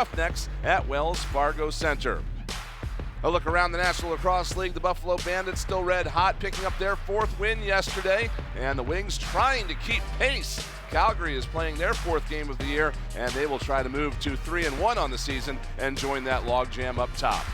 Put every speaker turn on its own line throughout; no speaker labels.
Roughnecks at Wells Fargo Center. A look around the National Lacrosse League. The Buffalo Bandits still red hot, picking up their 4th win yesterday, and the Wings trying to keep pace. Calgary is playing their 4th game of the year, and they will try to move to 3-1 on the season and join that logjam up top.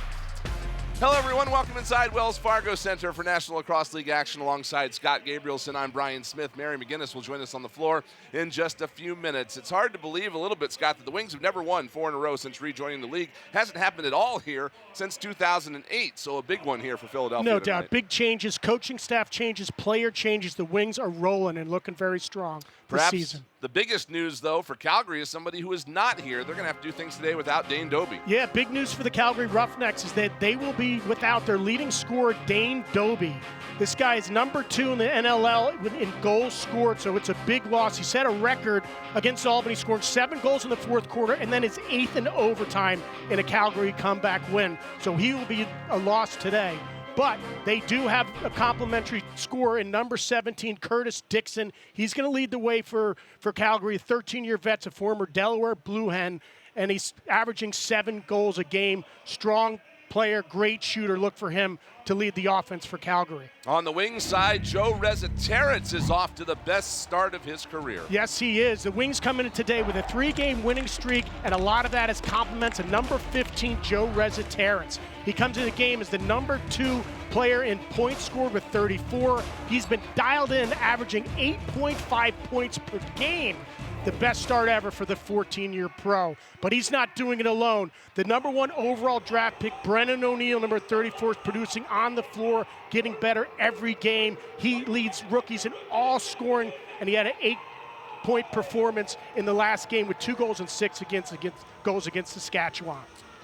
Hello everyone, welcome inside Wells Fargo Center for National Lacrosse League action alongside Scott Gabrielson. I'm Brian Smith. Mary McGinnis will join us on the floor in just a few minutes. It's hard to believe a little bit, Scott, that the Wings have never won 4 in a row since rejoining the league. Hasn't happened at all here since 2008, so a big one here for Philadelphia
No
tonight.
doubt. Big changes, coaching staff changes, player changes. The Wings are rolling and looking very strong this
Perhaps
season.
The biggest news, though, for Calgary is somebody who is not here. They're going to have to do things today without Dane Doby.
Yeah, big news for the Calgary Roughnecks is that they will be without their leading scorer, Dane Doby. This guy is number 2 in the NLL in goals scored, so it's a big loss. He set a record against Albany, scoring 7 goals in the 4th quarter, and then his 8th in overtime in a Calgary comeback win. So he will be a loss today. But they do have a complimentary scorer in number 17, Curtis Dixon. He's going to lead the way for Calgary, a 13-year vet, a former Delaware Blue Hen, and he's averaging 7 goals a game. Strong player, great shooter. Look for him to lead the offense for Calgary.
On the Wings side, Joe Rezzaterets is off to the best start of his career.
Yes, he is. The Wings come in today with a 3-game winning streak, and a lot of that is compliments of number 15, Joe Rezzaterets. He comes into the game as the number 2 player in points scored with 34. He's been dialed in, averaging 8.5 points per game. The best start ever for the 14-year pro. But he's not doing it alone. The number 1 overall draft pick, Brennan O'Neill, number 34, is producing on the floor, getting better every game. He leads rookies in all scoring, and he had an 8-point performance in the last game with 2 goals and 6 goals against Saskatchewan.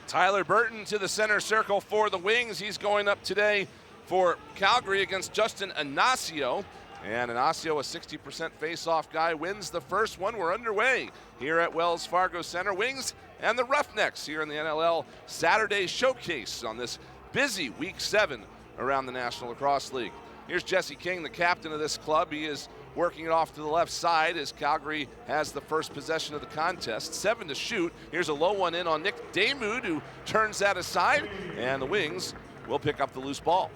Tyler Burton to the center circle for the Wings. He's going up today for Calgary against Justin Inacio. And Inacio, a 60% face-off guy, wins the first one. We're underway here at Wells Fargo Center. Wings and the Roughnecks here in the NLL Saturday Showcase on this busy Week 7 around the National Lacrosse League. Here's Jesse King, the captain of this club. He is working it off to the left side as Calgary has the first possession of the contest. 7 to shoot. Here's a low one in on Nick Damoud, who turns that aside, and the Wings will pick up the loose ball.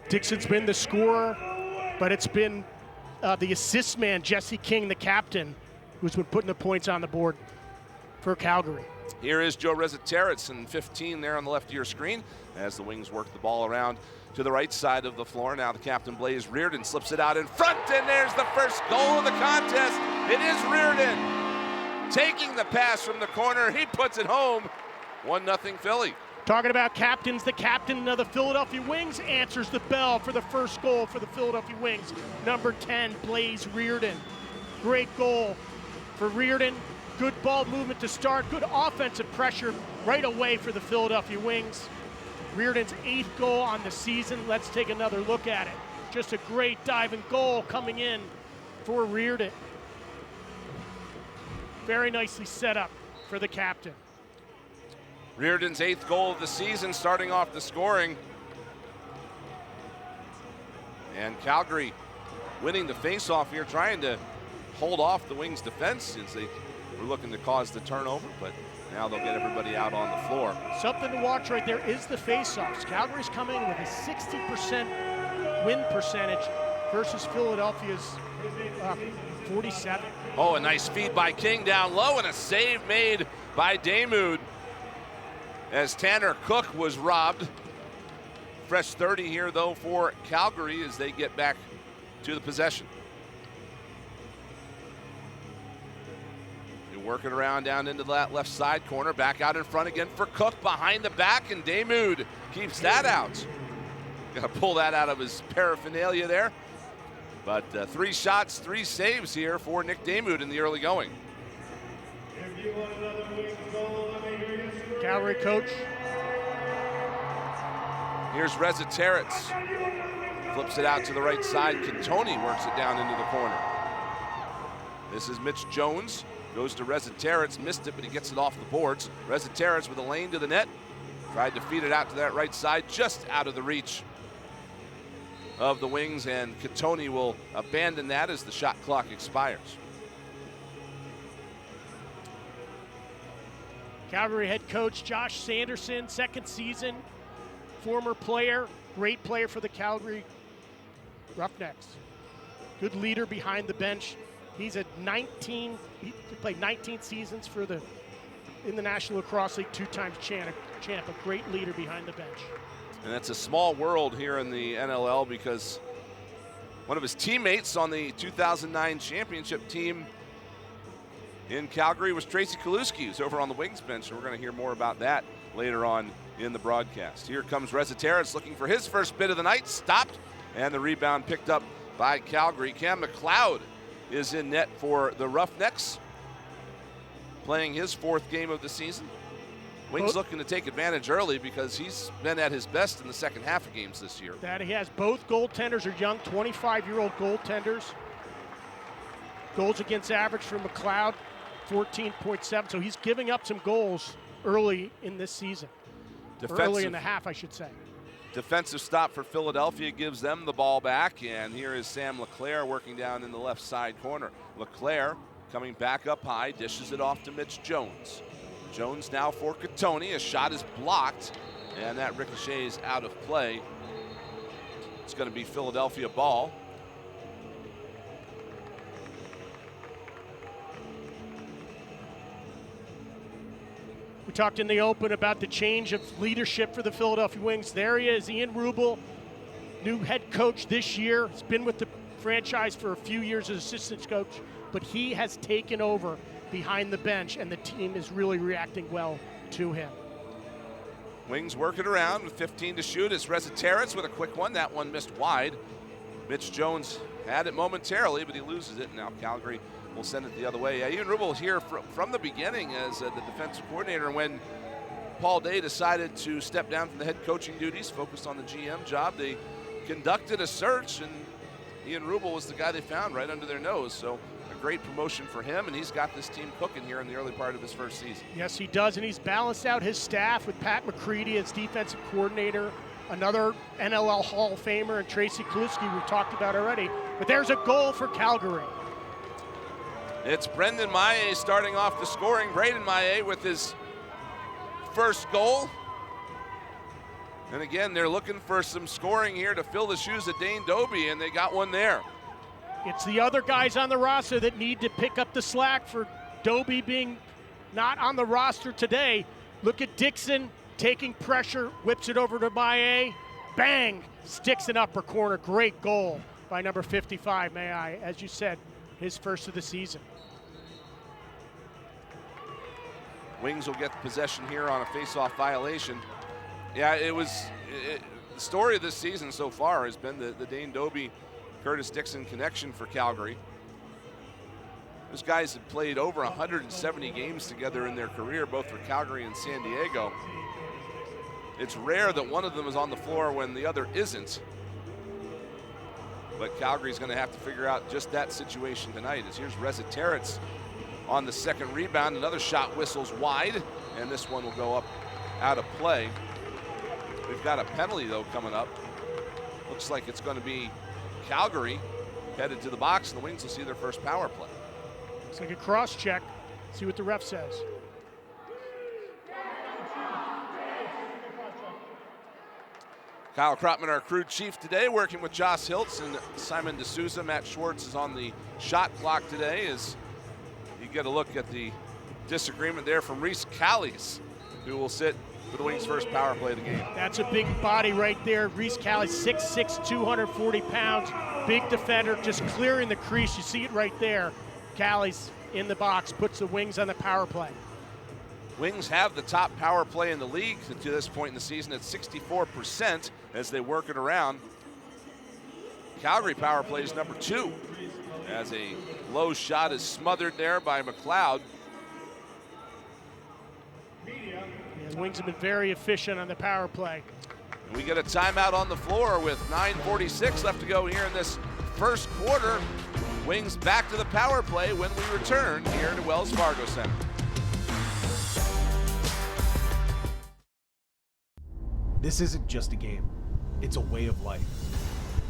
Dixon's been the scorer, but it's been the assist man, Jesse King, the captain, who's been putting the points on the board for Calgary.
Here is Joe Rezzaterets in 15 there on the left of your screen as the Wings work the ball around to the right side of the floor. Now the captain, Blaze Reardon, slips it out in front, and there's the first goal of the contest. It is Reardon taking the pass from the corner. He puts it home. 1-0 Philly.
Talking about captains, the captain of the Philadelphia Wings answers the bell for the first goal for the Philadelphia Wings. Number 10, Blaze Reardon. Great goal for Reardon. Good ball movement to start. Good offensive pressure right away for the Philadelphia Wings. Reardon's 8th goal on the season. Let's take another look at it. Just a great diving goal coming in for Reardon. Very nicely set up for the captain.
Reardon's 8th goal of the season, starting off the scoring. And Calgary winning the faceoff here, trying to hold off the Wings' defense since they were looking to cause the turnover, but now they'll get everybody out on the floor.
Something to watch right there is the faceoffs. Calgary's coming in with a 60% win percentage versus Philadelphia's 47.
Oh, a nice feed by King down low and a save made by Damoud as Tanner Cook was robbed. Fresh 30 here, though, for Calgary as they get back to the possession. They work it around down into that left side corner. Back out in front again for Cook behind the back, and Damoud keeps that out. Got to pull that out of his paraphernalia there. But 3 shots, 3 saves here for Nick Damoud in the early going.
Calgary coach.
Here's Rezzaterets. Flips it out to the right side. Cantoni works it down into the corner. This is Mitch Jones. Goes to Rezzaterets. Missed it, but he gets it off the boards. Rezzaterets with a lane to the net. Tried to feed it out to that right side, just out of the reach of the Wings, and Cantoni will abandon that as the shot clock expires.
Calgary head coach Josh Sanderson, second season, former player, great player for the Calgary Roughnecks. Good leader behind the bench. He's at 19, he played 19 seasons in the National Lacrosse League, 2 times champ, a great leader behind the bench.
And it's a small world here in the NLL because one of his teammates on the 2009 championship team in Calgary was Tracy Kaluski, who's over on the Wings bench, and we're going to hear more about that later on in the broadcast. Here comes Reza Terrence looking for his first bit of the night, stopped, and the rebound picked up by Calgary. Cam McLeod is in net for the Roughnecks, playing his 4th game of the season. Wings looking to take advantage early because he's been at his best in the second half of games this year.
That he has. Both goaltenders are young, 25-year-old goaltenders. Goals against average for McLeod, 14.7. So he's giving up some goals early in this season. Early in the half, I should say.
Defensive stop for Philadelphia gives them the ball back, and here is Sam Leclerc working down in the left side corner. Leclerc coming back up high, dishes it off to Mitch Jones. Jones now for Catoni. A shot is blocked, and that ricochets out of play. It's going to be Philadelphia ball.
We talked in the open about the change of leadership for the Philadelphia Wings. There he is, Ian Rubel, new head coach this year. He's been with the franchise for a few years as assistant coach, but he has taken over behind the bench, and the team is really reacting well to him.
Wings work it around with 15 to shoot. It's Reza Terrence with a quick one. That one missed wide. Mitch Jones had it momentarily, but he loses it. Now Calgary will send it the other way. Ian Rubel here from the beginning as the defensive coordinator. When Paul Day decided to step down from the head coaching duties, focused on the GM job, they conducted a search, and Ian Rubel was the guy they found right under their nose. So a great promotion for him, and he's got this team cooking here in the early part of his first season.
Yes, he does, and he's balanced out his staff with Pat McCready as defensive coordinator, another NLL Hall of Famer, and Tracy Kaluski we talked about already. But there's a goal for Calgary.
It's Brendan Maillet starting off the scoring. Braden Maillet with his first goal. And again, they're looking for some scoring here to fill the shoes of Dane Doby, and they got one there.
It's the other guys on the roster that need to pick up the slack for Doby being not on the roster today. Look at Dixon taking pressure, whips it over to Maillet. Bang! Sticks in upper corner. Great goal by number 55, Maillet. As you said, his first of the season.
Wings will get possession here on a face-off violation. Yeah, the story of this season so far has been the Dane Doby, Curtis Dixon connection for Calgary. Those guys have played over 170 games together in their career, both for Calgary and San Diego. It's rare that one of them is on the floor when the other isn't. But Calgary's going to have to figure out just that situation tonight. As here's Reza Terrence on the second rebound. Another shot whistles wide, and this one will go up out of play. We've got a penalty, though, coming up. Looks like it's going to be Calgary headed to the box, and the Wings will see their first power play.
Looks like a cross check. See what the ref says.
Kyle Kropman, our crew chief today, working with Josh Hiltz and Simon D'Souza. Matt Schwartz is on the shot clock today as you get a look at the disagreement there from Reese Callies, who will sit for the Wings' first power play of the game.
That's a big body right there. Reese Callies, 6'6", 240 pounds, big defender, just clearing the crease. You see it right there. Callies in the box, puts the Wings on the power play.
Wings have the top power play in the league to this point in the season at 64% as they work it around. Calgary power play is number 2 as a low shot is smothered there by McLeod.
Yeah, the Wings have been very efficient on the power play.
And we get a timeout on the floor with 9:46 left to go here in this first quarter. Wings back to the power play when we return here to Wells Fargo Center.
This isn't just a game, it's a way of life.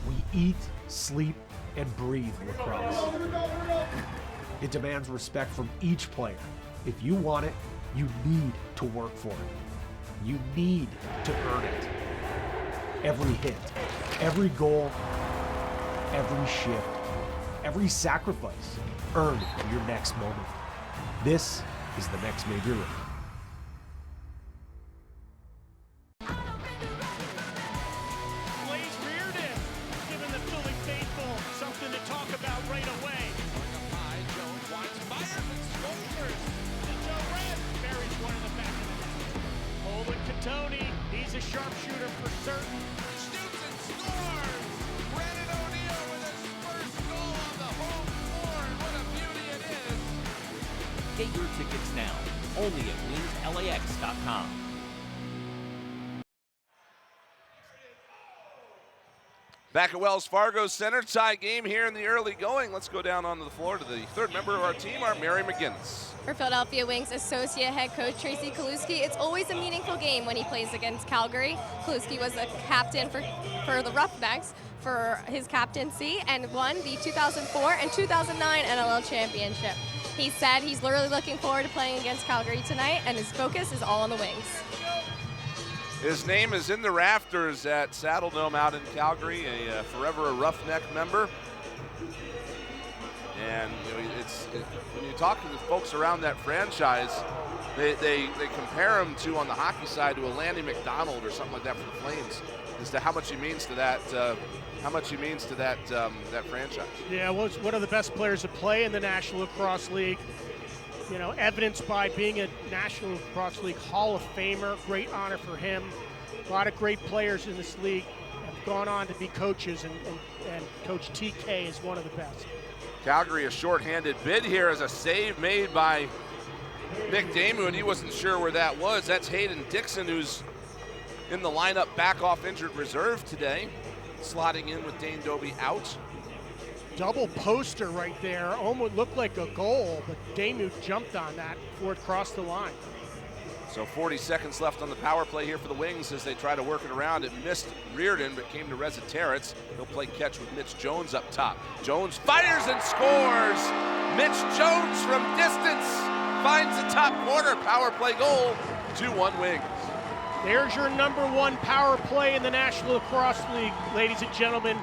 We eat, sleep, and breathe lacrosse. It demands respect from each player. If you want it, You need to work for it. You need to earn it. Every hit, every goal, every shift, every sacrifice. Earn your next moment. This is the next major league.
Blaze Reardon, giving the Philly faithful something to talk about right away. Jones wants fires and scores. To Joe Red, buries one in the back of the net. Olin Katoni, he's a sharpshooter for certain.
Shoots and scores! Brandon O'Neal with his first goal on the home floor, and what a beauty it is!
Get your tickets now, only at wingslax.com.
Back at Wells Fargo Center, tie game here in the early going. Let's go down onto the floor to the third member of our team, our Mary McGinnis.
For Philadelphia Wings Associate Head Coach Tracy Kaluski, it's always a meaningful game when he plays against Calgary. Kaluski was a captain for the Roughnecks for his captaincy and won the 2004 and 2009 NLL championship. He said he's literally looking forward to playing against Calgary tonight, and his focus is all on the Wings.
His name is in the rafters at Saddle Dome out in Calgary, a forever a Roughneck member. And when you talk to the folks around that franchise, they compare him to, on the hockey side, to a Lanny McDonald or something like that for the Flames, as to how much he means to that that franchise.
Yeah, was one of the best players to play in the National Lacrosse League. You know, evidenced by being a National Lacrosse League Hall of Famer. Great honor for him. A lot of great players in this league have gone on to be coaches, and Coach TK is one of the best.
Calgary, a shorthanded bid here as a save made by Nick Damu. He wasn't sure where that was. That's Hayden Dixon, who's in the lineup back off injured reserve today, slotting in with Dane Doby out.
Double poster right there. Almost looked like a goal, but Damu jumped on that before it crossed the line.
So 40 seconds left on the power play here for the Wings as they try to work it around. It missed Reardon, but came to Reza Terrence. He'll play catch with Mitch Jones up top. Jones fires and scores! Mitch Jones from distance finds the top corner. Power play goal, 2-1 Wings.
There's your #1 power play in the National Lacrosse League, ladies and gentlemen.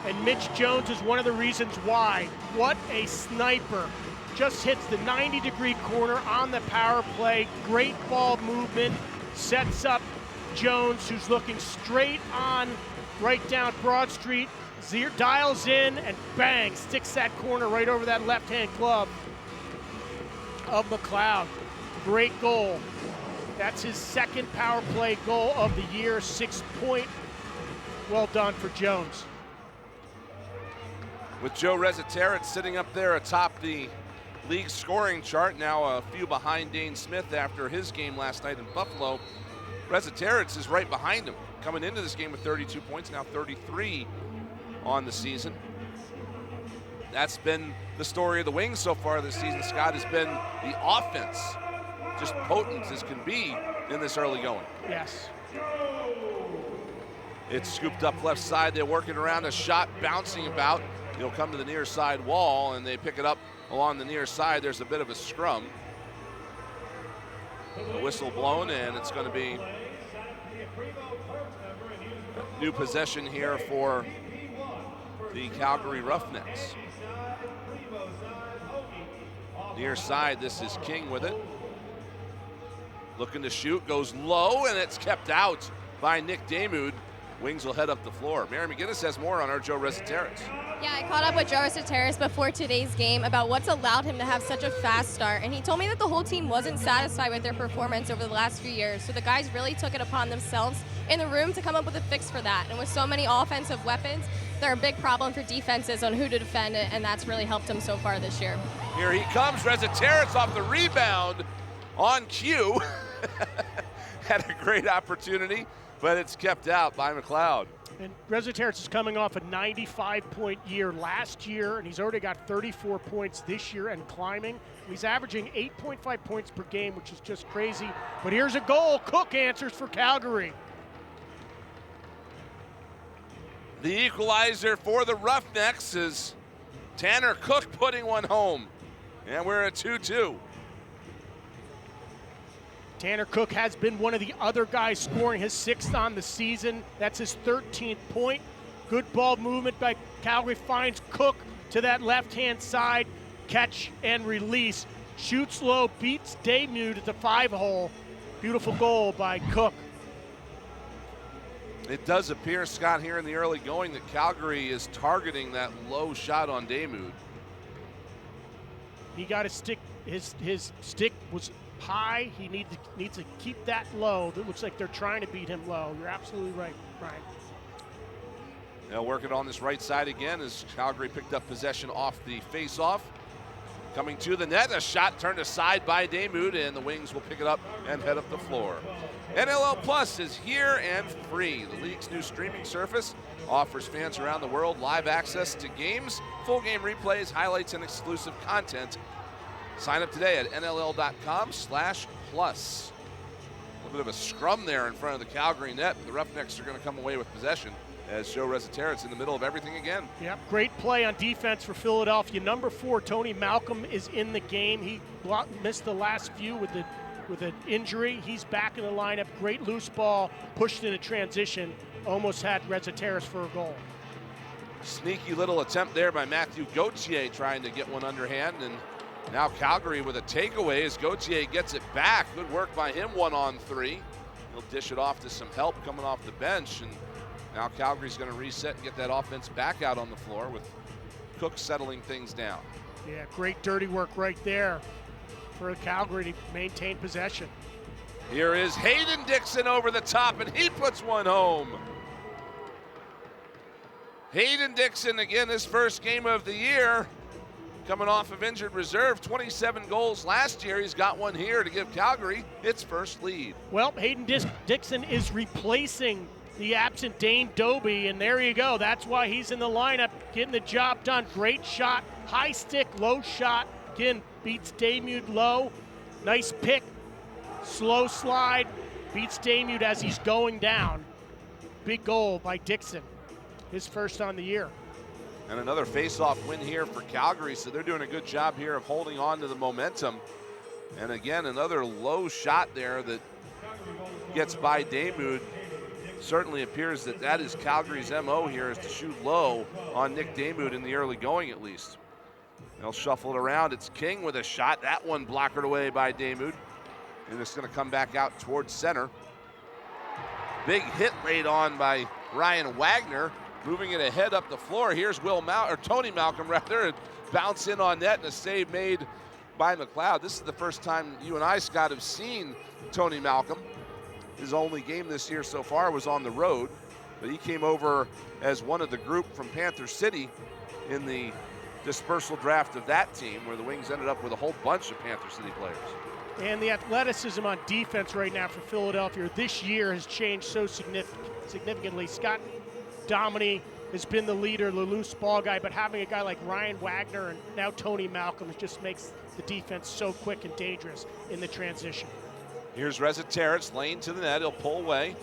And Mitch Jones is one of the reasons why. What a sniper. Just hits the 90-degree corner on the power play. Great ball movement. Sets up Jones, who's looking straight on right down Broad Street. Dials in and bang, sticks that corner right over that left-hand glove of McLeod. Great goal. That's his second power play goal of the year, 6-point. Well done for Jones.
With Joe Rezaterets sitting up there atop the league scoring chart, now a few behind Dane Smith after his game last night in Buffalo. Rezaterets is right behind him, coming into this game with 32 points, now 33 on the season. That's been the story of the Wings so far this season, Scott, has been the offense, just potent as can be in this early going.
Yes.
It's scooped up left side, they're working around, a shot bouncing about. It'll come to the near side wall, and they pick it up along the near side. There's a bit of a scrum. A whistle blown, and it's going to be a new possession here for the Calgary Roughnecks. Near side, this is King with it. Looking to shoot, goes low, and it's kept out by Nick Damu. Wings will head up the floor. Mary McGinnis has more on our Joe Rezaterets.
Yeah, I caught up with Joe Rezaterets before today's game about what's allowed him to have such a fast start, and he told me that the whole team wasn't satisfied with their performance over the last few years, so the guys really took it upon themselves in the room to come up with a fix for that. And with so many offensive weapons, they're a big problem for defenses on who to defend it, and that's really helped him so far this year.
Here he comes, Rezaterets off the rebound on cue. Had a great opportunity, but it's kept out by McLeod.
And Rezaterets is coming off a 95-point year last year, and he's already got 34 points this year and climbing. He's averaging 8.5 points per game, which is just crazy. But here's a goal. Cook answers for Calgary.
The equalizer for the Roughnecks is Tanner Cook putting one home. And we're at 2-2.
Tanner Cook has been one of the other guys scoring, his 6th on the season. That's his 13th point. Good ball movement by Calgary, finds Cook to that left-hand side, catch and release. Shoots low, beats Damude at the 5-hole. Beautiful goal by Cook.
It does appear, Scott, here in the early going that Calgary is targeting that low shot on Damude.
He got his stick, his stick was high. He needs to keep that low. It looks like they're trying to beat him low. You're absolutely right, Brian.
They'll work it on this right side again as Calgary picked up possession off the face-off. Coming to the net, a shot turned aside by Damude, and the Wings will pick it up and head up the floor. NLL Plus is here and free. The league's new streaming service offers fans around the world live access to games, full game replays, highlights, and exclusive content. Sign up today at NLL.com/plus. A little bit of a scrum there in front of the Calgary net. The Roughnecks are going to come away with possession as Joe Rezaterit's in the middle of everything again.
Yep, great play on defense for Philadelphia. Number 4, Tony Malcolm, is in the game. He missed the last few with an injury. He's back in the lineup. Great loose ball, pushed into transition. Almost had Rezateris for a goal.
Sneaky little attempt there by Matthew Gauthier trying to get one underhand, and now Calgary with a takeaway as Gauthier gets it back. Good work by him, 1-on-3. He'll dish it off to some help coming off the bench, and now Calgary's going to reset and get that offense back out on the floor with Cook settling things down.
Yeah, great dirty work right there for Calgary to maintain possession.
Here is Hayden Dixon over the top, and he puts one home. Hayden Dixon, again, his first game of the year, coming off of injured reserve. 27 goals last year. He's got one here to give Calgary its first lead.
Well, Hayden Dixon is replacing the absent Dane Doby, and there you go. That's why he's in the lineup, getting the job done. Great shot, high stick, low shot. Again, beats Damude low. Nice pick, slow slide, beats Damude as he's going down. Big goal by Dixon, his first on the year.
And another face-off win here for Calgary, so they're doing a good job here of holding on to the momentum. And again, another low shot there that gets by Damude. Certainly appears that that is Calgary's MO here, is to shoot low on Nick Damude in the early going at least. They'll shuffle it around. It's King with a shot. That one blockered away by Damude. And it's going to come back out towards center. Big hit laid on by Ryan Wagner, moving it ahead up the floor. Here's Tony Malcolm rather, and bounce in on net and a save made by McLeod. This is the first time you and I, Scott, have seen Tony Malcolm. His only game this year so far was on the road, but he came over as one of the group from Panther City in the dispersal draft of that team, where the Wings ended up with a whole bunch of Panther City players.
And the athleticism on defense right now for Philadelphia this year has changed so significantly. Scott Dominy has been the leader, the loose ball guy, but having a guy like Ryan Wagner and now Tony Malcolm, it just makes the defense so quick and dangerous in the transition.
Here's Rezateris, lane to the net, he'll pull away.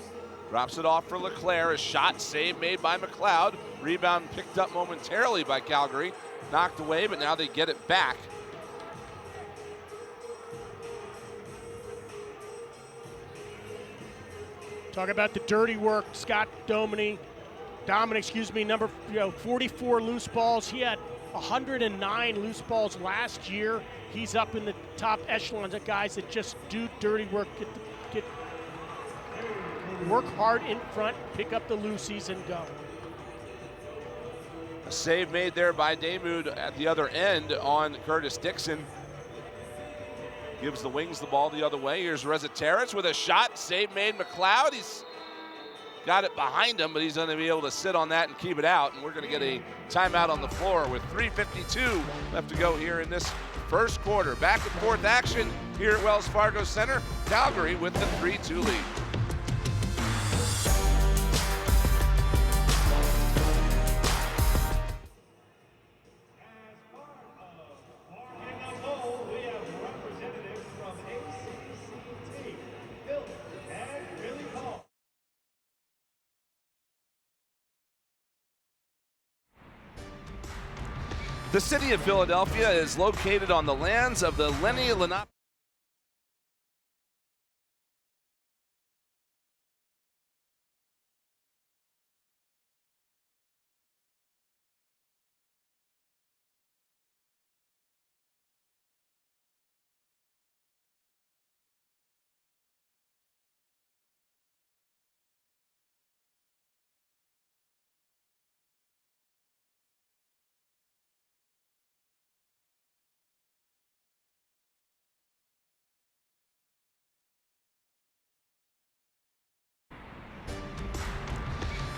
Drops it off for Leclerc, a shot save made by McLeod. Rebound picked up momentarily by Calgary. Knocked away, but now they get it back.
Talk about the dirty work, Scott Dominy, number 44 loose balls. He had 109 loose balls last year. He's up in the top echelons of guys that just do dirty work, work hard in front, pick up the loosies and go.
A save made there by Damude at the other end on Curtis Dixon. Gives the Wings the ball the other way. Here's Rezateris with a shot, save made McLeod. He's got it behind him, but he's going to be able to sit on that and keep it out. And we're going to get a timeout on the floor with 3:52 left to go here in this first quarter. Back and forth action here at Wells Fargo Center. Calgary with the 3-2 lead. The city of Philadelphia is located on the lands of the Lenni Lenape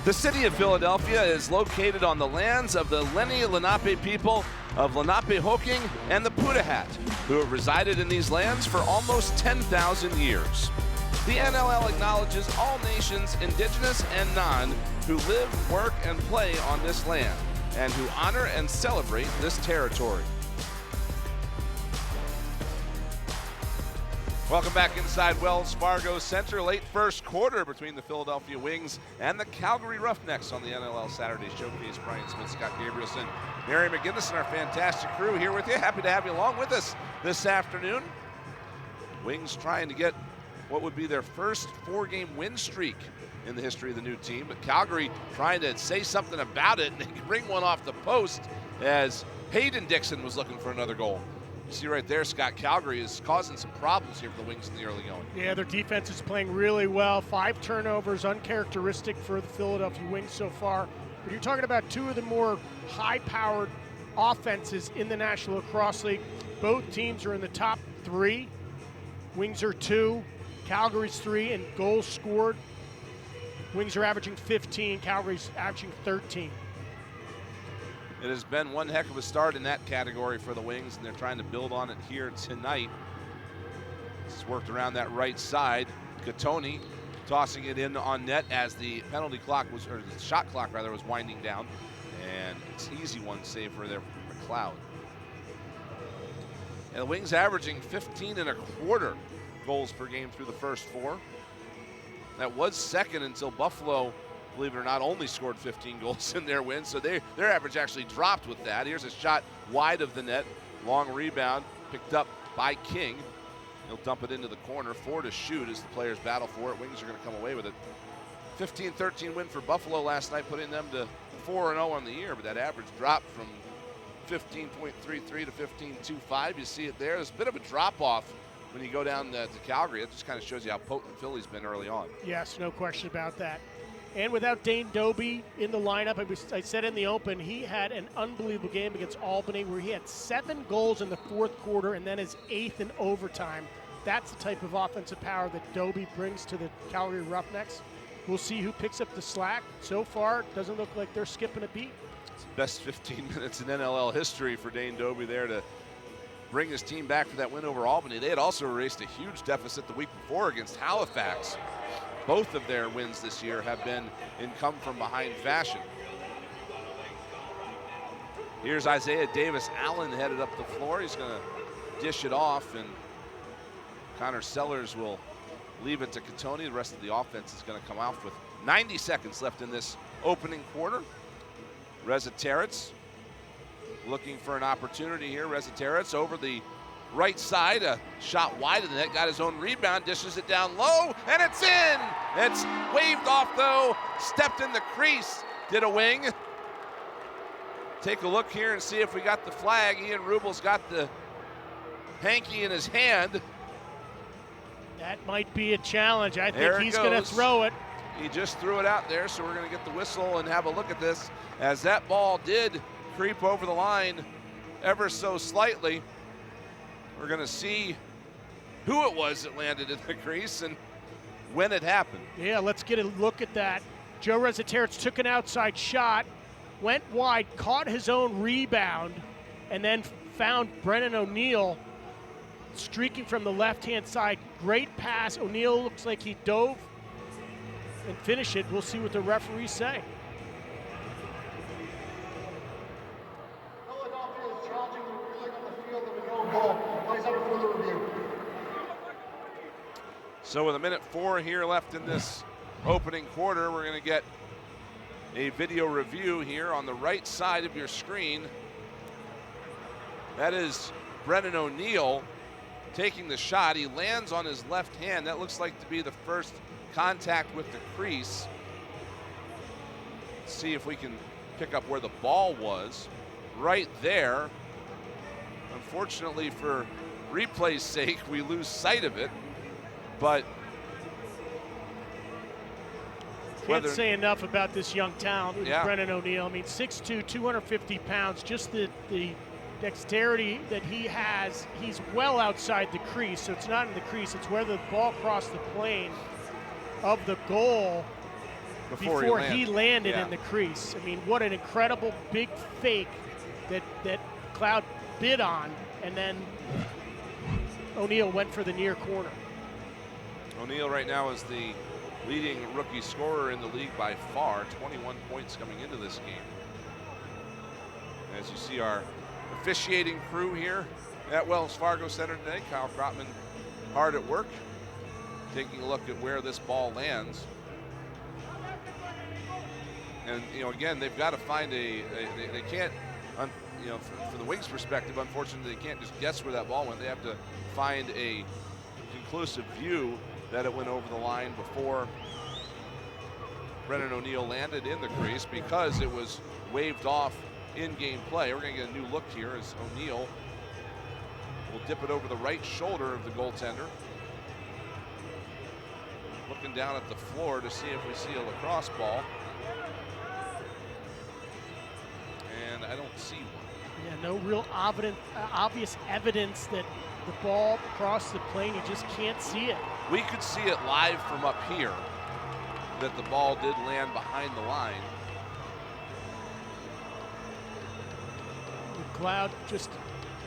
The city of Philadelphia is located on the lands of the Lenni Lenape people of Lenapehoking and the Putahat, who have resided in these lands for almost 10,000 years. The NLL acknowledges all nations, indigenous and non, who live, work, and play on this land, and who honor and celebrate this territory. Welcome back inside Wells Fargo Center. Late first quarter between the Philadelphia Wings and the Calgary Roughnecks on the NLL Saturday Showcase. Brian Smith, Scott Gabrielson, Mary McGinnis, and our fantastic crew here with you. Happy to have you along with us this afternoon. Wings trying to get what would be their first 4-game win streak in the history of the new team, but Calgary trying to say something about it, and they can bring one off the post as Hayden Dixon was looking for another goal. You see right there, Scott, Calgary is causing some problems here for the Wings in the early going.
Yeah, their defense is playing really well. 5 turnovers, uncharacteristic for the Philadelphia Wings so far. But you're talking about 2 of the more high-powered offenses in the National Lacrosse League. Both teams are in the top 3. Wings are 2, Calgary's 3 in goals scored. Wings are averaging 15, Calgary's averaging 13.
It has been one heck of a start in that category for the Wings, and they're trying to build on it here tonight. It's worked around that right side. Katoni tossing it in on net as the penalty clock was, or the shot clock rather, was winding down. And it's an easy one save for their McLeod. And the Wings averaging 15 and a quarter goals per game through the first 4. That was second until Buffalo, believe it or not, only scored 15 goals in their win, so their average actually dropped with that. Here's a shot wide of the net, long rebound, picked up by King. He'll dump it into the corner, 4 to shoot as the players battle for it. Wings are going to come away with it. 15-13 win for Buffalo last night, putting them to 4-0 on the year, but that average dropped from 15.33 to 15.25. You see it there. There's a bit of a drop-off when you go down to Calgary. It just kind of shows you how potent Philly's been early on.
Yes, no question about that. And without Dane Doby in the lineup, I said in the open, he had an unbelievable game against Albany where he had 7 goals in the 4th quarter and then his 8th in overtime. That's the type of offensive power that Doby brings to the Calgary Roughnecks. We'll see who picks up the slack. So far, it doesn't look like they're skipping a beat.
It's the best 15 minutes in NLL history for Dane Doby there to bring his team back for that win over Albany. They had also erased a huge deficit the week before against Halifax. Both of their wins this year have been in come-from-behind fashion. Here's Isaiah Davis-Allen headed up the floor. He's going to dish it off, and Connor Sellers will leave it to Katoni. The rest of the offense is going to come out with 90 seconds left in this opening quarter. Reza Terets looking for an opportunity here. Reza Terets over the right side, a shot wide of the net, got his own rebound, dishes it down low, and it's in! It's waved off though, stepped in the crease, did a Wing. Take a look here and see if we got the flag. Ian Rubel's got the hanky in his hand.
That might be a challenge. I
There
think
it
he's going to
goes.
throw it.
He just threw it out there, so we're going to get the whistle and have a look at this, as that ball did creep over the line ever so slightly. We're going to see who it was that landed in the crease and when it happened.
Yeah, let's get a look at that. Joe Reza Terets took an outside shot, went wide, caught his own rebound, and then found Brennan O'Neill streaking from the left-hand side. Great pass. O'Neill looks like he dove and finished it. We'll see what the referees say.
Philadelphia is challenging the ruling on the field of a no goal. Plays under further review.
So with 1:04 here left in this opening quarter, we're going to get a video review here on the right side of your screen. That is Brennan O'Neill taking the shot. He lands on his left hand. That looks like to be the first contact with the crease. Let's see if we can pick up where the ball was. Right there. Unfortunately, for replay's sake, we lose sight of it. But
Can't say enough about this young talent with
Yeah.
Brennan O'Neill. I mean, 6'2", 250 pounds, just the dexterity that he has. He's well outside the crease, so it's not in the crease. It's where the ball crossed the plane of the goal. before
he
he landed
Yeah.
in the crease. I mean, what an incredible big fake that Cloud bid on, and then O'Neal went for the near corner.
O'Neal right now is the leading rookie scorer in the league by far, 21 points coming into this game. As you see our officiating crew here at Wells Fargo Center today, Kyle Krotman hard at work, taking a look at where this ball lands. And, you know, again, they've got to find they can't, you know, from the Wings' perspective, unfortunately, they can't just guess where that ball went. They have to find a conclusive view that it went over the line before Brennan O'Neal landed in the crease, because it was waved off in game play. We're going to get a new look here as O'Neal will dip it over the right shoulder of the goaltender. Looking down at the floor to see if we see a lacrosse ball. And I don't see one.
Yeah, no real obvious evidence that the ball crossed the plane. You just can't see it.
We could see it live from up here that the ball did land behind the line.
The Cloud, just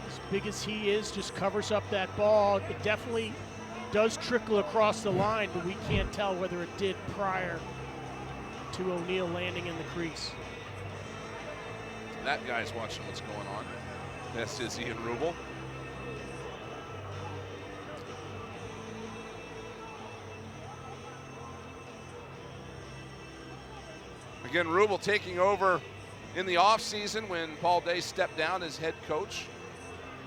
as big as he is, just covers up that ball. It definitely does trickle across the line, but we can't tell whether it did prior to O'Neal landing in the crease.
That guy's watching what's going on. This is Ian Rubel. Again, Rubel taking over in the offseason when Paul Day stepped down as head coach.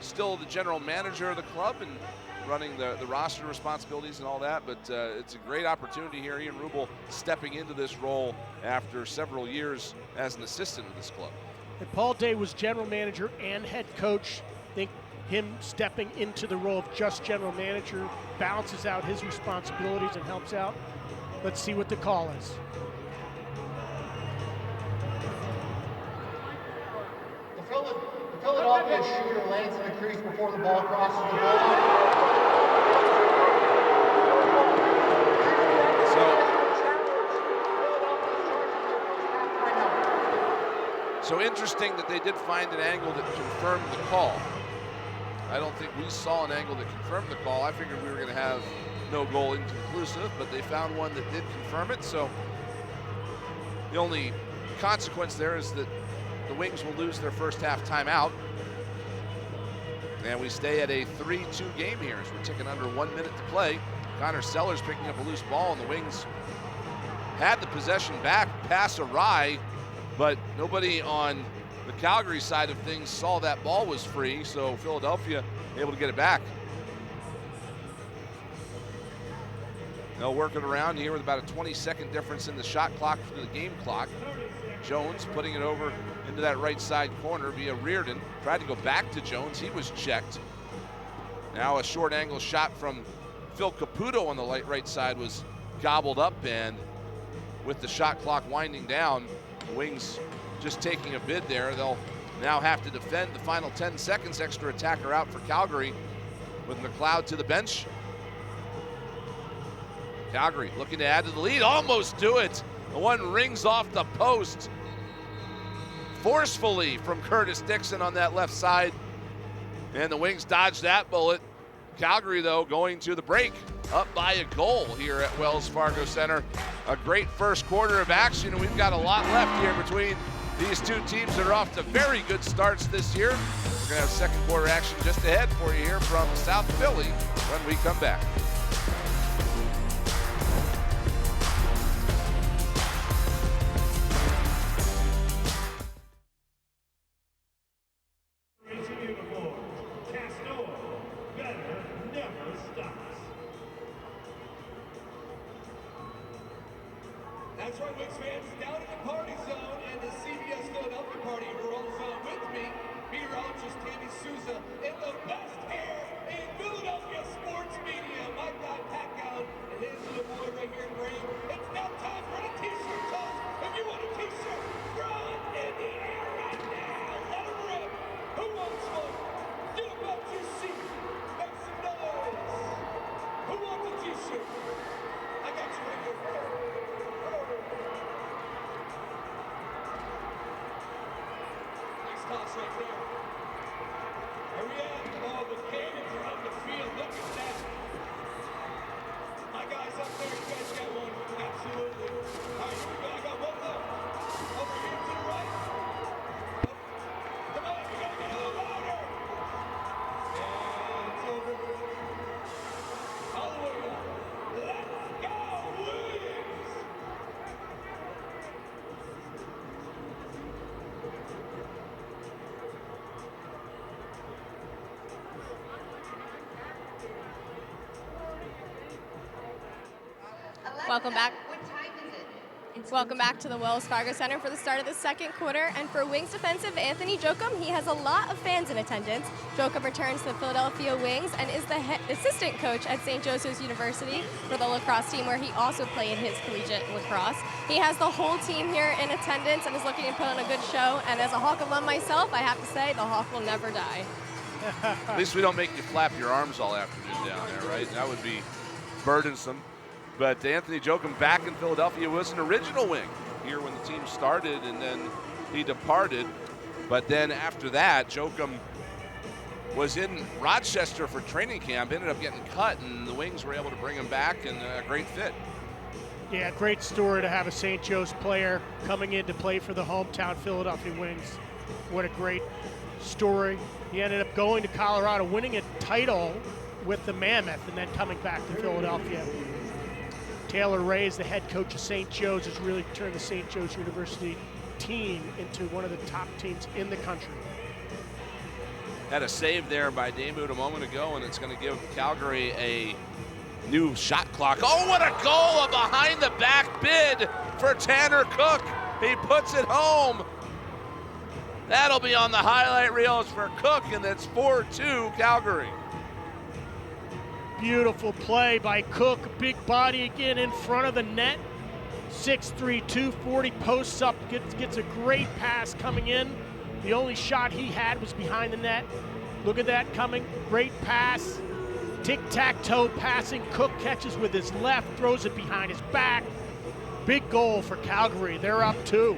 Still the general manager of the club and running the roster responsibilities and all that, but it's a great opportunity here. Ian Rubel stepping into this role after several years as an assistant of this club.
And Paul Day was general manager and head coach. I think him stepping into the role of just general manager balances out his responsibilities and helps out. Let's see what the call is.
The Philadelphia shooter lands in the crease before the ball crosses the goal line.
So interesting that they did find an angle that confirmed the call. I don't think we saw an angle that confirmed the call. I figured we were going to have no goal inconclusive, but they found one that did confirm it. So the only consequence there is that the Wings will lose their first half timeout. And we stay at a 3-2 game here as we're ticking under 1 minute to play. Connor Sellers picking up a loose ball, and the Wings had the possession back, pass awry, but nobody on the Calgary side of things saw that ball was free, so Philadelphia able to get it back. They'll work it around here with about a 20-second difference in the shot clock to the game clock. Jones putting it over into that right side corner via Reardon. Tried to go back to Jones, he was checked. Now a short angle shot from Phil Caputo on the right side was gobbled up, and with the shot clock winding down, the Wings just taking a bid there. They'll now have to defend the final 10 seconds. Extra attacker out for Calgary with McLeod to the bench. Calgary looking to add to the lead, almost do it. The one rings off the post forcefully from Curtis Dixon on that left side. And the Wings dodged that bullet. Calgary, though, going to the break, up by a goal here at Wells Fargo Center. A great first quarter of action, and we've got a lot left here between these two teams that are off to very good starts this year. We're gonna have second quarter action just ahead for you here from South Philly when we come back.
That's right, Wings fans, down in the party zone and the CBS Philadelphia party rolls on with me, meteorologist Tammy Souza, and the best hair in Philadelphia sports media, my guy Pat Gowan, and his little boy right here in green. It's now time for the t-shirt toss. If you want a t-shirt, throw it in the air right now. Let it rip. Who wants one? Get about your seat. Make some noise. Who wants a t-shirt? I got you right here. right there. Are we at? Oh, the cannons are on the field. Look at that. My guys up there, you guys got one. Absolutely. All right, here we go. I got one left. Over here to the right. Come on, we gotta get a little louder. And it's over. All the way up. Let's go, Wings!
Welcome back. Welcome back to the Wells Fargo Center for the start of the second quarter. And for Wings defensive Anthony Jochum, he has a lot of fans in attendance. Jochum returns to the Philadelphia Wings and is the assistant coach at St. Joseph's University for the lacrosse team, where he also played his collegiate lacrosse. He has the whole team here in attendance and is looking to put on a good show. And as a Hawk alum myself, I have to say the Hawk will never die.
At least we don't make you flap your arms all afternoon down there, right? That would be burdensome. But Anthony Jochum back in Philadelphia was an original Wing here when the team started, and then he departed. But then after that, Jochum was in Rochester for training camp, ended up getting cut, and the Wings were able to bring him back, and a great fit.
Yeah, great story to have a St. Joe's player coming in to play for the hometown Philadelphia Wings. What a great story. He ended up going to Colorado, winning a title with the Mammoth, and then coming back to Philadelphia. Taylor Ray is the head coach of St. Joe's, has really turned the St. Joe's University team into one of the top teams in the country.
Had a save there by Damoud a moment ago, and it's going to give Calgary a new shot clock. Oh, what a goal! A behind-the-back bid for Tanner Cook. He puts it home. That'll be on the highlight reels for Cook, and it's 4-2 Calgary.
Beautiful play by Cook, big body again in front of the net. 6'3", 240, posts up, gets a great pass coming in. The only shot he had was behind the net. Look at that coming, great pass. Tic-tac-toe passing, Cook catches with his left, throws it behind his back. Big goal for Calgary, they're up 2.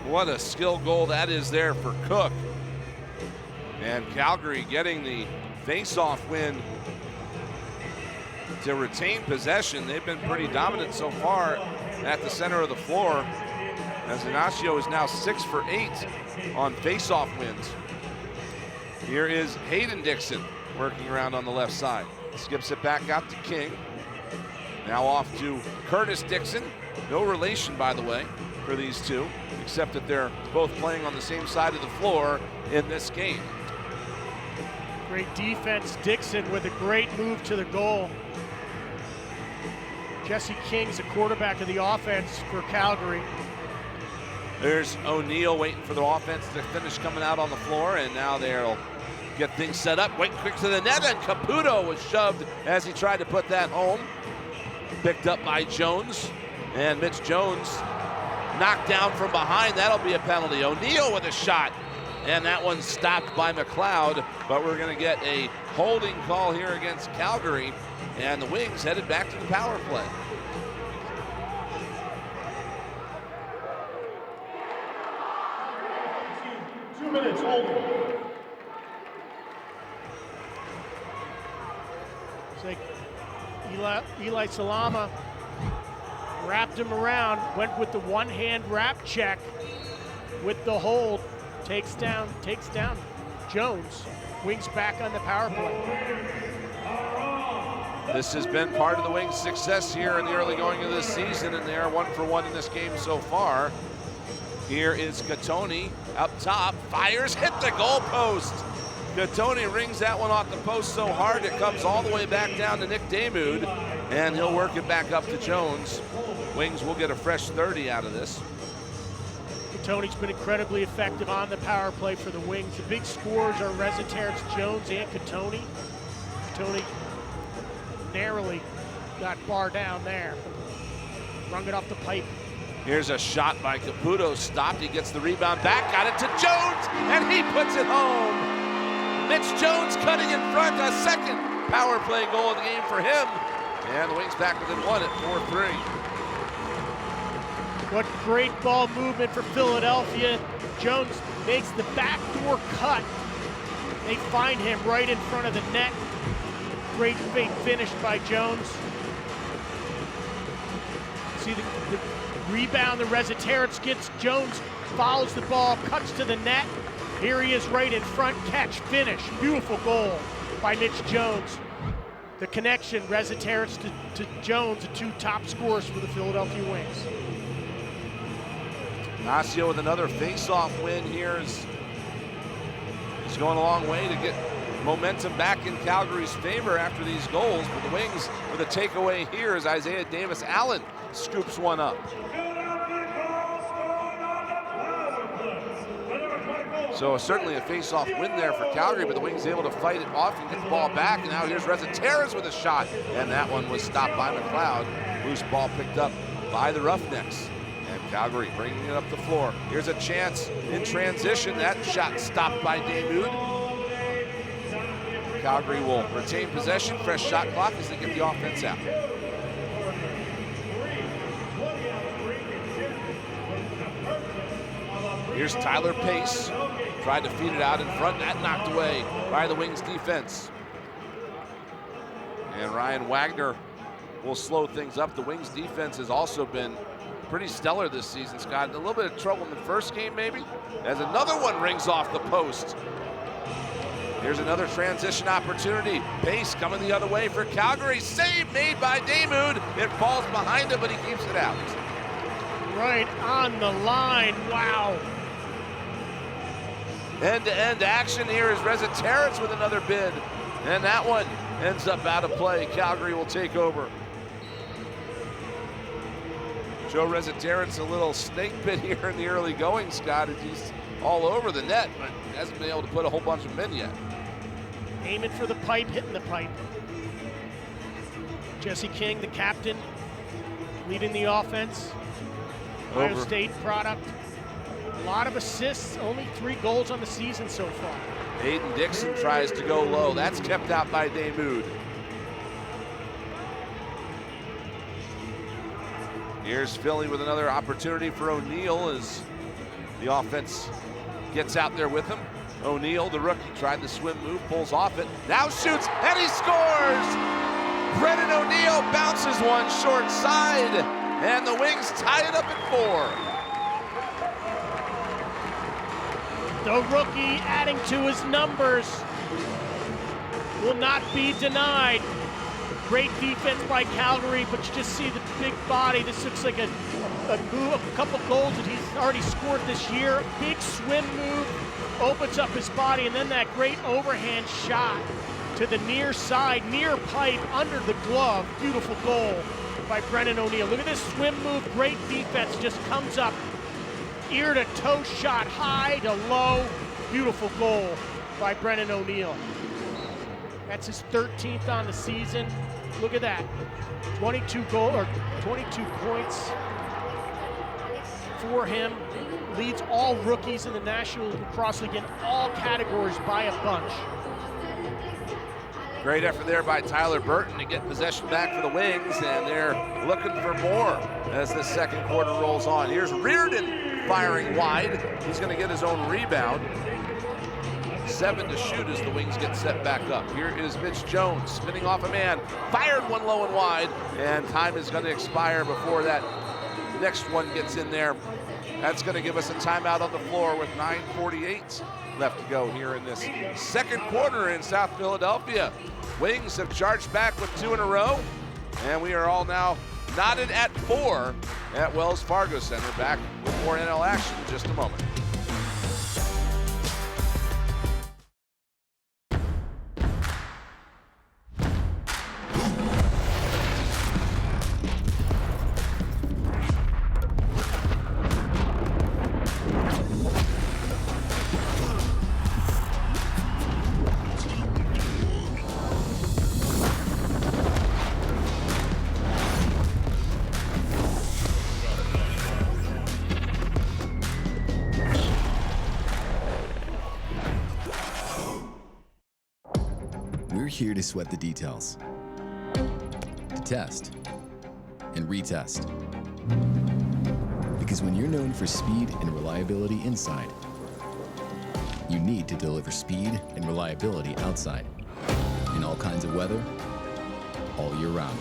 What a skill goal that is there for Cook. And Calgary getting the face-off win to retain possession. They've been pretty dominant so far at the center of the floor, as Ignacio is now 6 for 8 on face-off wins. Here is Hayden Dixon working around on the left side. Skips it back out to King. Now off to Curtis Dixon. No relation, by the way, for these two, except that they're both playing on the same side of the floor in this game.
Great defense, Dixon with a great move to the goal. Jesse King's the quarterback of the offense for Calgary.
There's O'Neal waiting for the offense to finish coming out on the floor, and now they'll get things set up. Wait quick to the net, and Caputo was shoved as he tried to put that home. Picked up by Jones, and Mitch Jones knocked down from behind. That'll be a penalty. O'Neal with a shot, and that one's stopped by McLeod, but we're going to get a holding call here against Calgary, and the Wings headed back to the power play.
Minutes holding.
It's like Eli Salama wrapped him around, went with the one-hand wrap check with the hold, takes down Jones. Wings back on the power play.
This has been part of the Wings' success here in the early going of this season, and they are 1 for 1 in this game so far. Here is Gattoni up top, fires, hit the goalpost. Gattoni rings that one off the post so hard it comes all the way back down to Nick Damoud, and he'll work it back up to Jones. Wings will get a fresh 30 out of this.
Gattoni's been incredibly effective on the power play for the Wings. The big scorers are Resetarits, Jones, and Gattoni. Gattoni narrowly got bar down there. Rung it off the pipe.
Here's a shot by Caputo, stopped, he gets the rebound back, got it to Jones, and he puts it home. Mitch Jones cutting in front, a second power play goal of the game for him. And the Wings back within 1 at 4-3.
What great ball movement for Philadelphia. Jones makes the backdoor cut. They find him right in front of the net. Great fake finish by Jones. See the rebound, the Reziteritz gets. Jones follows the ball, cuts to the net. Here he is right in front, catch, finish. Beautiful goal by Mitch Jones. The connection, Reziteritz to Jones, the two top scorers for the Philadelphia Wings.
Ignacio with another face-off win here is going a long way to get momentum back in Calgary's favor after these goals. But the Wings with a takeaway here as Isaiah Davis-Allen scoops one up. So certainly a face-off win there for Calgary, but the Wings able to fight it off and get the ball back. And now here's Reziteritz with a shot, and that one was stopped by McLeod. Loose ball picked up by the Roughnecks. And Calgary bringing it up the floor. Here's a chance in transition. That shot stopped by Damoud. Calgary will retain possession. Fresh shot clock as they get the offense out. Here's Tyler Pace. Tried to feed it out in front. That knocked away by the Wings defense. And Ryan Wagner will slow things up. The Wings defense has also been pretty stellar this season, Scott. A little bit of trouble in the first game, maybe, as another one rings off the post. Here's another transition opportunity. Pace coming the other way for Calgary. Save made by Damoud. It falls behind him, but he keeps it out.
Right on the line. Wow.
End-to-end action here is Reziteritz with another bid. And that one ends up out of play. Calgary will take over. Joe Reziteritz, a little snake bit here in the early going, Scott, as he's all over the net, but hasn't been able to put a whole bunch of them in yet.
Aiming for the pipe, hitting the pipe. Jesse King, the captain, leading the offense. Ohio State product. A lot of assists, only 3 goals on the season so far.
Aiden Dixon tries to go low. That's kept out by Damoud. Here's Philly with another opportunity for O'Neill as the offense gets out there with him. O'Neill, the rookie, tried the swim move, pulls off it, now shoots, and he scores! Brennan O'Neill bounces one short side, and the Wings tie it up at 4.
The rookie adding to his numbers will not be denied. Great defense by Calgary, but you just see the big body. This looks like a couple goals that he's already scored this year. Big swim move, opens up his body, and then that great overhand shot to the near side, near pipe, under the glove. Beautiful goal by Brennan O'Neill. Look at this swim move, great defense, just comes up. Ear to toe shot, high to low. Beautiful goal by Brennan O'Neill. That's his 13th on the season. Look at that. 22 points for him. Leads all rookies in the National Lacrosse League in all categories by a bunch.
Great effort there by Tyler Burton to get possession back for the Wings, and they're looking for more as the second quarter rolls on. Here's Reardon firing wide. He's going to get his own rebound. 7 to shoot as the Wings get set back up. Here is Mitch Jones spinning off a man. Fired one low and wide, and time is going to expire before that next one gets in there. That's going to give us a timeout on the floor with 9:48 left to go here in this second quarter in South Philadelphia. Wings have charged back with 2 in a row, and we are all now knotted at 4 at Wells Fargo Center. Back with more NL action in just a moment.
We're here to sweat the details, to test and retest. Because Because when you're known for speed and reliability inside, you need to deliver speed and reliability outside, in all kinds of weather, all year round.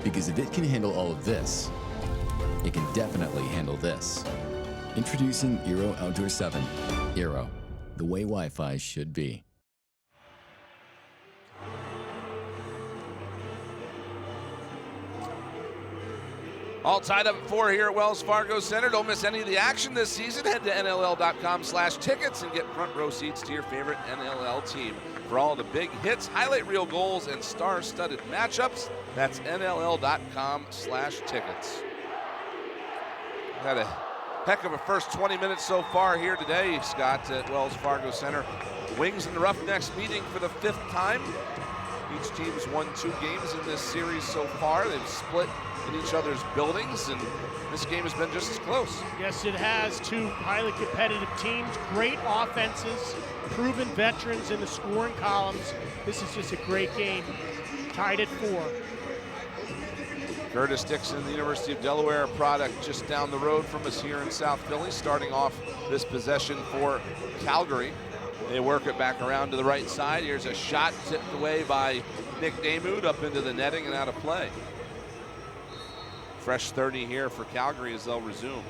Because if it can handle all of this, it can definitely handle this. Introducing Aero Outdoor 7. Aero, the way Wi-Fi should be.
All tied up at 4 here at Wells Fargo Center. Don't miss any of the action this season. Head to NLL.com/tickets and get front row seats to your favorite NLL team. For all the big hits, highlight reel goals, and star-studded matchups, that's NLL.com/tickets. Had a heck of a first 20 minutes so far here today, Scott, at Wells Fargo Center. Wings and the Roughnecks meeting for the 5th time. Each team's won 2 games in this series so far. They've split in each other's buildings, and this game has been just as close.
Yes, it has. 2 highly competitive teams, great offenses, proven veterans in the scoring columns. This is just a great game. Tied at 4.
Curtis Dixon, the University of Delaware product, just down the road from us here in South Philly, starting off this possession for Calgary. They work it back around to the right side. Here's a shot tipped away by Nick Damoud up into the netting and out of play. Fresh 30 here for Calgary as they'll resume.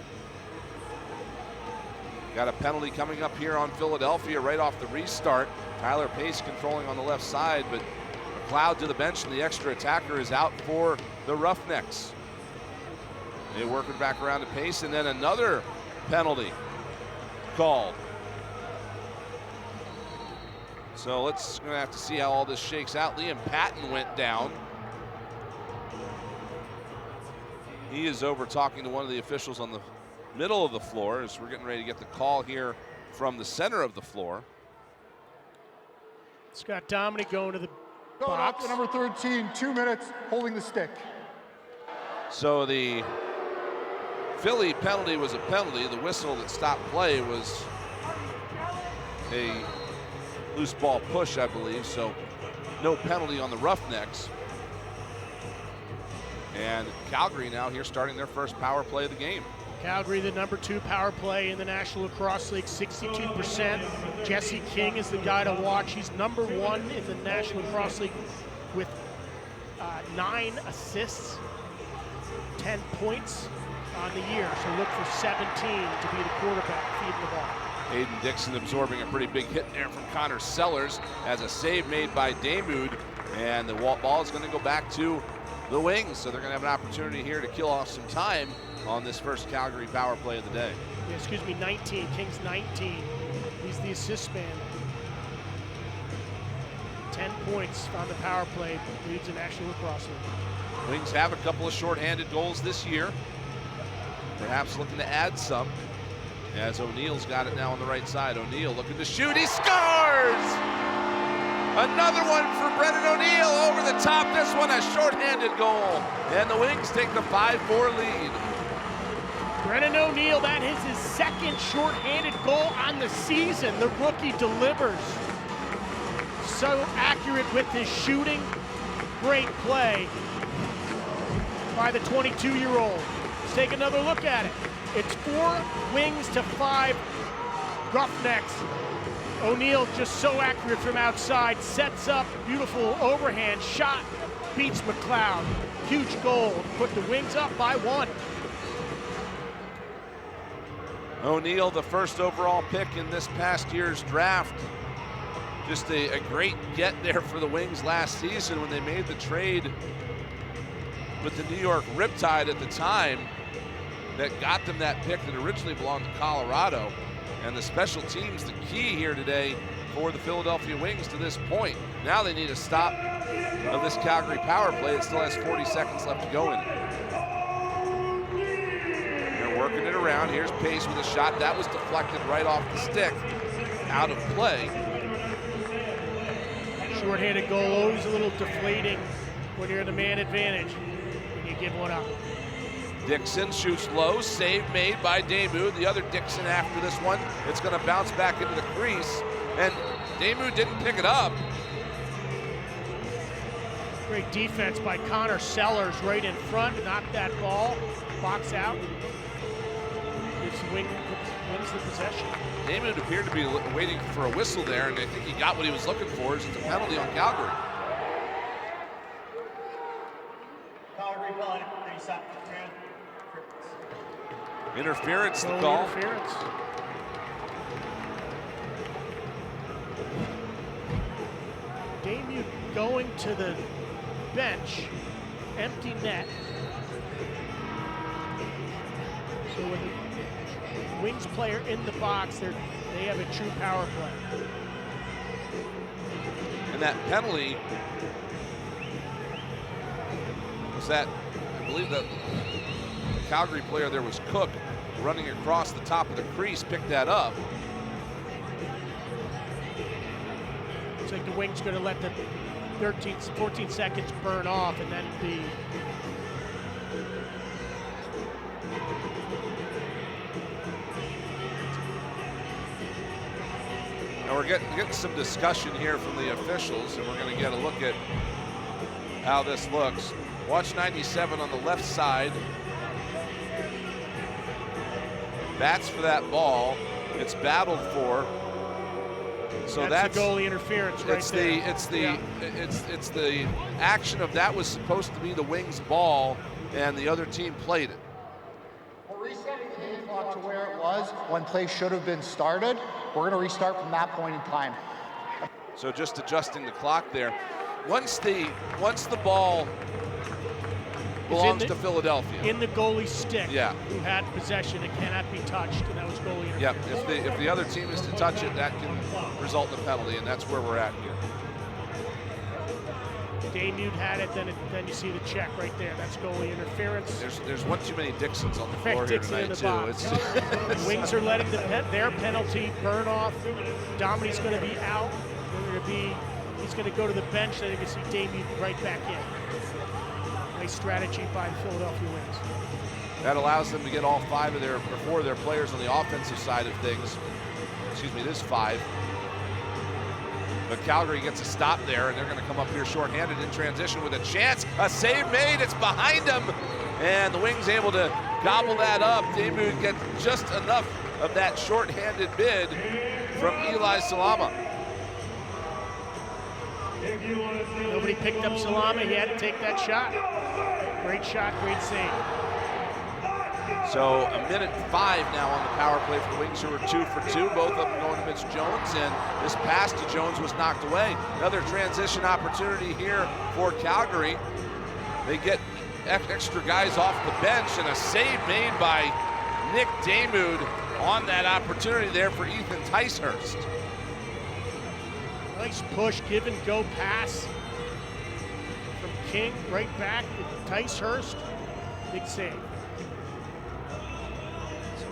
Got a penalty coming up here on Philadelphia right off the restart. Tyler Pace controlling on the left side, but McLeod to the bench, and the extra attacker is out for the Roughnecks. They work it back around to Pace, and then another penalty called. So let's gonna have to see how all this shakes out. Liam Patton went down. He is over talking to one of the officials on the middle of the floor as we're getting ready to get the call here from the center of the floor.
Scott Dominic going to the
Going up
box.
to number 13, 2 minutes, holding the stick.
So the Philly penalty was a penalty. The whistle that stopped play was a loose ball push, I believe. So no penalty on the Roughnecks. And Calgary now here starting their first power play of the game.
Calgary, the number 2 power play in the National Lacrosse League, 62%. Jesse King is the guy to watch. He's number 1 in the National Lacrosse League with 9 assists, 10 points on the year. So look for 17 to be the quarterback feeding the ball.
Hayden Dixon absorbing a pretty big hit there from Connor Sellers as a save made by Damoud. And the ball is going to go back to the Wings. So they're going to have an opportunity here to kill off some time on this first Calgary power play of the day.
Yeah, excuse me, 19. King's 19. He's the assist man. 10 points on the power play, leads the National Lacrosse League.
Wings have a couple of shorthanded goals this year. Perhaps looking to add some, as O'Neill's got it now on the right side. O'Neill looking to shoot, he scores! Another one for Brennan O'Neill over the top. This one a shorthanded goal. And the Wings take the 5-4 lead.
Brennan O'Neill, that is his 2nd shorthanded goal on the season. The rookie delivers. So accurate with his shooting. Great play by the 22-year-old. Let's take another look at it. It's 4 Wings to 5 Roughnecks. O'Neill just so accurate from outside, sets up, beautiful overhand shot, beats McLeod. Huge goal, put the Wings up by 1.
O'Neill, the first overall pick in this past year's draft. Just a great get there for the Wings last season when they made the trade with the New York Riptide at the time that got them that pick that originally belonged to Colorado. And the special teams, the key here today for the Philadelphia Wings to this point. Now they need a stop of this Calgary power play. It still has 40 seconds left to go in it. They're working it around. Here's Pace with a shot. That was deflected right off the stick, out of play.
Short-handed goal, always a little deflating when you're in the man advantage and you give one up.
Dixon shoots low, save made by Damoud. The other Dixon after this one. It's going to bounce back into the crease, and Damoud didn't pick it up.
Great defense by Connor Sellers right in front. Knocked that ball. Box out. Wins the possession.
Damon appeared to be waiting for a whistle there, and I think he got what he was looking for. It's a penalty on Calgary.
Calgary penalty,
Interference, the
Goalie
call.
interference. Damon going to the bench, empty net. So with the Wings player in the box, they have a true power play.
And that penalty was that, I believe that Calgary player there was Cook running across the top of the crease, picked that up.
Looks like the Wings going to let the 14 seconds burn off and then be
Now we're getting some discussion here from the officials, and we're going to get a look at how this looks. Watch 97 on the left side. Bats for that ball. It's battled for. So that's
the goalie interference right there.
It's the action of that was supposed to be the Wings' ball, and the other team played it.
We're resetting the game clock to where it was when play should have been started. We're going to restart from that point in time.
So just adjusting the clock there. Once the ball belongs to Philadelphia.
In the goalie's stick,
yeah,
who had possession, it cannot be touched, and that was goalie interference.
Yep, if the other team is to touch it, that can result in a penalty, and that's where we're at here.
Damute had it, then you see the check right there. That's goalie interference.
There's one too many Dixons on the floor here
Dixon
tonight,
in the
too.
box. Wings are letting their penalty burn off. Dominic's going to be out. He's going to go to the bench, then you can see Damute right back in. Nice strategy by the Philadelphia Wings.
That allows them to get all four of their players on the offensive side of things. Excuse me, this 5. But Calgary gets a stop there, and they're going to come up here shorthanded in transition with a chance. A save made, it's behind them. And the Wings able to gobble that up. Damute gets just enough of that shorthanded bid from Eli Salama.
Nobody picked up Salama. He had to take that shot. Great shot, great save.
So a minute 5 now on the power play for the Wings, who are 2 for 2. Both of them going to Mitch Jones, and this pass to Jones was knocked away. Another transition opportunity here for Calgary. They get extra guys off the bench, and a save made by Nick Damute on that opportunity there for Ethan Ticehurst.
Nice push, give and go pass from King right back to Ticehurst. Big save.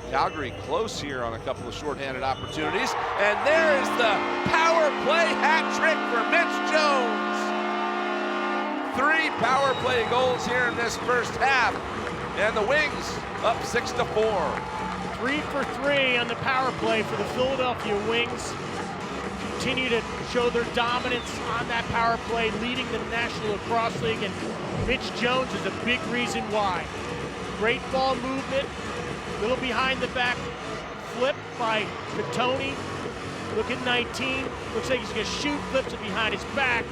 Calgary close here on a couple of shorthanded opportunities. And there is the power play hat trick for Mitch Jones. 3 power play goals here in this first half. And the Wings up 6-4.
3 for 3 on the power play for the Philadelphia Wings. Continue to show their dominance on that power play, leading the National Lacrosse League. And Mitch Jones is a big reason why. Great ball movement. Little behind the back flip by Catoni. Look at 19. Looks like he's going to shoot, flips it behind his back.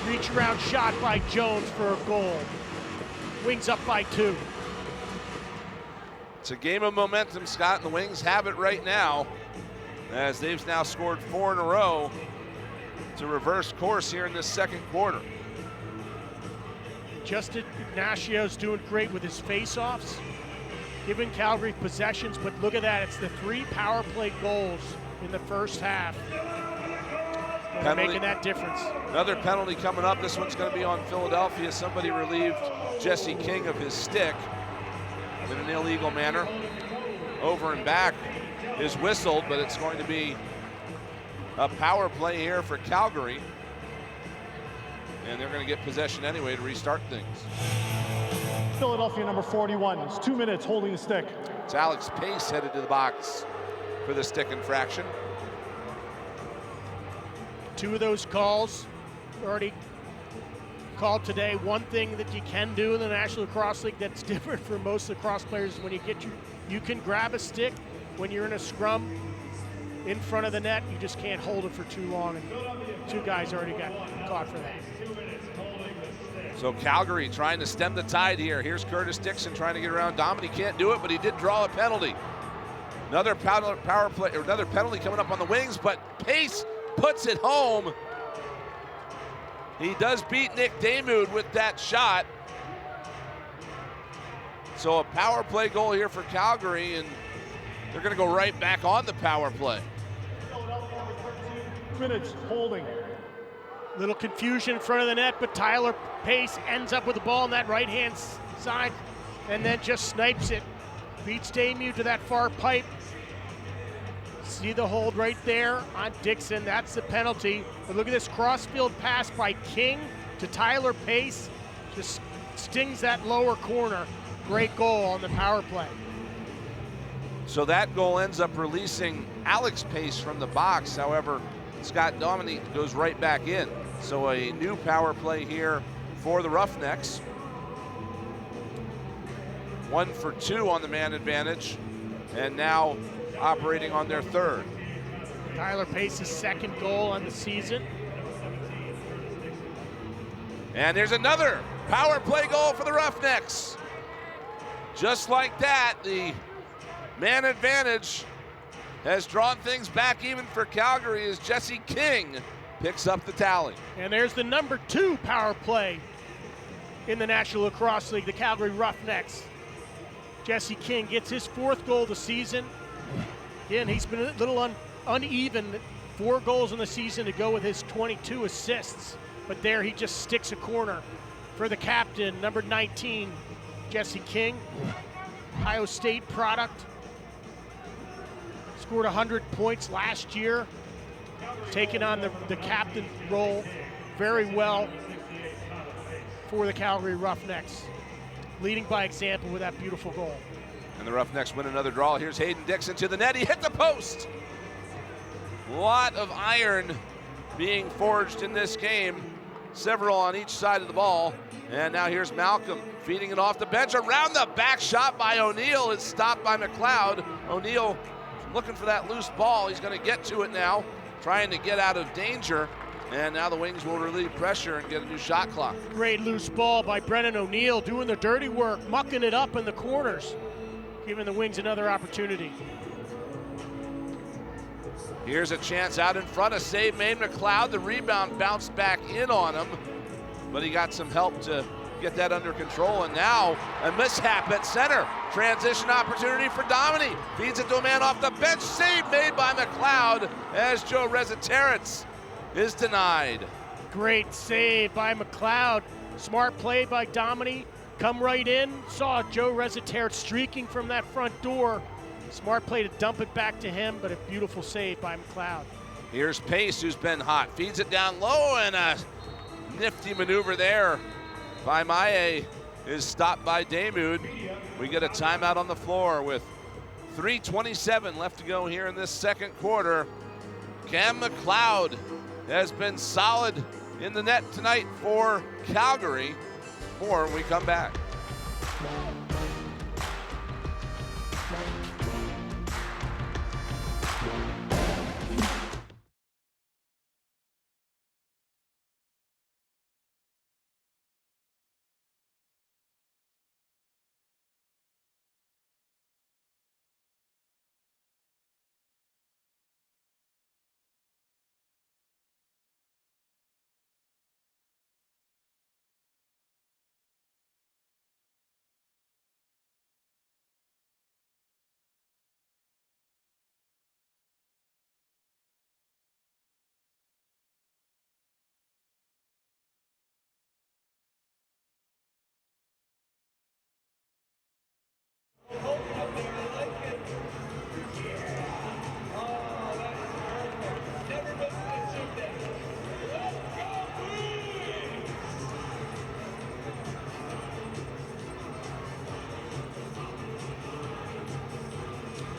Reach around shot by Jones for a goal. Wings up by 2.
It's a game of momentum, Scott, and the Wings have it right now, as they've now scored 4 in a row to reverse course here in this second quarter.
Justin Ignacio's doing great with his face-offs, giving Calgary possessions, but look at that, it's the 3 power play goals in the first half. Making that difference.
Another penalty coming up. This one's going to be on Philadelphia. Somebody relieved Jesse King of his stick in an illegal manner. Over and back is whistled, but it's going to be a power play here for Calgary. And they're going to get possession anyway to restart things.
Philadelphia number 41 is 2 minutes holding the stick.
It's Alex Pace headed to the box for the stick infraction.
2 of those calls already called today. One thing that you can do in the National Lacrosse League that's different for most lacrosse players is when you can grab a stick when you're in a scrum in front of the net. You just can't hold it for too long, and 2 guys already got caught for that.
So Calgary trying to stem the tide here. Here's Curtis Dixon trying to get around Dominic. Can't do it, but he did draw a penalty. Another power play, or another penalty coming up on the wings, but Pace puts it home. He does beat Nick Damoud with that shot. So a power play goal here for Calgary, and they're going to go right back on the power play.
Minutes holding.
Little confusion in front of the net, but Tyler Pace ends up with the ball on that right-hand side and then just snipes it. Beats Damu to that far pipe. See the hold right there on Dixon. That's the penalty. But look at this crossfield pass by King to Tyler Pace. Just stings that lower corner. Great goal on the power play.
So that goal ends up releasing Alex Pace from the box. However, Scott Dominic goes right back in. So a new power play here for the Roughnecks. 1 for 2 on the man advantage, and now operating on their 3rd.
Tyler Pace's 2nd goal on the season.
And there's another power play goal for the Roughnecks. Just like that, the man advantage has drawn things back even for Calgary as Jesse King picks up the tally.
And there's the number 2 power play in the National Lacrosse League, the Calgary Roughnecks. Jesse King gets his 4th goal of the season. Again, he's been a little uneven. 4 goals in the season to go with his 22 assists. But there he just sticks a corner for the captain, number 19, Jesse King. Ohio State product. Scored 100 points last year. Taking on the captain role very well for the Calgary Roughnecks. Leading by example with that beautiful goal.
And the Roughnecks win another draw. Here's Hayden Dixon to the net. He hit the post. Lot of iron being forged in this game. Several on each side of the ball. And now here's Malcolm feeding it off the bench. Around the back shot by O'Neill. It's stopped by McLeod. O'Neill looking for that loose ball. He's going to get to it now, trying to get out of danger. And now the Wings will relieve pressure and get a new shot clock.
Great loose ball by Brennan O'Neill, doing the dirty work, mucking it up in the corners, giving the Wings another opportunity.
Here's a chance out in front, a save made. McLeod, the rebound bounced back in on him, but he got some help to get that under control. And now a mishap at center. Transition opportunity for Domini. Feeds it to a man off the bench. Save made by McLeod as Joe Reziteritz is denied.
Great save by McLeod. Smart play by Domini. Come right in. Saw Joe Reziteritz streaking from that front door. Smart play to dump it back to him, but a beautiful save by McLeod.
Here's Pace, who's been hot. Feeds it down low, and a nifty maneuver there by Maye is stopped by Damoud. We get a timeout on the floor with 3:27 left to go here in this 2nd quarter. Cam McLeod has been solid in the net tonight for Calgary. More when we come back.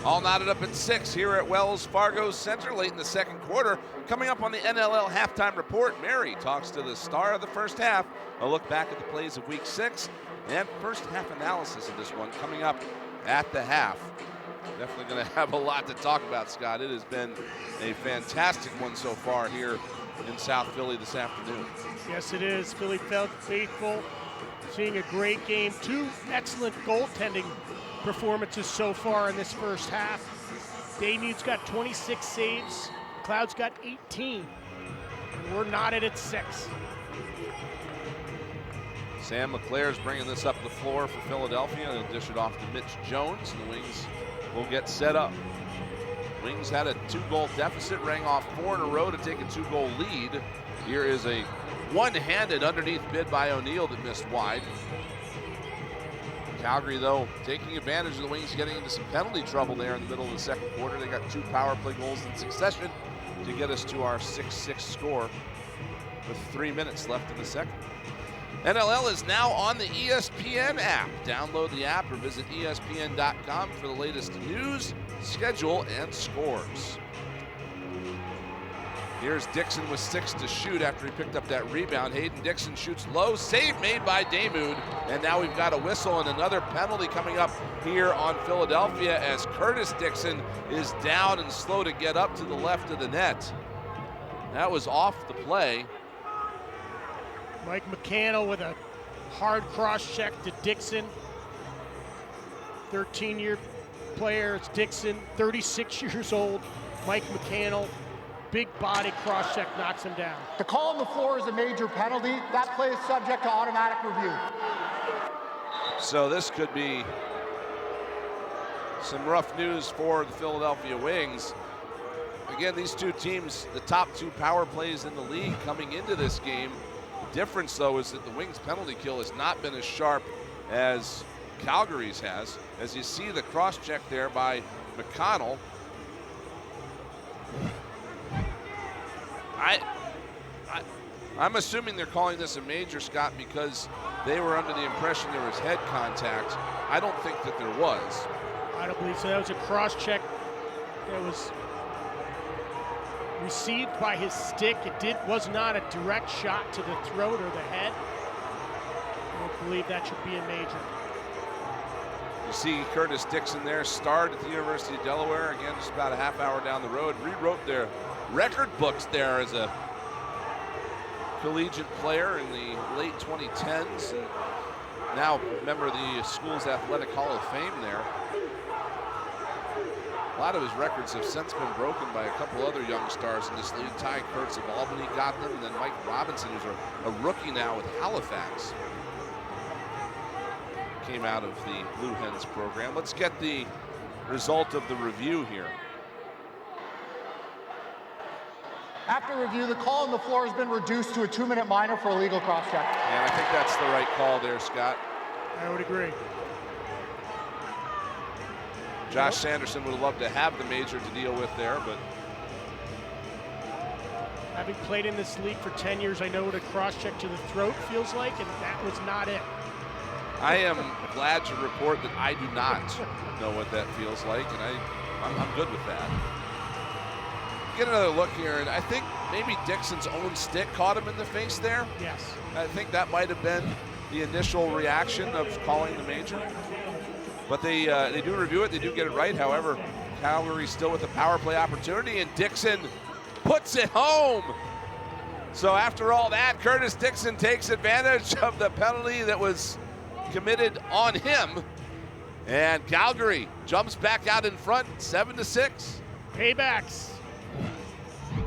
All knotted up at 6 here at Wells Fargo Center late in the second quarter. Coming up on the NLL halftime report, Mary talks to the star of the first half. A look back at the plays of week 6 and first half analysis of this one coming up at the half. Definitely going to have a lot to talk about, Scott. It has been a fantastic one so far here in South Philly this afternoon.
Yes, it is. Philly felt faithful, seeing a great game. 2 excellent goaltending performances so far in this first half. Damude's got 26 saves. Cloud's got 18. And we're knotted at 6.
Sam LeClaire's bringing this up the floor for Philadelphia and dish it off to Mitch Jones, and the Wings will get set up. Wings had a 2-goal deficit, rang off 4 in a row to take a 2-goal lead. Here is a one-handed underneath bid by O'Neill that missed wide. Calgary, though, taking advantage of the Wings getting into some penalty trouble there in the middle of the second quarter. They got 2 power play goals in succession to get us to our 6-6 score with 3 minutes left in the second. NLL is now on the ESPN app. Download the app or visit ESPN.com for the latest news, schedule, and scores. Here's Dixon with 6 to shoot after he picked up that rebound. Hayden Dixon shoots low, save made by Damude, and now we've got a whistle and another penalty coming up here on Philadelphia as Curtis Dixon is down and slow to get up to the left of the net. That was off the play.
Mike McCannell with a hard cross check to Dixon. 13-year player, it's Dixon, 36 years old. Mike McCannell, big body cross check knocks him down.
The call on the floor is a major penalty. That play is subject to automatic review.
So this could be some rough news for the Philadelphia Wings. Again, these two teams, the top 2 power plays in the league coming into this game. Difference, though, is that the Wings' penalty kill has not been as sharp as Calgary's has. As you see the cross-check there by McConnell. I'm assuming they're calling this a major, Scott, because they were under the impression there was head contact. I don't think that there was.
I don't believe so. That was a cross-check that was received by his stick. It was not a direct shot to the throat or the head. I don't believe that should be a major.
You see Curtis Dixon there, starred at the University of Delaware. Again, just about a half hour down the road. Rewrote their record books there as a collegiate player in the late 2010s. And now member of the school's Athletic Hall of Fame there. A lot of his records have since been broken by a couple other young stars in this league. Ty Kurtz of Albany got them, and then Mike Robinson, who's a rookie now with Halifax, came out of the Blue Hens program. Let's get the result of the review here.
After review, the call on the floor has been reduced to a 2-minute minor for a legal cross-check.
And I think that's the right call there, Scott.
I would agree.
Josh Sanderson would have loved to have the major to deal with there, but
having played in this league for 10 years, I know what a cross-check to the throat feels like, and that was not it.
I am glad to report that I do not know what that feels like, and I'm good with that. Get another look here, and I think maybe Dixon's own stick caught him in the face there.
Yes.
I think that might have been the initial reaction of calling the major. But they do review it, they do get it right. However, Calgary still with a power play opportunity, and Dixon puts it home. So after all that, Curtis Dixon takes advantage of the penalty that was committed on him. And Calgary jumps back out in front, 7-6.
Paybacks.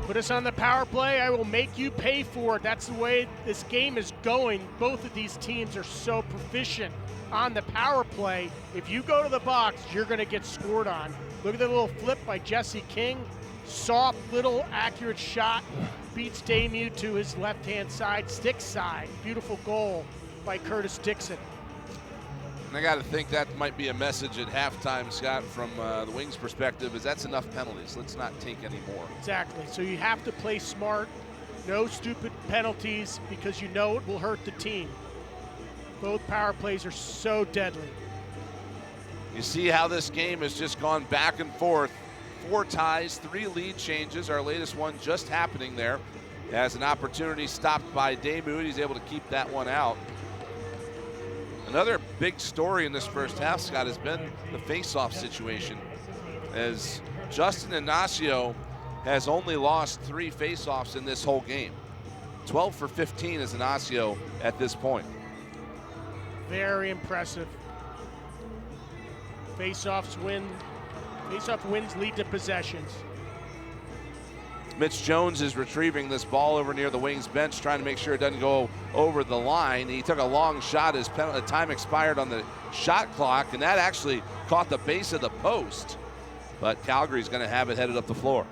Put us on the power play, I will make you pay for it. That's the way this game is going. Both of these teams are so proficient on the power play. If you go to the box, you're going to get scored on. Look at the little flip by Jesse King. Soft, little, accurate shot. Beats Damude to his left-hand side, stick side. Beautiful goal by Curtis Dixon.
And I got to think that might be a message at halftime, Scott, from the Wings' perspective, is that's enough penalties. Let's not take any more.
Exactly. So you have to play smart. No stupid penalties because you know it will hurt the team. Both power plays are so deadly.
You see how this game has just gone back and forth. 4 ties, 3 lead changes. Our latest one just happening there. Has an opportunity stopped by Damoud. He's able to keep that one out. Another big story in this first half, Scott, has been the face-off situation, as Justin Ignacio has only lost 3 face-offs in this whole game. 12 for 15 is Ignacio at this point.
Very impressive. Face-off wins lead to possessions.
Mitch Jones is retrieving this ball over near the Wings bench, trying to make sure it doesn't go over the line. He took a long shot as time expired on the shot clock, and that actually caught the base of the post. But Calgary's going to have it headed up the floor.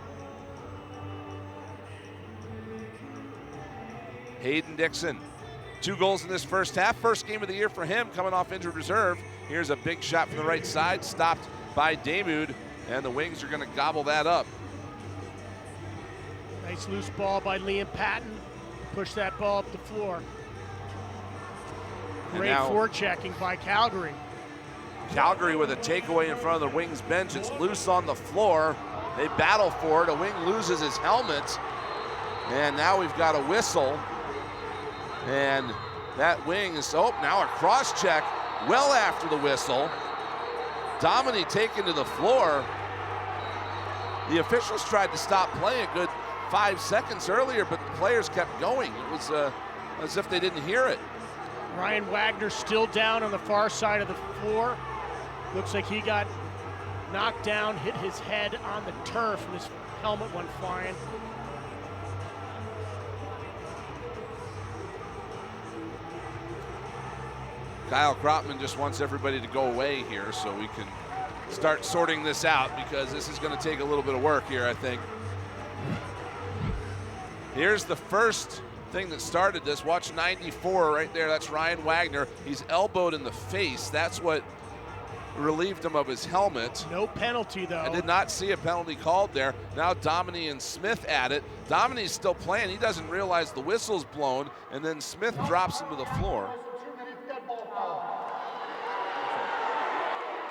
Hayden Dixon, 2 goals in this first half. First game of the year for him, coming off injured reserve. Here's a big shot from the right side, stopped by Damoud, and the Wings are going to gobble that up.
Nice loose ball by Liam Patton. Push that ball up the floor. Great forechecking by Calgary.
Calgary with a takeaway in front of the Wings bench. It's loose on the floor. They battle for it. A Wing loses his helmet. And now we've got a whistle. And that Wing is, now a cross check well after the whistle. Domini taken to the floor. The officials tried to stop play a good 5 seconds earlier, but the players kept going. It was as if they didn't hear it.
Ryan Wagner still down on the far side of the floor. Looks like he got knocked down, hit his head on the turf, and his helmet went flying.
Kyle Kropman just wants everybody to go away here so we can start sorting this out, because this is going to take a little bit of work here, I think. Here's the first thing that started this. Watch 94 right there. That's Ryan Wagner. He's elbowed in the face. That's what relieved him of his helmet.
No penalty, though.
I did not see a penalty called there. Now Domini and Smith at it. Domini's still playing. He doesn't realize the whistle's blown, and then Smith drops him to the floor.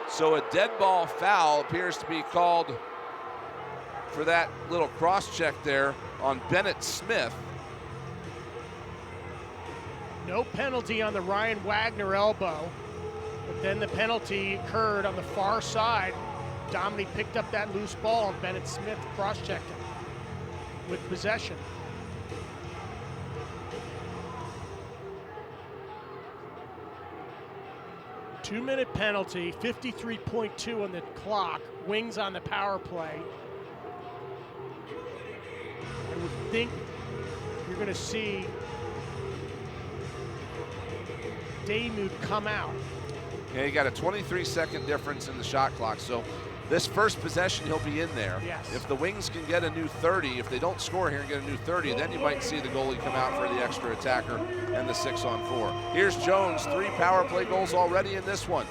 So a dead ball foul appears to be called for that little cross check there on Bennett Smith.
No penalty on the Ryan Wagner elbow, but then the penalty occurred on the far side. Domini picked up that loose ball, and Bennett Smith cross-checked him with possession. Two-minute penalty, 53.2 on the clock. Wings on the power play. I would think you're going to see Damoud come out.
Yeah, you got a 23-second difference in the shot clock. So this first possession, he'll be in there.
Yes.
If the Wings can get a new 30, if they don't score here and get a new 30, then you might see the goalie come out for the extra attacker and the 6-on-4. Here's Jones, 3 power play goals already in this one.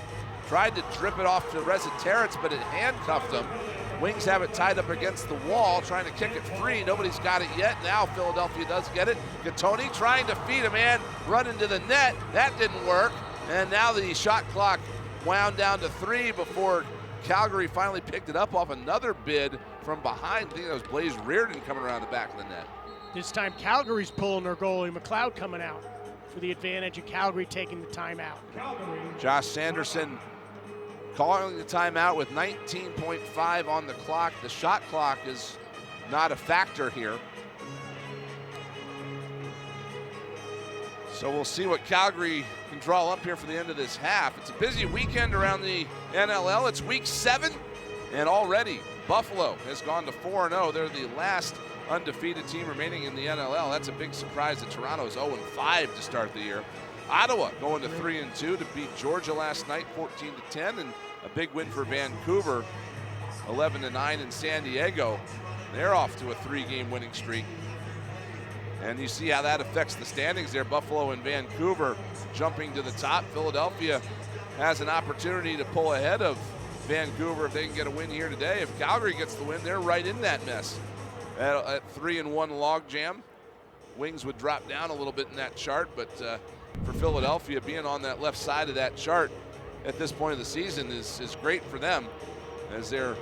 Tried to drip it off to Rezzaterets, but it handcuffed him. Wings have it tied up against the wall, trying to kick it free. Nobody's got it yet. Now Philadelphia does get it. Gattoni trying to feed a man, run into the net. That didn't work. And now the shot clock wound down to 3 before Calgary finally picked it up off another bid from behind. I think that was Blaze Reardon coming around the back of the net.
This time Calgary's pulling their goalie. McLeod coming out for the advantage of Calgary taking the timeout.
Josh Sanderson calling the timeout with 19.5 on the clock. The shot clock is not a factor here. So we'll see what Calgary can draw up here for the end of this half. It's a busy weekend around the NLL. It's week 7, and already Buffalo has gone to 4-0. They're the last undefeated team remaining in the NLL. That's a big surprise that Toronto's 0-5 to start the year. Ottawa going to 3-2 to beat Georgia last night, 14-10, and a big win for Vancouver, 11-9 in San Diego. They're off to a 3-game winning streak. And you see how that affects the standings there. Buffalo and Vancouver jumping to the top. Philadelphia has an opportunity to pull ahead of Vancouver if they can get a win here today. If Calgary gets the win, they're right in that mess. At 3-1 logjam. Wings would drop down a little bit in that chart, but for Philadelphia being on that left side of that chart, at this point of the season is great for them, as they're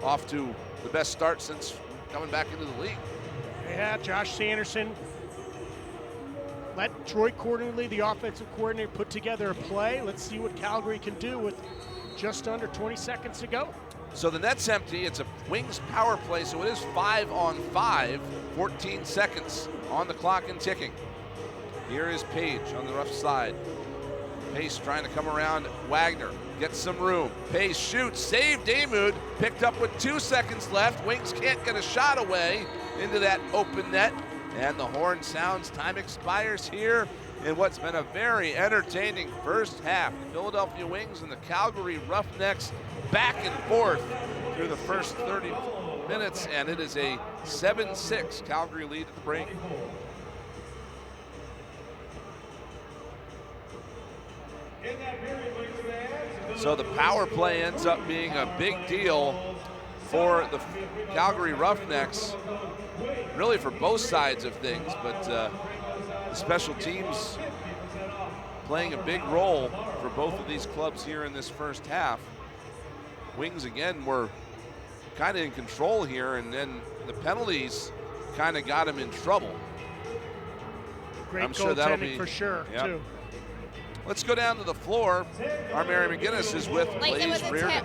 off to the best start since coming back into the league.
Yeah, Josh Sanderson let Troy Courtney, the offensive coordinator, put together a play. Let's see what Calgary can do with just under 20 seconds to go.
So the net's empty. It's a Wings power play, so it is 5-on-5, 14 seconds on the clock and ticking. Here is Page on the rough side. Pace trying to come around Wagner, gets some room. Pace shoots, saved Damoud, picked up with 2 seconds left. Wings can't get a shot away into that open net, and the horn sounds. Time expires here in what's been a very entertaining first half. The Philadelphia Wings and the Calgary Roughnecks back and forth through the first 30 minutes, and it is a 7-6 Calgary lead at the break. So the power play ends up being a big deal for the Calgary Roughnecks, really for both sides of things, but the special teams playing a big role for both of these clubs here in this first half. Wings again were kind of in control here, and then the penalties kind of got them in trouble.
Great
I'm sure that'll be
for sure, too.
Let's go down to the floor. Our Mary McGinnis is with Blaze Reardon.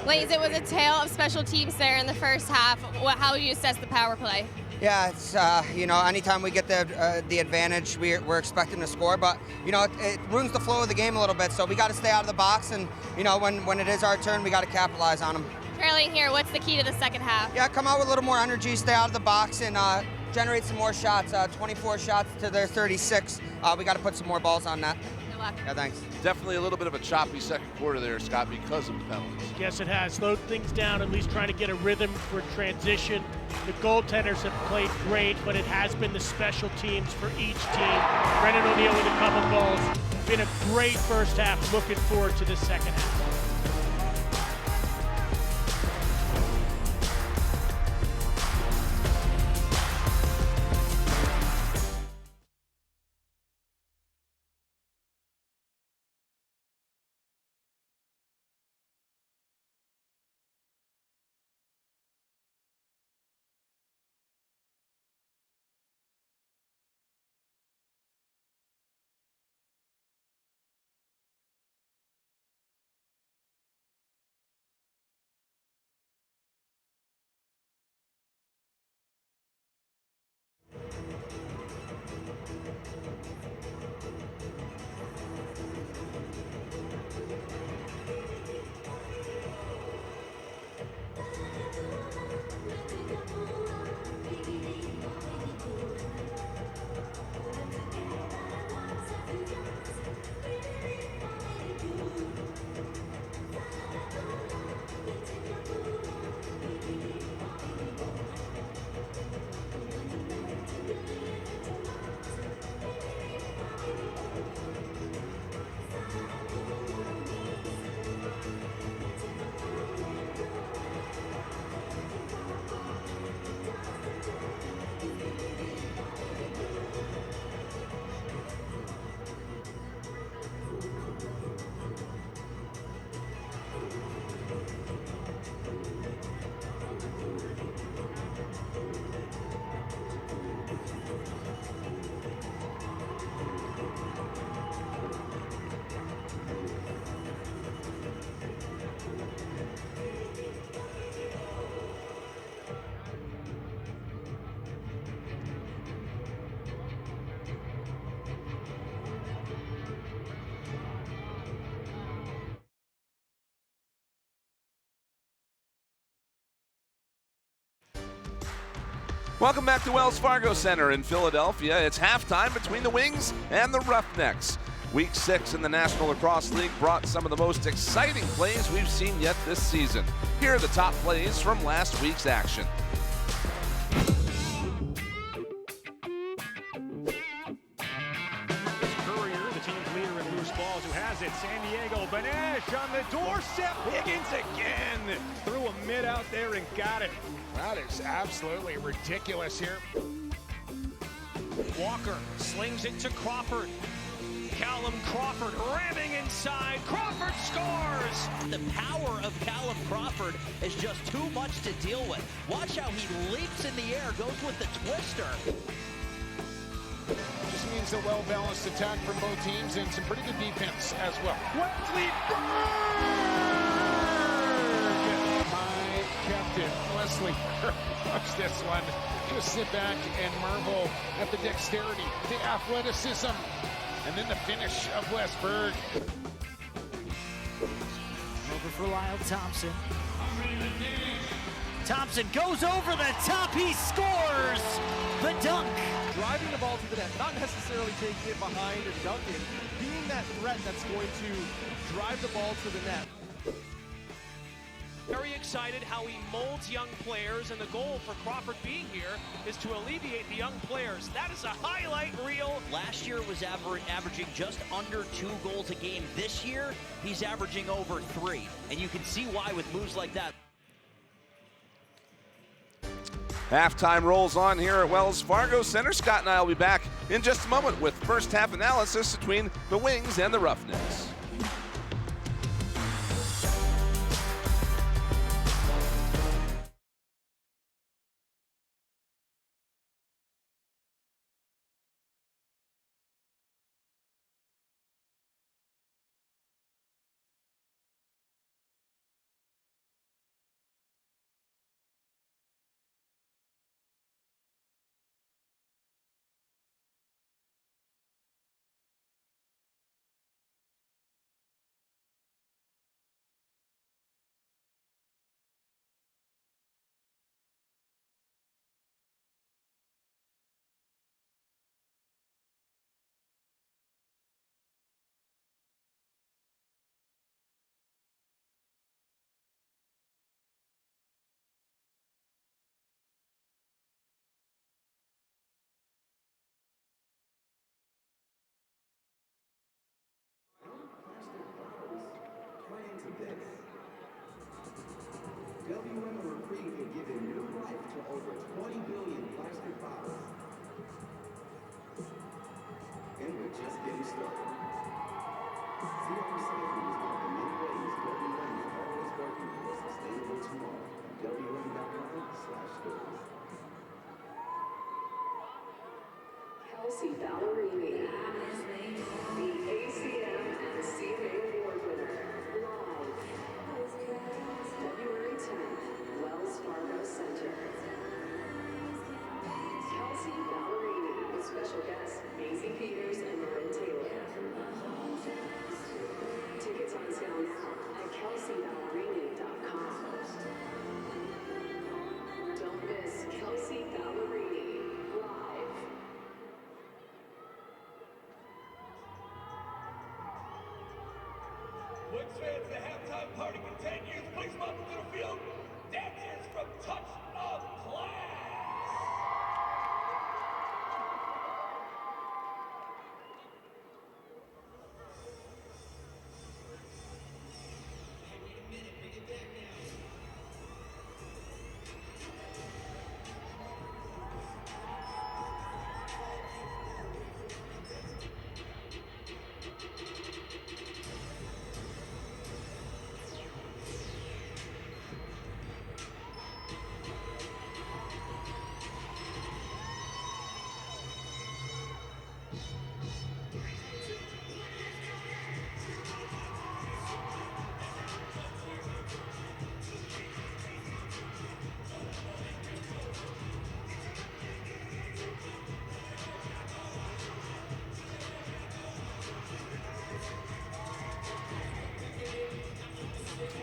Blaze, it was a tale of special teams there in the first half. How would you assess the power play?
Yeah, it's anytime we get the advantage, we're expecting to score, but it ruins the flow of the game a little bit. So we got to stay out of the box, and when it is our turn, we got to capitalize on them.
Trailing here, what's the key to the second half?
Yeah, come out with a little more energy, stay out of the box, and generate some more shots. 24 shots to their 36. We got to put some more balls on that.
Good luck.
Yeah, thanks.
Definitely a little bit of a choppy second quarter there, Scott, because of the penalties.
Yes, it has. Slowed things down, at least trying to get a rhythm for transition. The goaltenders have played great, but it has been the special teams for each team. Brendan O'Neill with a couple goals. Been a great first half. Looking forward to the second half.
Welcome back to Wells Fargo Center in Philadelphia. It's halftime between the Wings and the Roughnecks. Week 6 in the National Lacrosse League brought some of the most exciting plays we've seen yet this season. Here are the top plays from last week's action.
Courier, the team's leader in loose balls, who has it. San Diego, Benesh on the doorstep. Higgins again. Threw a mid out there and got it.
That is absolutely ridiculous here.
Walker slings it to Crawford. Callum Crawford ramming inside. Crawford scores!
The power of Callum Crawford is just too much to deal with. Watch how he leaps in the air, goes with the twister.
Just means a well-balanced attack from both teams and some pretty good defense as well. Wesley Berg! My captain, Wesley Berg. Watch this one. Just sit back and marvel at the dexterity, the athleticism, and then the finish of Wes Berg.
Over for Lyle Thompson. Thompson goes over the top. He scores the dunk.
Driving the ball to the net, not necessarily taking it behind or dunking, being that threat that's going to drive the ball to the net.
Very excited how he molds young players, and the goal for Crawford being here is to alleviate the young players. That is a highlight reel.
Last year was averaging just under 2 goals a game. This year, he's averaging over 3. And you can see why with moves like that.
Halftime rolls on here at Wells Fargo Center. Scott and I will be back in just a moment with first half analysis between the Wings and the Roughnecks.
WM Reprieve had given new life to over 20 billion plastic bottles. And we're just getting started. See our recycling is one of the many ways WM is always working for a sustainable tomorrow. WM.com/stories.
Kelsey Ballerini, the ACM and CMA Award winner, live, February 10th, Wells Fargo Center. Kelsey Ballerini with special guests Maisie Peters and Lauren Taylor. Tickets on sale now at kelseyballerini.com. Don't miss Kelsey Ballerini live.
Wings fans, the halftime party continues. Please welcome to the field dancers from Touch of Class.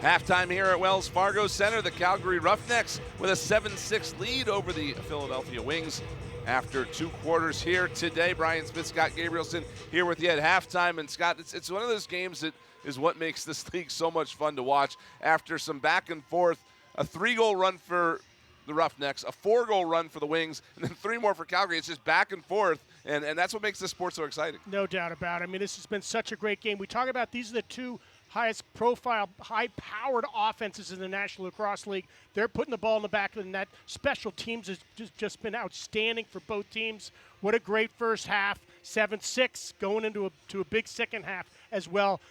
Halftime here at Wells Fargo Center, the Calgary Roughnecks with a 7-6 lead over the Philadelphia Wings after 2 quarters here today. Brian Smith, Scott Gabrielson here with you at halftime. And Scott, it's one of those games that is what makes this league so much fun to watch. After some back and forth, a 3-goal run for the Roughnecks, a 4-goal run for the Wings, and then 3 more for Calgary. It's just back and forth, and that's what makes this sport so exciting.
No doubt about it. I mean, this has been such a great game. We talk about these are the 2 highest profile, high-powered offenses in the National Lacrosse League. They're putting the ball in the back of the net. Special teams has just been outstanding for both teams. What a great first half. 7-6 going into a big second half as well.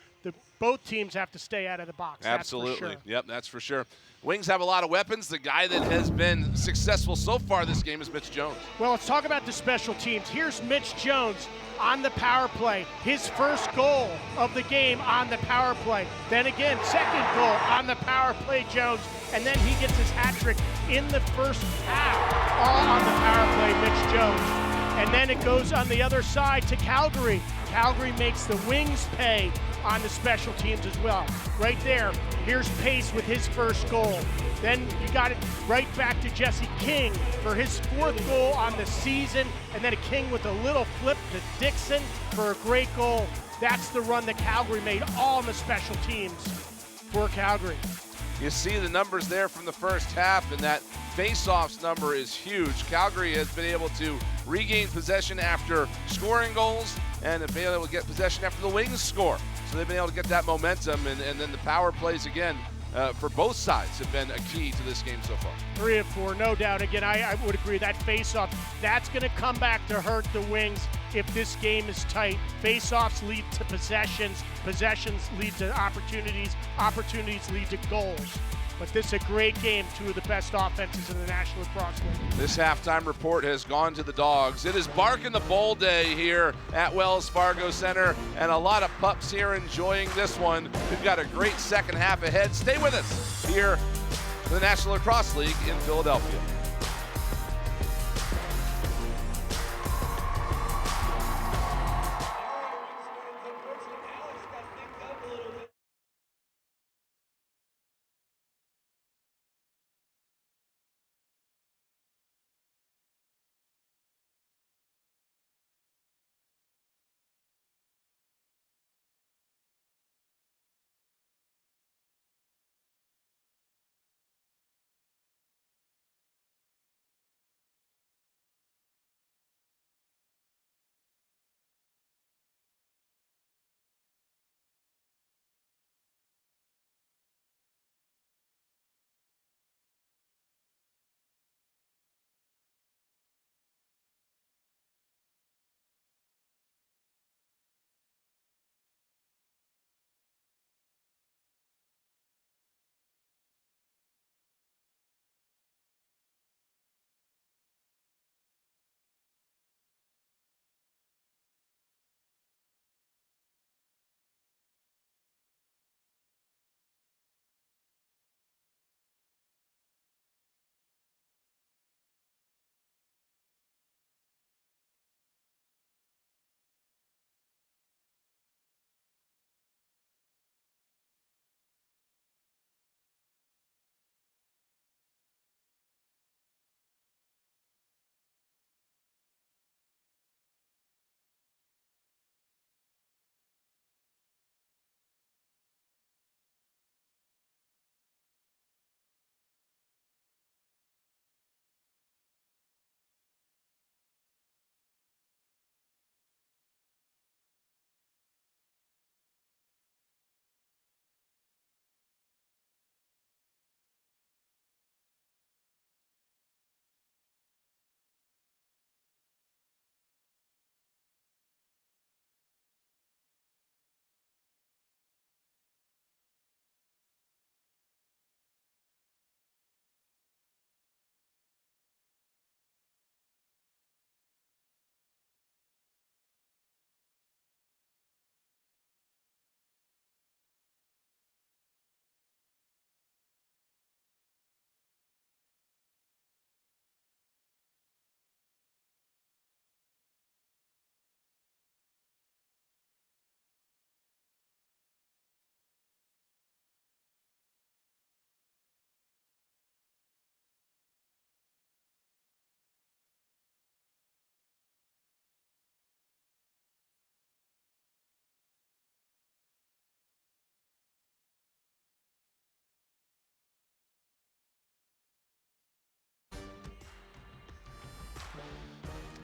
Both teams have to stay out of the box.
Absolutely.
That's for sure.
Yep, that's for sure. Wings have a lot of weapons. The guy that has been successful so far this game is Mitch Jones.
Well, let's talk about the special teams. Here's Mitch Jones on the power play. His first goal of the game on the power play. Then again, second goal on the power play, Jones. And then he gets his hat trick in the first half, all on the power play, Mitch Jones. And then it goes on the other side to Calgary. Calgary makes the Wings pay on the special teams as well. Right there, here's Pace with his first goal. Then you got it right back to Jesse King for his fourth goal on the season. And then a King with a little flip to Dixon for a great goal. That's the run that Calgary made, all on the special teams for Calgary.
You see the numbers there from the first half, and that face-offs number is huge. Calgary has been able to regain possession after scoring goals and have been able to get possession after the Wings score. So they've been able to get that momentum, and then the power plays again for both sides have been a key to this game so far.
3 of 4, no doubt. Again, I would agree that face-off, that's going to come back to hurt the Wings if this game is tight. Face-offs lead to possessions, possessions lead to opportunities, opportunities lead to goals. But this is a great game, two of the best offenses in the National Lacrosse League.
This halftime report has gone to the Dogs. It is Bark in the Bowl day here at Wells Fargo Center, and a lot of pups here enjoying this one. We've got a great second half ahead. Stay with us here in the National Lacrosse League in Philadelphia.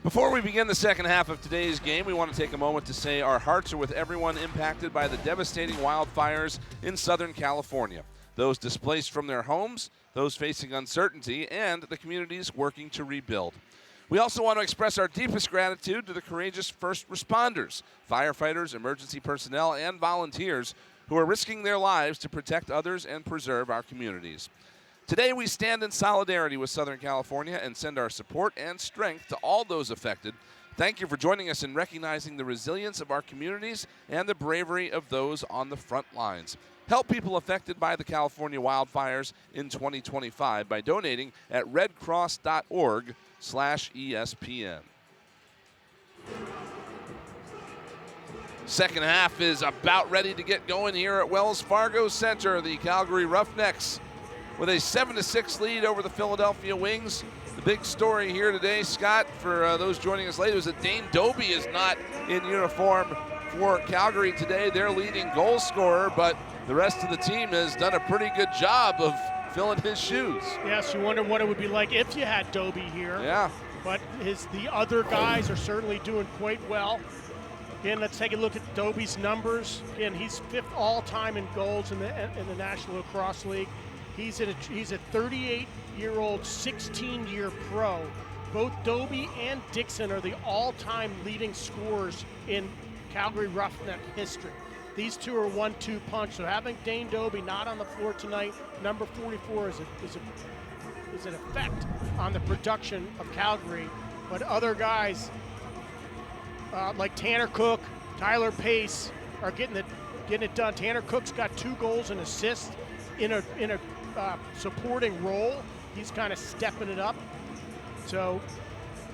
Before we begin the second half of today's game, we want to take a moment to say our hearts are with everyone impacted by the devastating wildfires in Southern California. Those displaced from their homes, those facing uncertainty, and the communities working to rebuild. We also want to express our deepest gratitude to the courageous first responders, firefighters, emergency personnel, and volunteers who are risking their lives to protect others and preserve our communities. Today, we stand in solidarity with Southern California and send our support and strength to all those affected. Thank you for joining us in recognizing the resilience of our communities and the bravery of those on the front lines. Help people affected by the California wildfires in 2025 by donating at redcross.org/ESPN. Second half is about ready to get going here at Wells Fargo Center. The Calgary Roughnecks with a 7-6 lead over the Philadelphia Wings. The big story here today, Scott, for those joining us late, was that Dane Doby is not in uniform for Calgary today. Their leading goal scorer, but the rest of the team has done a pretty good job of filling his shoes.
Yes, you wonder what it would be like if you had Doby here.
Yeah.
But the other guys are certainly doing quite well. Again, let's take a look at Doby's numbers. Again, he's 5th all-time in goals in the National Lacrosse League. He's a 38-year-old, 16-year pro. Both Doby and Dixon are the all-time leading scorers in Calgary Roughneck history. These two are 1-2 punch. So having Dane Doby not on the floor tonight, number 44, is an effect on the production of Calgary. But other guys like Tanner Cook, Tyler Pace are getting it done. Tanner Cook's got 2 goals and assists in a supporting role. He's kind of stepping it up. So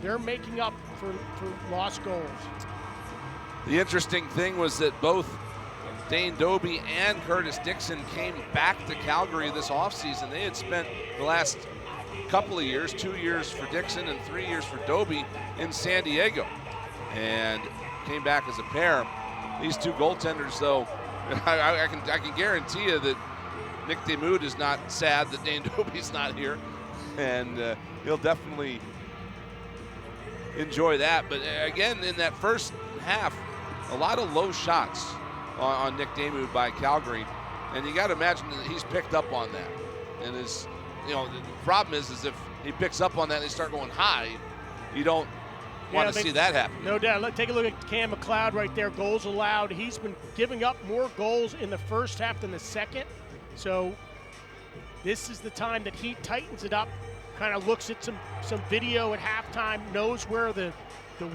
they're making up for lost goals.
The interesting thing was that both Dane Doby and Curtis Dixon came back to Calgary this offseason. They had spent the last couple of years, 2 years for Dixon and 3 years for Doby, in San Diego, and came back as a pair. These two goaltenders, though, I can guarantee you that Nick DeMood is not sad that Dane Doby's not here, and he'll definitely enjoy that. But again, in that first half, a lot of low shots on Nick DeMood by Calgary, and you got to imagine that he's picked up on that. And the problem is if he picks up on that and they start going high, you don't want to see that happen.
No doubt. Take a look at Cam McLeod right there. Goals allowed. He's been giving up more goals in the first half than the second. So this is the time that he tightens it up, kind of looks at some video at halftime, knows where the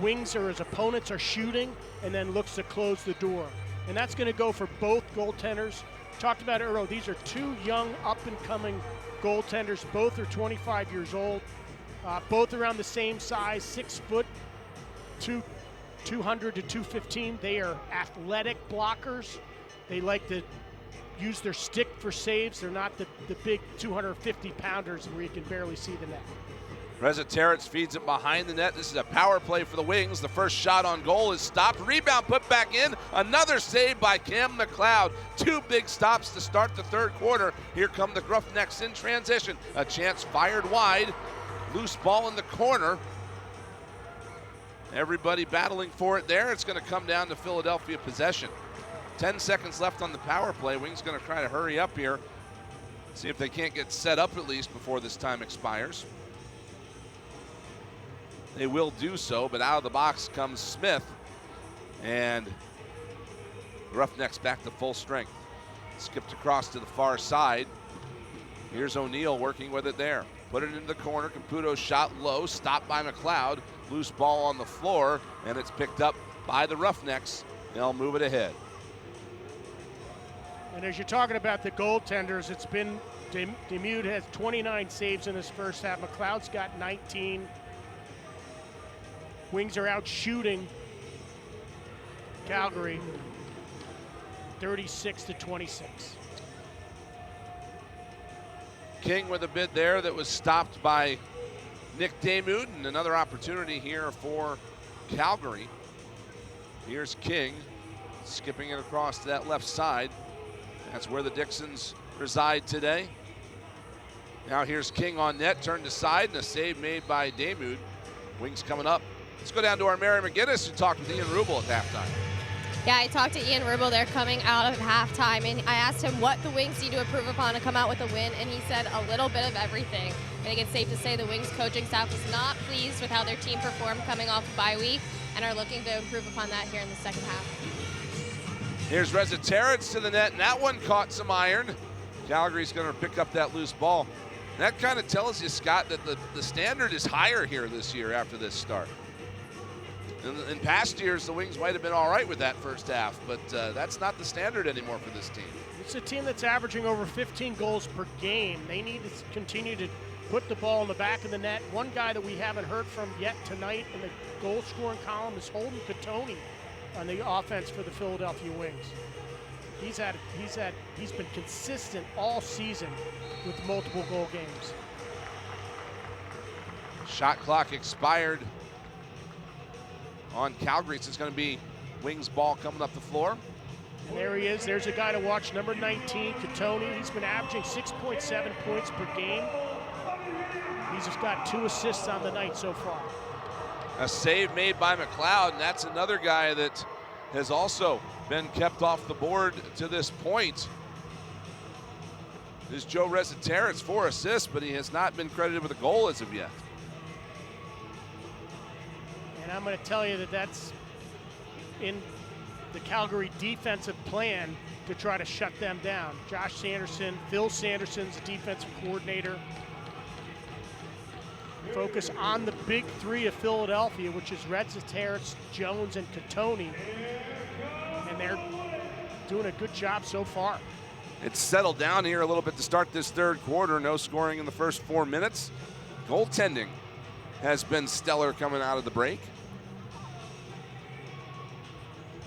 Wings or his opponents are shooting, and then looks to close the door. And that's going to go for both goaltenders. Talked about it earlier. These are 2 young, up-and-coming goaltenders. Both are 25 years old. Both around the same size, 6 foot, 200 to 215. They are athletic blockers. They like to use their stick for saves. They're not the big 250-pounders where you can barely see the net.
Reza Terrence feeds it behind the net. This is a power play for the Wings. The first shot on goal is stopped. Rebound put back in. Another save by Cam McLeod. 2 big stops to start the third quarter. Here come the Roughnecks in transition. A chance fired wide. Loose ball in the corner. Everybody battling for it there. It's going to come down to Philadelphia possession. 10 seconds left on the power play. Wings going to try to hurry up here. See if they can't get set up at least before this time expires. They will do so, but out of the box comes Smith. And the Roughnecks back to full strength. Skipped across to the far side. Here's O'Neill working with it there. Put it into the corner. Caputo's shot low, stopped by McLeod. Loose ball on the floor, and it's picked up by the Roughnecks. They'll move it ahead.
And as you're talking about the goaltenders, it's been DeMude has 29 saves in his first half. McLeod's got 19. Wings are out shooting Calgary 36 to 26.
King with a bid there that was stopped by Nick DeMude, and another opportunity here for Calgary. Here's King skipping it across to that left side. That's where the Dixons reside today. Now here's King on net, turned aside, and a save made by DeMude. Wings coming up Let's go down to our Mary McGinnis, who talked with Ian Rubel at halftime.
Yeah, I talked to Ian Rubel. They're coming out of halftime, and I asked him what the Wings need to improve upon to come out with a win, and he said a little bit of everything. I think it's safe to say the Wings coaching staff was not pleased with how their team performed coming off of bye week and are looking to improve upon that here in the second half.
Here's Reza Terrence to the net, and that one caught some iron. Calgary's going to pick up that loose ball. That kind of tells you, Scott, that the standard is higher here this year after this start. In past years, the Wings might have been all right with that first half, but that's not the standard anymore for this team.
It's a team that's averaging over 15 goals per game. They need to continue to put the ball in the back of the net. One guy that we haven't heard from yet tonight in the goal-scoring column is Holden Katoni on the offense for the Philadelphia Wings. He's been consistent all season with multiple goal games.
Shot clock expired on Calgary, so it's going to be Wings ball coming up the floor.
And there he is. There's a guy to watch, number 19, Katoni. He's been averaging 6.7 points per game. He's just got 2 assists on the night so far.
A save made by McLeod, and that's another guy that has also been kept off the board to this point. This is Joe Rezaterets, 4 assists, but he has not been credited with a goal as of yet.
And I'm going to tell you that that's in the Calgary defensive plan to try to shut them down. Josh Sanderson, Phil Sanderson's the defensive coordinator. Focus on the big 3 of Philadelphia, which is Rezaterets, Jones, and Katoni. And they're doing a good job so far.
It's settled down here a little bit to start this third quarter. No scoring in the first 4 minutes. Goaltending has been stellar coming out of the break.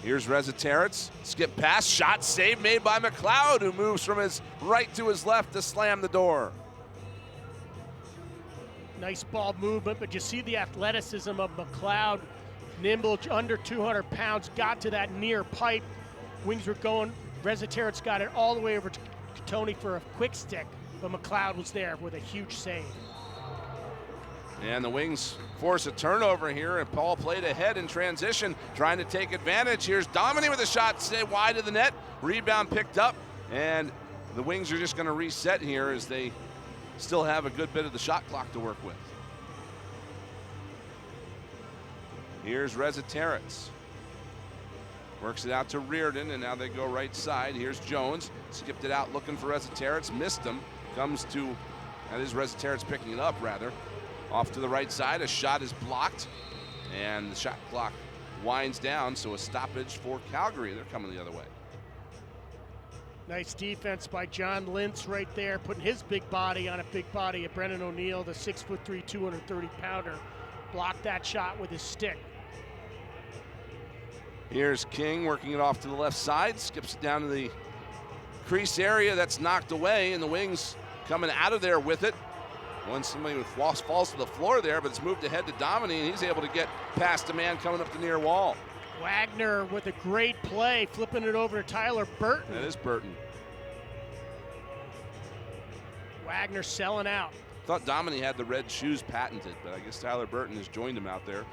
Here's Rezaterets, skip pass, shot, save made by McLeod, who moves from his right to his left to slam the door.
Nice ball movement, but you see the athleticism of McLeod. Nimble, under 200 pounds, got to that near pipe. Wings were going, Rezaterets got it all the way over to Katoni for a quick stick, but McLeod was there with a huge save.
And the Wings force a turnover here, and Paul played ahead in transition, trying to take advantage. Here's Dominy with a shot, wide of the net. Rebound picked up, and the Wings are just going to reset here as they still have a good bit of the shot clock to work with. Here's Rezaterets. Works it out to Reardon, and now they go right side. Here's Jones, skipped it out looking for Rezaterets, missed him. Comes to, that is Rezaterets picking it up rather. Off to the right side, a shot is blocked, and the shot clock winds down, so a stoppage for Calgary. They're coming the other way.
Nice defense by John Lintz right there, putting his big body on a big body of Brennan O'Neill, the 6'3", 230-pounder. Blocked that shot with his stick.
Here's King working it off to the left side, skips it down to the crease area. That's knocked away, and the Wings coming out of there with it. Once somebody falls to the floor there, but it's moved ahead to Dominy, and he's able to get past a man coming up the near wall.
Wagner with a great play, flipping it over to Tyler Burton.
That is Burton.
Wagner selling out.
Thought Dominy had the red shoes patented, but I guess Tyler Burton has joined him out there.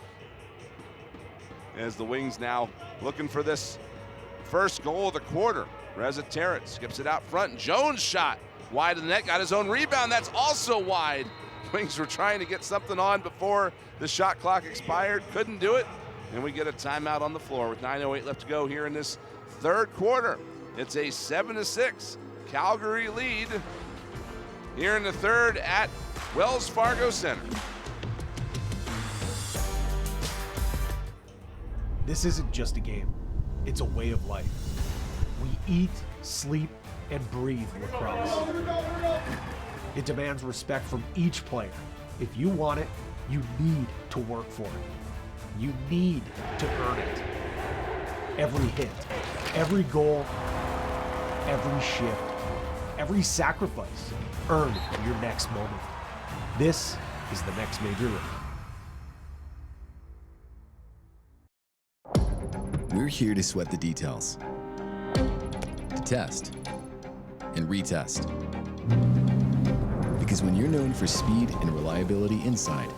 As the Wings now looking for this first goal of the quarter. Rezaterets skips it out front. Jones shot wide of the net, got his own rebound. That's also wide. Wings were trying to get something on before the shot clock expired. Couldn't do it. And we get a timeout on the floor with 9:08 left to go here in this third quarter. It's a 7-6 Calgary lead here in the third at Wells Fargo Center.
This isn't just a game. It's a way of life. We eat, sleep, and breathe lacrosse. It demands respect from each player. If you want it, you need to work for it. You need to earn it. Every hit, every goal, every shift, every sacrifice. Earn your next moment. This is the next major league.
We're here to sweat the details, to test and retest. Because when you're known for speed and reliability inside,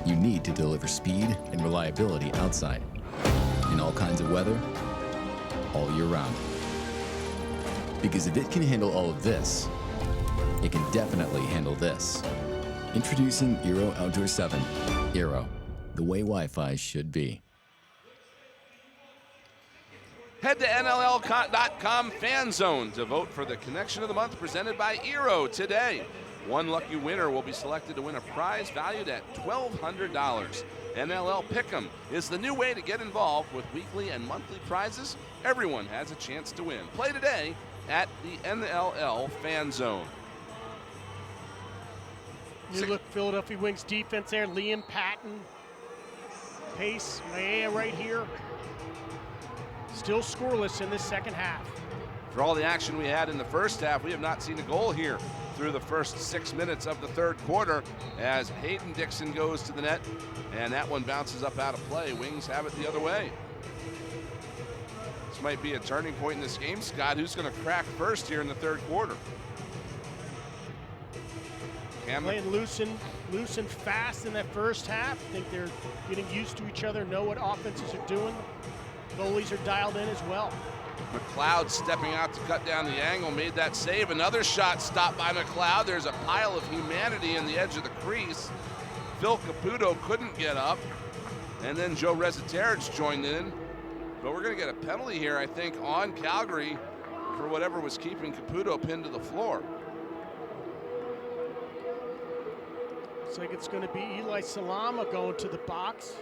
You need to deliver speed and reliability outside, in all kinds of weather, all year round. Because if it can handle all of this, it can definitely handle this. Introducing Eero Outdoor 7. Eero, the way Wi-Fi should be.
Head to NLL.com Fan Zone to vote for the Connection of the Month presented by Eero today. One lucky winner will be selected to win a prize valued at $1,200. NLL Pick'em is the new way to get involved with weekly and monthly prizes. Everyone has a chance to win. Play today at the NLL Fan Zone.
You look Philadelphia Wings defense there. Liam Patton, Pace, Maya right here. Still scoreless in this second half.
For all the action we had in the first half, we have not seen a goal here through the first 6 minutes of the third quarter as Hayden Dixon goes to the net, and that one bounces up out of play. Wings have it the other way. This might be a turning point in this game, Scott. Who's going to crack first here in the third quarter?
Playing loose and fast in that first half. I think they're getting used to each other, know what offenses are doing. Goalies are dialed in as well.
McLeod stepping out to cut down the angle, made that save. Another shot stopped by McLeod. There's a pile of humanity in the edge of the crease. Phil Caputo couldn't get up. And then Joe Rezeterich joined in. But we're going to get a penalty here, I think, on Calgary for whatever was keeping Caputo pinned to the floor.
Looks like it's going to be Eli Salama going to the box.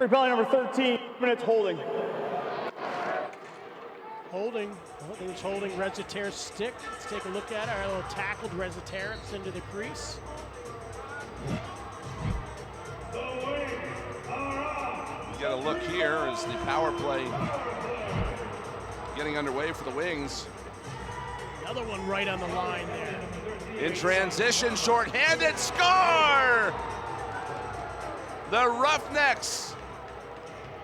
Penalty number 13, minutes holding.
Holding. I think it's holding Rezeterich's stick. Let's take a look at it. Our little tackled Rezeterich into the crease.
You get a look here as the power play getting underway for the Wings.
Another one right on the line there.
In transition, shorthanded, score! The Roughnecks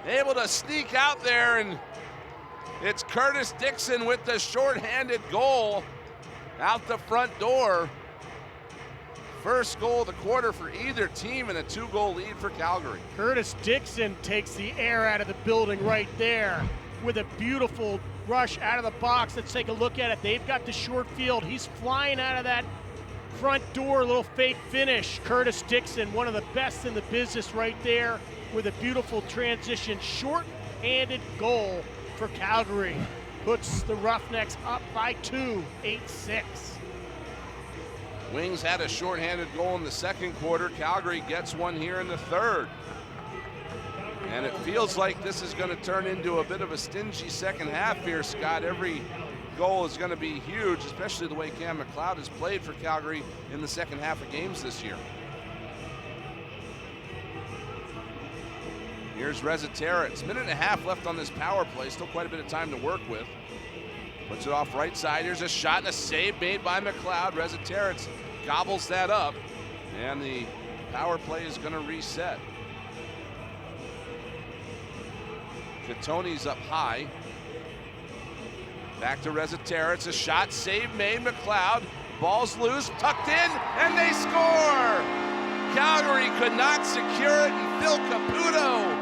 able to sneak out there, and it's Curtis Dixon with the shorthanded goal out the front door. First goal of the quarter for either team and a 2-goal lead for Calgary.
Curtis Dixon takes the air out of the building right there with a beautiful rush out of the box. Let's take a look at it. They've got the short field. He's flying out of that front door, a little fake finish. Curtis Dixon, one of the best in the business right there with a beautiful transition, short-handed goal for Calgary. Puts the Roughnecks up by 2, 8-6.
Wings had a shorthanded goal in the second quarter. Calgary gets one here in the third. And it feels like this is going to turn into a bit of a stingy second half here, Scott. Every goal is going to be huge, especially the way Cam McLeod has played for Calgary in the second half of games this year. Here's Rezeterich. Minute and a half left on this power play. Still quite a bit of time to work with. Puts it off right side. Here's a shot and a save made by McLeod. Rezeterich gobbles that up, and the power play is going to reset. Catoni's up high. Back to Rezeterich. A shot, save made. McLeod. Ball's loose, tucked in, and they score! Calgary could not secure it, and Phil Caputo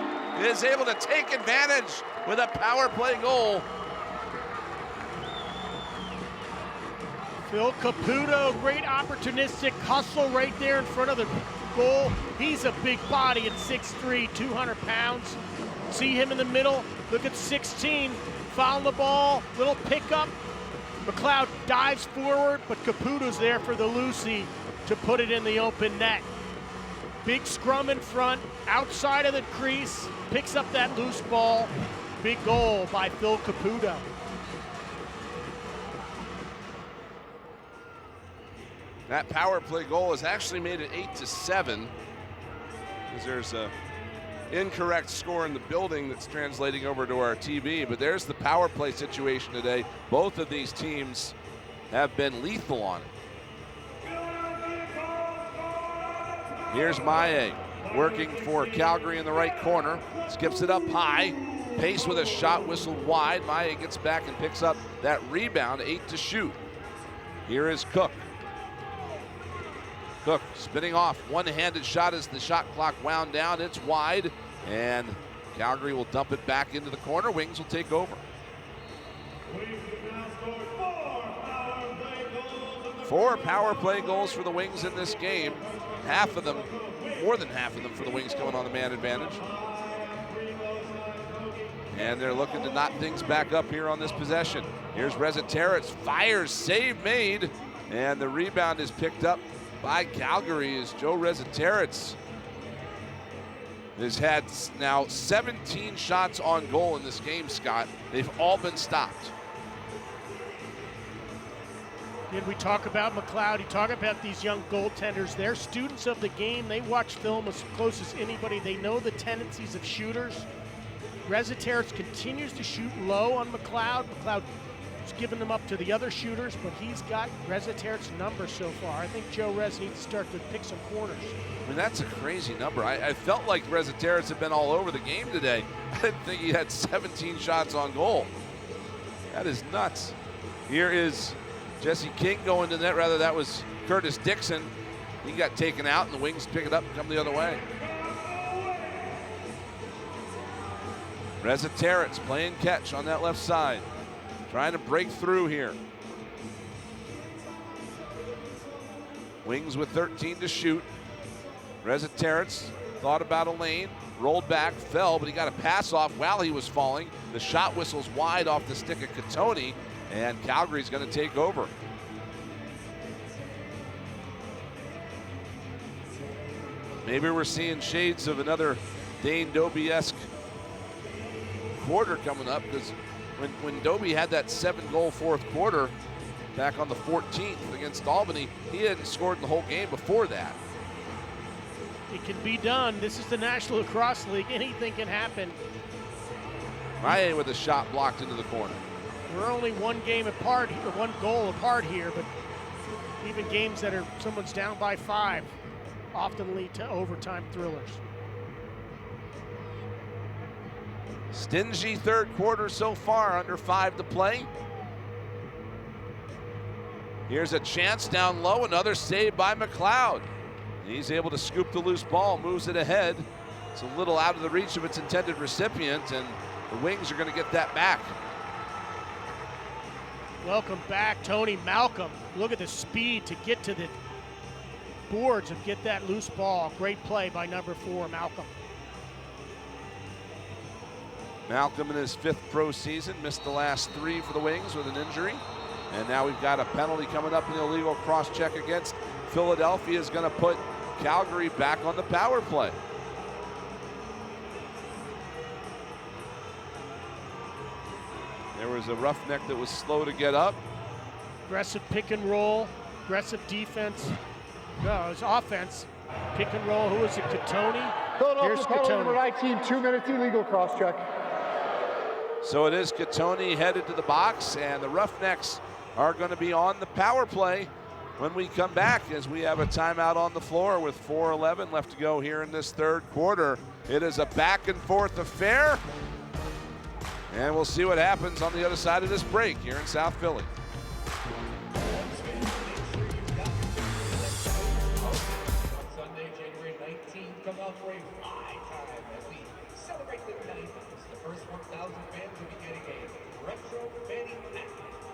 is able to take advantage with a power play goal.
Phil Caputo, great opportunistic hustle right there in front of the goal. He's a big body at 6'3", 200 pounds. See him in the middle. Look at 16, fouled the ball, little pickup. McLeod dives forward, but Caputo's there for the Lucy to put it in the open net. Big scrum in front, outside of the crease, picks up that loose ball. Big goal by Phil Caputo.
That power play goal has actually made it 8-7, because there's a incorrect score in the building that's translating over to our TV, but there's the power play situation today. Both of these teams have been lethal on it. Here's Maye working for Calgary in the right corner. Skips it up high. Pace with a shot whistled wide. Maye gets back and picks up that rebound. 8 to shoot. Here is Cook. Cook spinning off, one-handed shot as the shot clock wound down. It's wide, and Calgary will dump it back into the corner. Wings will take over. 4 power play goals for the Wings in this game. Half of them, more than half of them for the Wings coming on the man advantage. And they're looking to knock things back up here on this possession. Here's Reziteritz, fires, save made, and the rebound is picked up by Calgary as Joe Reziteritz has had now 17 shots on goal in this game, Scott. They've all been stopped.
Did we talk about McLeod? You talk about these young goaltenders. They're students of the game. They watch film as close as anybody. They know the tendencies of shooters. Reziteritz continues to shoot low on McLeod. McLeod's giving them up to the other shooters, but he's got Reziterit's number so far. I think Joe Rez needs to start to pick some corners.
I mean, that's a crazy number. I felt like Reziteritz had been all over the game today. I didn't think he had 17 shots on goal. That is nuts. Here is Jesse King going to the net. Rather, that was Curtis Dixon. He got taken out, and the Wings pick it up and come the other way. Reziteritz playing catch on that left side. Trying to break through here. Wings with 13 to shoot. Reziteritz thought about a lane, rolled back, fell, but he got a pass off while he was falling. The shot whistles wide off the stick of Catoni, and Calgary's going to take over. Maybe we're seeing shades of another Dane Doby-esque quarter coming up, because when Doby had that 7-goal fourth quarter back on the 14th against Albany, he hadn't scored in the whole game before that.
It can be done. This is the National Lacrosse League. Anything can happen.
Ryan with a shot blocked into the corner.
We're only one game apart, or one goal apart here, but even games that are someone's down by 5 often lead to overtime thrillers.
Stingy third quarter so far, under 5 to play. Here's a chance down low, another save by McLeod. He's able to scoop the loose ball, moves it ahead. It's a little out of the reach of its intended recipient, and the Wings are going to get that back.
Welcome back, Tony Malcolm. Look at the speed to get to the boards and get that loose ball. Great play by number 4, Malcolm.
Malcolm in his 5th pro season, missed the last 3 for the Wings with an injury. And now we've got a penalty coming up, an illegal cross check against Philadelphia is going to put Calgary back on the power play. There was a roughneck that was slow to get up.
Aggressive pick and roll, aggressive defense. No, it was offense. Pick and roll. Who is it? Catoni? Here's
Philadelphia number
Catoni.
19, 2 minutes illegal cross check.
So it is Catoni headed to the box, and the Roughnecks are going to be on the power play when we come back, as we have a timeout on the floor with 4:11 left to go here in this third quarter. It is a back and forth affair, and we'll see what happens on the other side of this break here in South Philly.
Sunday, January 19th, come out for a fly time as we celebrate the 90s. The first 1,000 fans will be getting a retro fanny pack.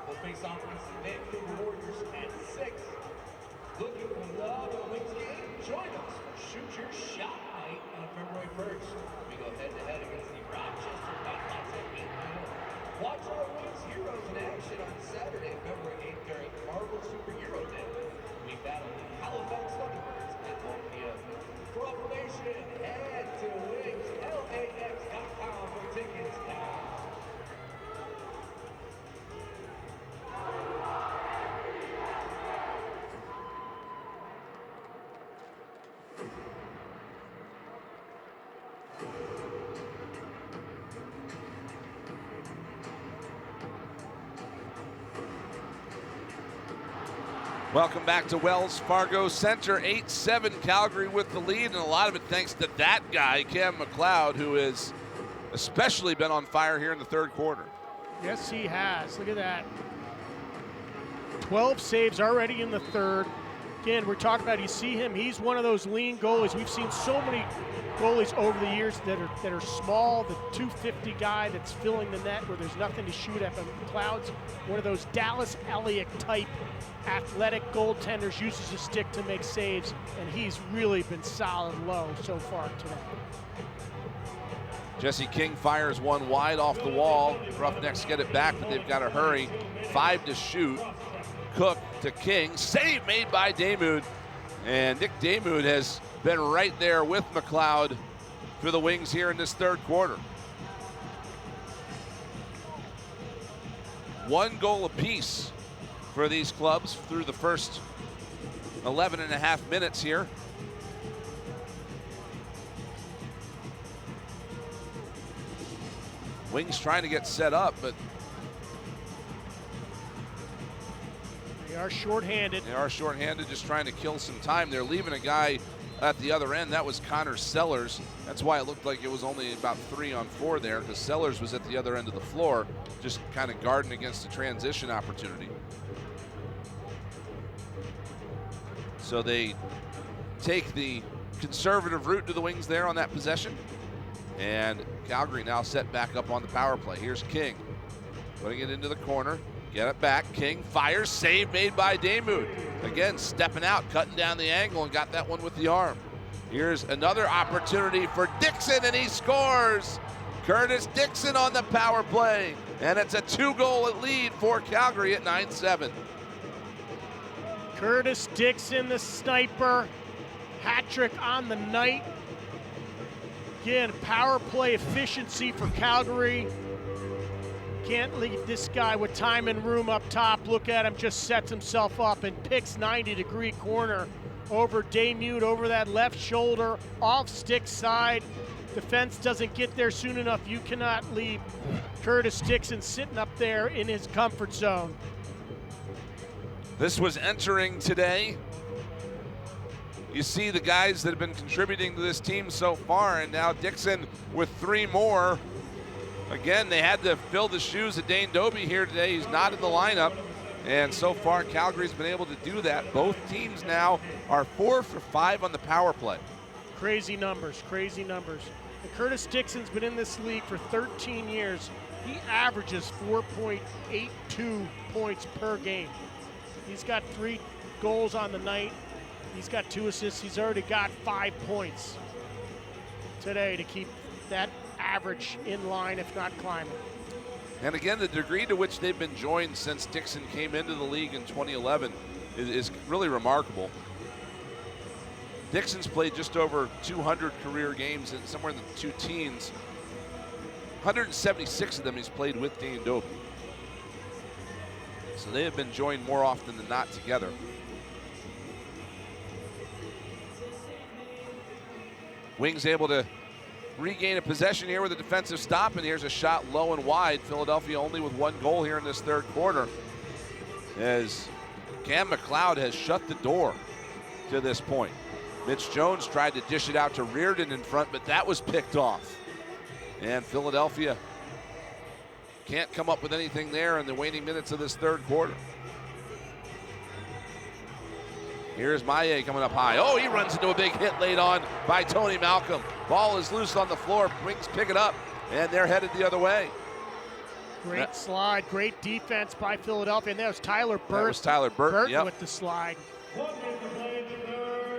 We'll face off against the Vancouver Warriors at 6. Looking for love in the Wings game? Join us for Shoot Your Shot night on February 1st. We go head-to-head against the Rochester Whitecaps at 8 p.m. Watch our Wings heroes in action on Saturday, February 8th during Marvel Superhero Day. We battle the Halifax Thunderbirds at 1 p.m. For information, head to WingsLAX.com for tickets now.
Welcome back to Wells Fargo Center. 8-7 Calgary with the lead, and a lot of it thanks to that guy, Cam McLeod, who has especially been on fire here in the third quarter.
Yes, he has. Look at that. 12 saves already in the third. Again, we're talking about, you see him, he's one of those lean goalies. We've seen so many goalies over the years that are small, the 250 guy that's filling the net where there's nothing to shoot at. But McLeod's one of those Dallas Elliott type athletic goaltenders, uses his stick to make saves, and he's really been solid low so far today.
Jesse King fires one wide off the wall. Roughnecks get it back, but they've got to hurry. 5 to shoot. Cook to King. Save made by Damoud. And Nick Damoud has been right there with McLeod for the Wings here in this third quarter. 1 goal apiece for these clubs through the first 11 and a half minutes here. Wings trying to get set up, but
they are shorthanded.
They are shorthanded, just trying to kill some time. They're leaving a guy at the other end. That was Connor Sellers. That's why it looked like it was only about 3 on 4 there, because Sellers was at the other end of the floor, just kind of guarding against a transition opportunity. So they take the conservative route to the Wings there on that possession. And Calgary now set back up on the power play. Here's King, putting it into the corner. Get it back. King fires. Save made by Damoud. Again, stepping out, cutting down the angle, and got that one with the arm. Here's another opportunity for Dixon, and he scores. Curtis Dixon on the power play. And it's a 2-goal lead for Calgary at 9-7.
Curtis Dixon, the sniper. Hat trick on the night. Again, power play efficiency for Calgary. Can't leave this guy with time and room up top. Look at him, just sets himself up and picks 90-degree corner over Damoud, over that left shoulder, off stick side. Defense doesn't get there soon enough. You cannot leave Curtis Dixon sitting up there in his comfort zone.
This was entering today. You see the guys that have been contributing to this team so far, and now Dixon with 3 more. Again, they had to fill the shoes of Dane Dobie here today. He's not in the lineup, and so far Calgary's been able to do that. Both teams now are 4 for 5 on the power play.
Crazy numbers, crazy numbers. And Curtis Dixon's been in this league for 13 years. He averages 4.82 points per game. He's got 3 goals on the night. He's got 2 assists. He's already got 5 points today to keep that average in line, if not climbing.
And again, the degree to which they've been joined since Dixon came into the league in 2011 is really remarkable. Dixon's played just over 200 career games, and somewhere in the 2 teens. 176 of them he's played with Dane Dobie. So they have been joined more often than not together. Wings able to regain a possession here with a defensive stop, and here's a shot low and wide. Philadelphia only with 1 goal here in this third quarter, as Cam McLeod has shut the door to this point. Mitch Jones tried to dish it out to Reardon in front, but that was picked off. And Philadelphia can't come up with anything there in the waning minutes of this third quarter. Here's Maillet coming up high. Oh, he runs into a big hit laid on by Tony Malcolm. Ball is loose on the floor. Wings pick it up, and they're headed the other way.
Great slide, great defense by Philadelphia. And that was Tyler Burton.
That was Tyler Burton, yep.
With the slide.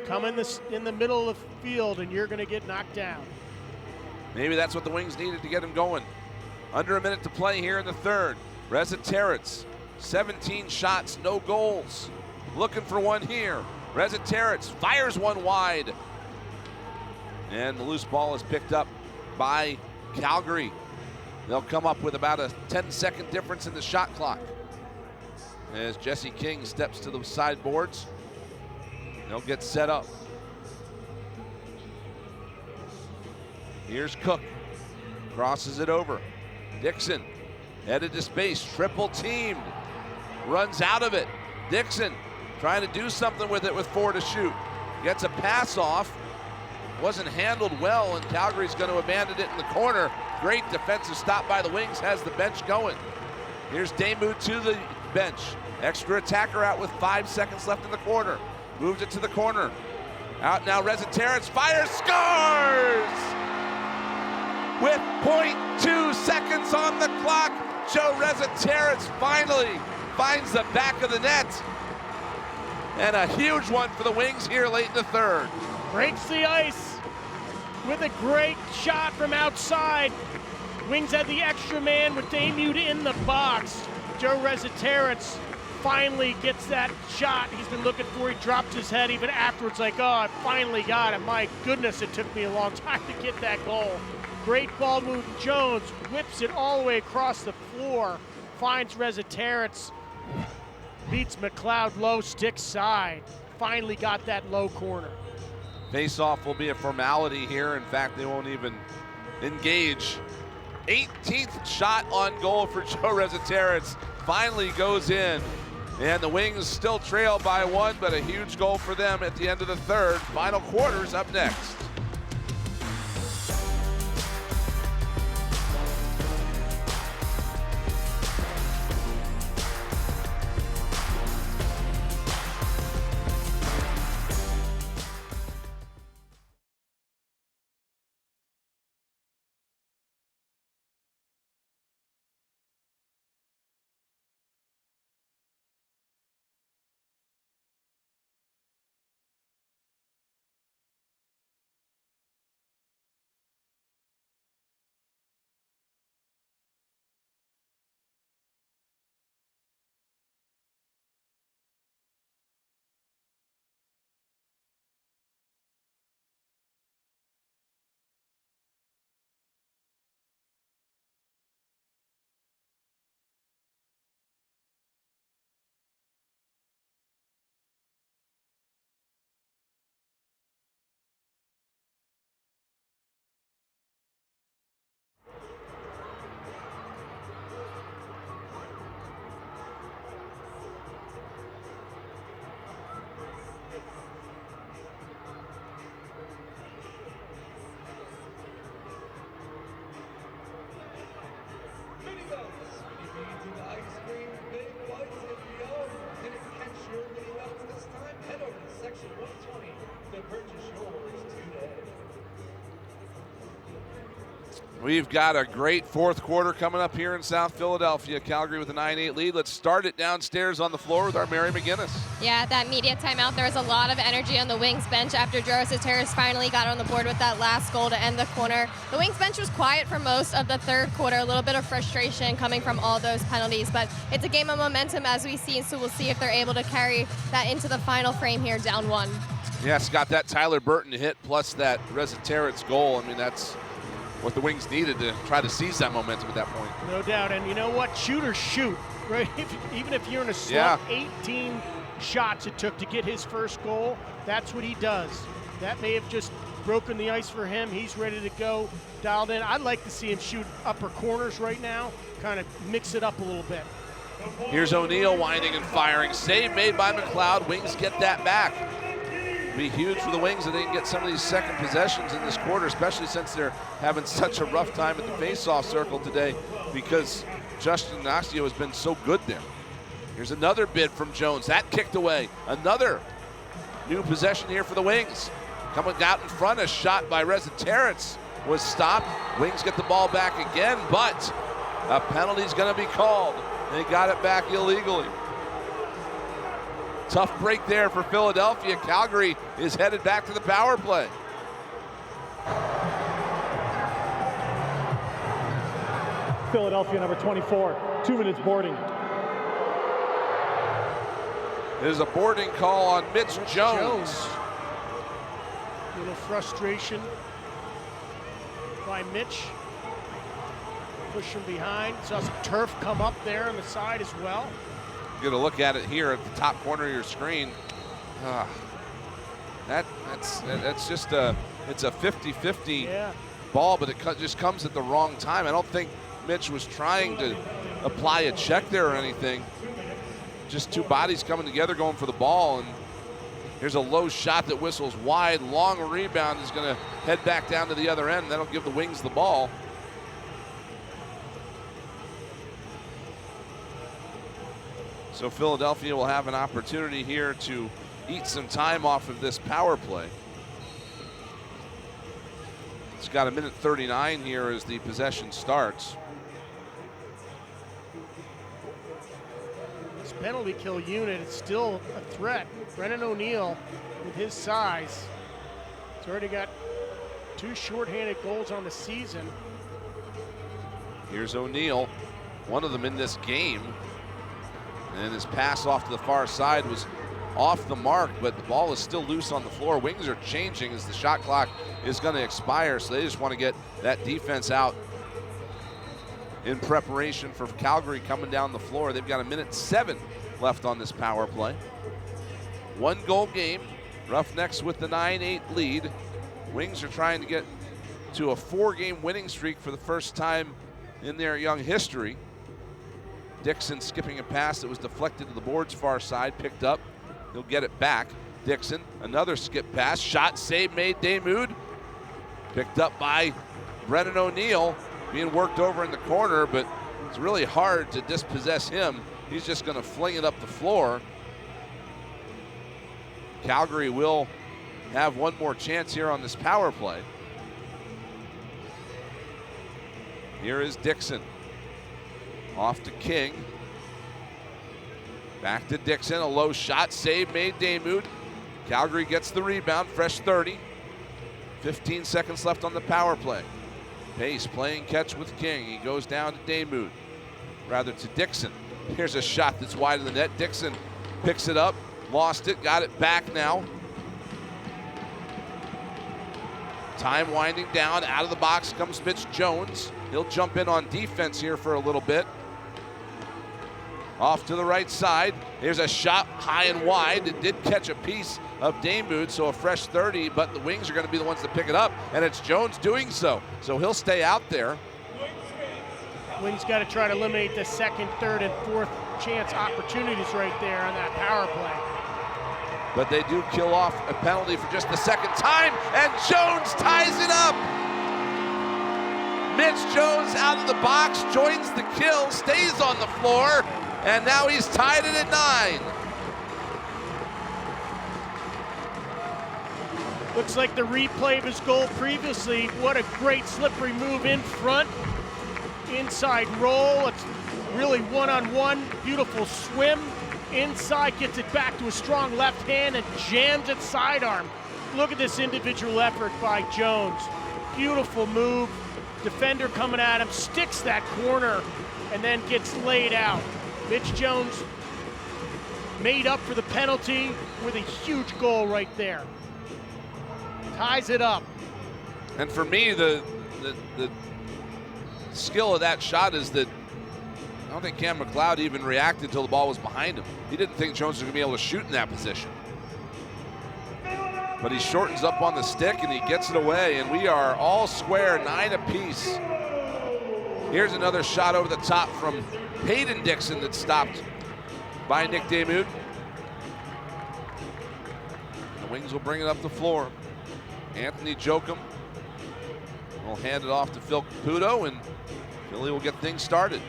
Come in the middle of the field, and you're going to get knocked down.
Maybe that's what the Wings needed to get him going. Under a minute to play here in the third. Reza Terrence, 17 shots, no goals. Looking for one here. Reza Terrence fires one wide. And the loose ball is picked up by Calgary. They'll come up with about a 10-second difference in the shot clock. As Jesse King steps to the sideboards, they'll get set up. Here's Cook. Crosses it over. Dixon headed to space, triple teamed. Runs out of it. Dixon trying to do something with it with 4 to shoot. Gets a pass off. Wasn't handled well, and Calgary's going to abandon it in the corner. Great defensive stop by the Wings, has the bench going. Here's Damoud to the bench. Extra attacker out with 5 seconds left in the quarter. Moved it to the corner. Out now, Terrence fires, scores! With 0.2 seconds on the clock, Joe Terrence finally finds the back of the net. And a huge one for the Wings here late in the third.
Breaks the ice with a great shot from outside. Wings had the extra man with Damude in the box. Joe Terrence finally gets that shot he's been looking for. He dropped his head even afterwards like, oh, I finally got it. My goodness, it took me a long time to get that goal. Great ball move. Jones whips it all the way across the floor. Finds Terrence. Beats McLeod low stick side. Finally got that low corner.
Face-off will be a formality here. In fact, they won't even engage. 18th shot on goal for Joe Terrence. Finally goes in. And the Wings still trail by 1, but a huge goal for them at the end of the third. Final quarters up next. We've got a great fourth quarter coming up here in South Philadelphia. Calgary with a 9-8 lead. Let's start it downstairs on the floor with our Mary McGinnis.
Yeah, that media timeout, there was a lot of energy on the Wings bench after Joe Terrence finally got on the board with that last goal to end the corner. The Wings bench was quiet for most of the third quarter, a little bit of frustration coming from all those penalties, but it's a game of momentum as we see, so we'll see if they're able to carry that into the final frame here, down 1.
Yeah, Scott, that Tyler Burton hit plus that Terrence goal, I mean, that's what the Wings needed to try to seize that momentum at that point.
No doubt, and you know what? Shooters shoot, right? Even if you're in a slump, yeah. 18 shots it took to get his first goal. That's what he does. That may have just broken the ice for him. He's ready to go, dialed in. I'd like to see him shoot upper corners right now, kind of mix it up a little bit.
Here's O'Neill winding and firing. Save made by McLeod. Wings get that back. Be huge for the Wings that they can get some of these second possessions in this quarter, especially since they're having such a rough time at the face-off circle today because Justin Ignacio has been so good there. Here's another bid from Jones. That kicked away. Another new possession here for the Wings. Coming out in front, a shot by Terrence was stopped. Wings get the ball back again, but a penalty's going to be called. They got it back illegally. Tough break there for Philadelphia. Calgary is headed back to the power play.
Philadelphia, number 24, 2 minutes boarding.
There's a boarding call on Mitch Jones.
A little frustration by Mitch. Push from behind. Saw some turf come up there on the side as well.
Get a look at it here at the top corner of your screen. That's just it's a 50-50 ball, but it just comes at the wrong time. I don't think Mitch was trying to apply a check there or anything. Just two bodies coming together going for the ball, and here's a low shot that whistles wide. Long rebound is going to head back down to the other end. That'll give the Wings the ball. So Philadelphia will have an opportunity here to eat some time off of this power play. It's got a minute 39 here as the possession starts.
This penalty kill unit is still a threat. Brennan O'Neill, with his size, has already got 2 shorthanded goals on the season.
Here's O'Neill, one of them in this game. And his pass off to the far side was off the mark, but the ball is still loose on the floor. Wings are changing as the shot clock is going to expire, so they just want to get that defense out in preparation for Calgary coming down the floor. They've got a minute 7 left on this power play. 1-goal game. Roughnecks with the 9-8 lead. Wings are trying to get to a 4-game winning streak for the first time in their young history. Dixon skipping a pass that was deflected to the board's far side, picked up. He'll get it back. Dixon, another skip pass, shot, save made, Damoud. Picked up by Brennan O'Neill, being worked over in the corner, but it's really hard to dispossess him. He's just gonna fling it up the floor. Calgary will have one more chance here on this power play. Here is Dixon. Off to King. Back to Dixon, a low shot, save made, Damoud. Calgary gets the rebound, fresh 30. 15 seconds left on the power play. Pace playing catch with King. He goes down to Damoud, rather to Dixon. Here's a shot that's wide of the net. Dixon picks it up, lost it, got it back now. Time winding down, out of the box comes Mitch Jones. He'll jump in on defense here for a little bit. Off to the right side. Here's a shot high and wide. It did catch a piece of Damoud, so a fresh 30, but the Wings are going to be the ones to pick it up, and it's Jones doing so. So he'll stay out there.
Wings got to try to eliminate the second, third, and fourth chance opportunities right there on that power play.
But they do kill off a penalty for just the second time, and Jones ties it up. Mitch Jones out of the box, joins the kill, stays on the floor, and now he's tied it at 9.
Looks like the replay of his goal previously. What a great slippery move in front. Inside roll, it's really one-on-one, beautiful swim. Inside, gets it back to a strong left hand and jams it sidearm. Look at this individual effort by Jones. Beautiful move. Defender coming at him, sticks that corner, and then gets laid out. Mitch Jones made up for the penalty with a huge goal right there. Ties it up.
And for me, the skill of that shot is that I don't think Cam McLeod even reacted until the ball was behind him. He didn't think Jones was going to be able to shoot in that position. But he shortens up on the stick and he gets it away, and we are all square, 9 apiece. Here's another shot over the top from Hayden Dixon that's stopped by Nick Damoud. The Wings will bring it up the floor. Anthony Jochum will hand it off to Phil Caputo, and Philly will get things started.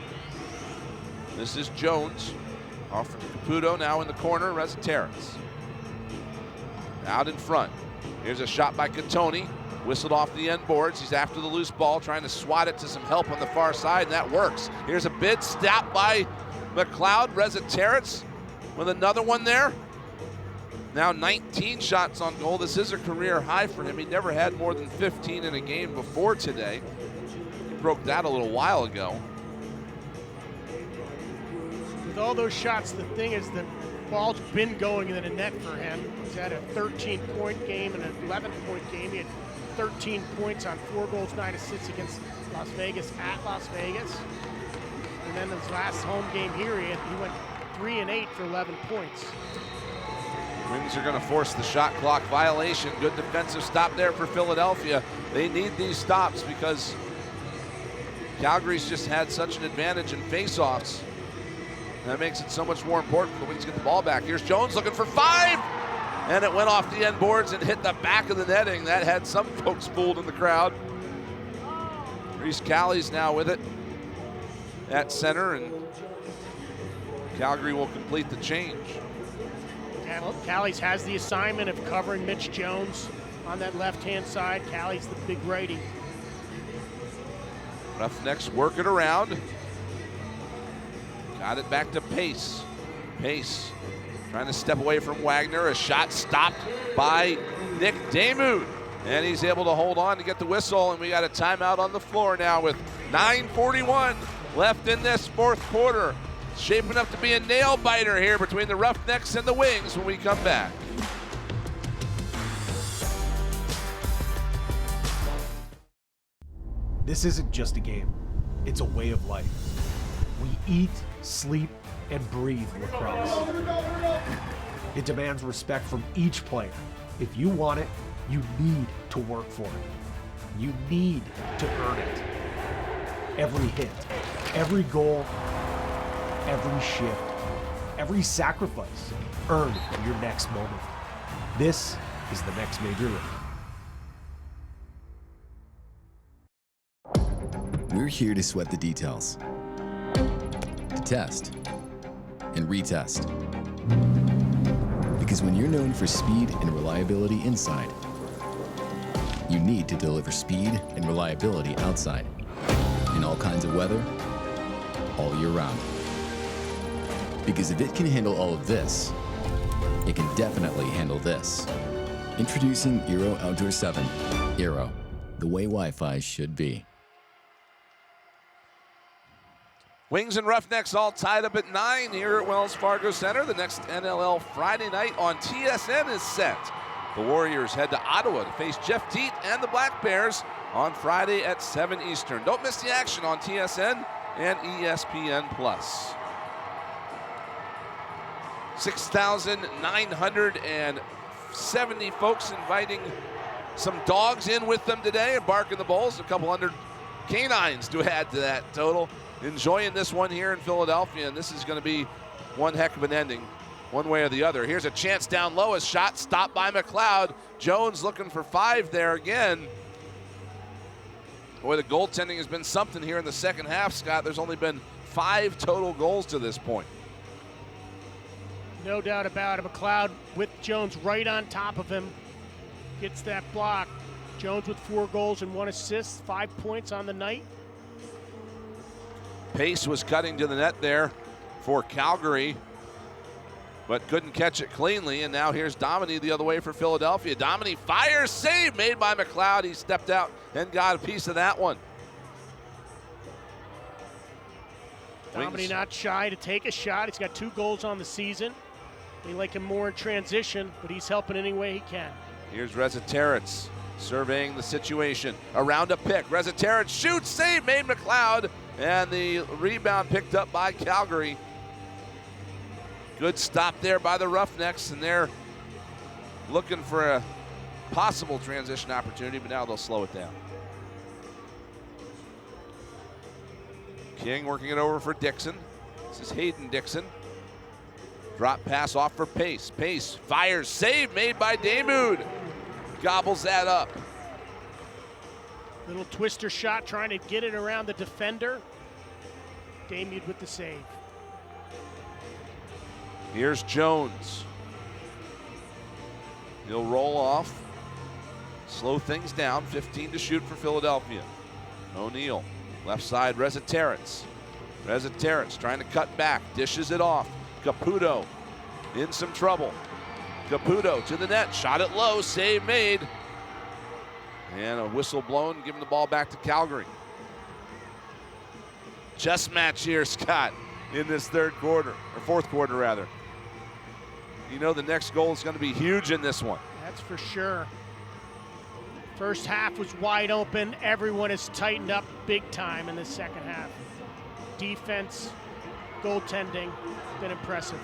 This is Jones, off to Caputo, now in the corner, Rezateras. Out in front. Here's a shot by Catoni, whistled off the end boards. He's after the loose ball, trying to swat it to some help on the far side, and that works. Here's a bid stop by McLeod. Rezateras with another one there. Now 19 shots on goal. This is a career high for him. He never had more than 15 in a game before today. He broke that a little while ago.
With all those shots, the thing is the ball's been going in the net for him. He's had a 13-point game and an 11-point game. He had 13 points on 4 goals, 9 assists against Las Vegas at Las Vegas. And then his last home game here, he went 3 and 8 for 11 points.
Wings are going to force the shot clock violation. Good defensive stop there for Philadelphia. They need these stops because Calgary's just had such an advantage in faceoffs. That makes it so much more important for the Wings to get the ball back. Here's Jones looking for 5, and it went off the end boards and hit the back of the netting. That had some folks fooled in the crowd. Reese Callie's now with it at center, and Calgary will complete the change.
Yeah, Callies has the assignment of covering Mitch Jones on that left-hand side. Callies the big righty.
Roughnecks work it around. Got it back to Pace. Pace trying to step away from Wagner. A shot stopped by Nick Damoud. And he's able to hold on to get the whistle. And we got a timeout on the floor now with 9:41 left in this fourth quarter. Shaping up to be a nail biter here between the Roughnecks and the Wings when we come back.
This isn't just a game, it's a way of life. We eat, sleep, and breathe lacrosse. It demands respect from each player. If you want it, you need to work for it. You need to earn it. Every hit, every goal, every shift, every sacrifice, earn your next moment. This is the next major league.
We're here to sweat the details, to test and retest. Because when you're known for speed and reliability inside, you need to deliver speed and reliability outside, in all kinds of weather, all year round. Because if it can handle all of this, it can definitely handle this. Introducing Aero Outdoor 7. Aero, the way Wi-Fi should be.
Wings and Roughnecks all tied up at 9 here at Wells Fargo Center. The next NLL Friday night on TSN is set. The Warriors head to Ottawa to face Jeff Teat and the Black Bears on Friday at 7 Eastern. Don't miss the action on TSN and ESPN+. 6,970 folks inviting some dogs in with them today and barking the bulls. A couple hundred canines to add to that total. Enjoying this one here in Philadelphia, and this is going to be one heck of an ending, one way or the other. Here's a chance down low, a shot stopped by McLeod. Jones looking for 5 there again. Boy, the goaltending has been something here in the second half, Scott. There's only been 5 total goals to this point.
No doubt about it. McLeod with Jones right on top of him. Gets that block. Jones with 4 goals and 1 assist, 5 points on the night.
Pace was cutting to the net there for Calgary, but couldn't catch it cleanly. And now here's Dominy the other way for Philadelphia. Dominy fires, save made by McLeod. He stepped out and got a piece of that one.
Dominy not shy to take a shot. He's got 2 goals on the season. They like him more in transition, but he's helping any way he can.
Here's Reza Terrence surveying the situation. Around a pick. Reza Terrence shoots, save made McLeod. And the rebound picked up by Calgary. Good stop there by the Roughnecks, and they're looking for a possible transition opportunity, but now they'll slow it down. King working it over for Dixon. This is Hayden Dixon. Drop pass off for Pace. Pace fires, save made by Damoud. Gobbles that up.
Little twister shot trying to get it around the defender. Damoud with the save.
Here's Jones. He'll roll off. Slow things down. 15 to shoot for Philadelphia. O'Neal. Left side, Reza Terrence. Reza Terrence trying to cut back. Dishes it off. Caputo in some trouble. Caputo to the net. Shot it low. Save made. And a whistle blown, giving the ball back to Calgary. Chess match here, Scott, in this third quarter, or fourth quarter rather. You know the next goal is going to be huge in this one.
That's for sure. First half was wide open. Everyone has tightened up big time in the second half. Defense, goaltending, been impressive.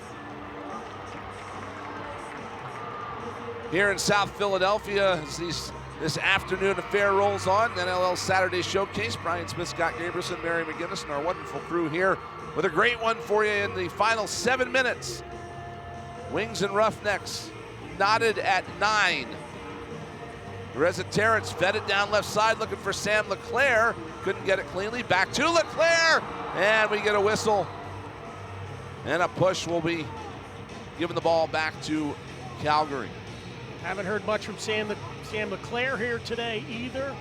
Here in South Philadelphia, as this afternoon affair rolls on, NLL Saturday Showcase. Brian Smith, Scott Gabrielson, Mary McGinnis, and our wonderful crew here with a great one for you in the final 7 minutes. Wings and Roughnecks knotted at 9. Reza Terrence fed it down left side looking for Sam LeClaire. Couldn't get it cleanly. Back to LeClaire, and we get a whistle. And a push will be giving the ball back to Calgary.
Haven't heard much from Sam LeClaire here today either.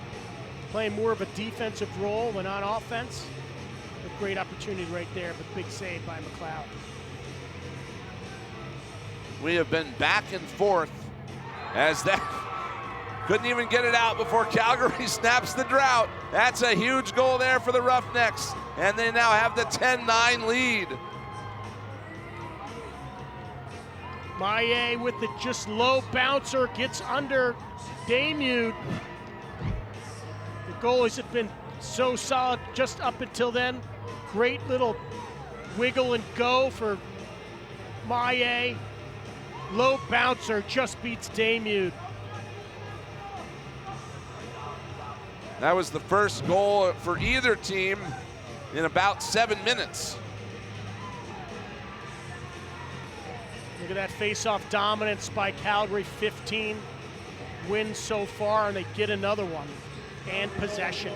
Playing more of a defensive role than on offense. A great opportunity right there, but big save by McLeod.
We have been back and forth as that couldn't even get it out before Calgary snaps the drought. That's a huge goal there for the Roughnecks, and they now have the 10-9 lead.
Maillet with the just low bouncer gets under Damude. The goalies have been so solid just up until then. Great little wiggle and go for Maillet. Low bouncer just beats Damude.
That was the first goal for either team in about 7 minutes.
Look at that face-off dominance by Calgary, 15 wins so far, and they get another one, and possession.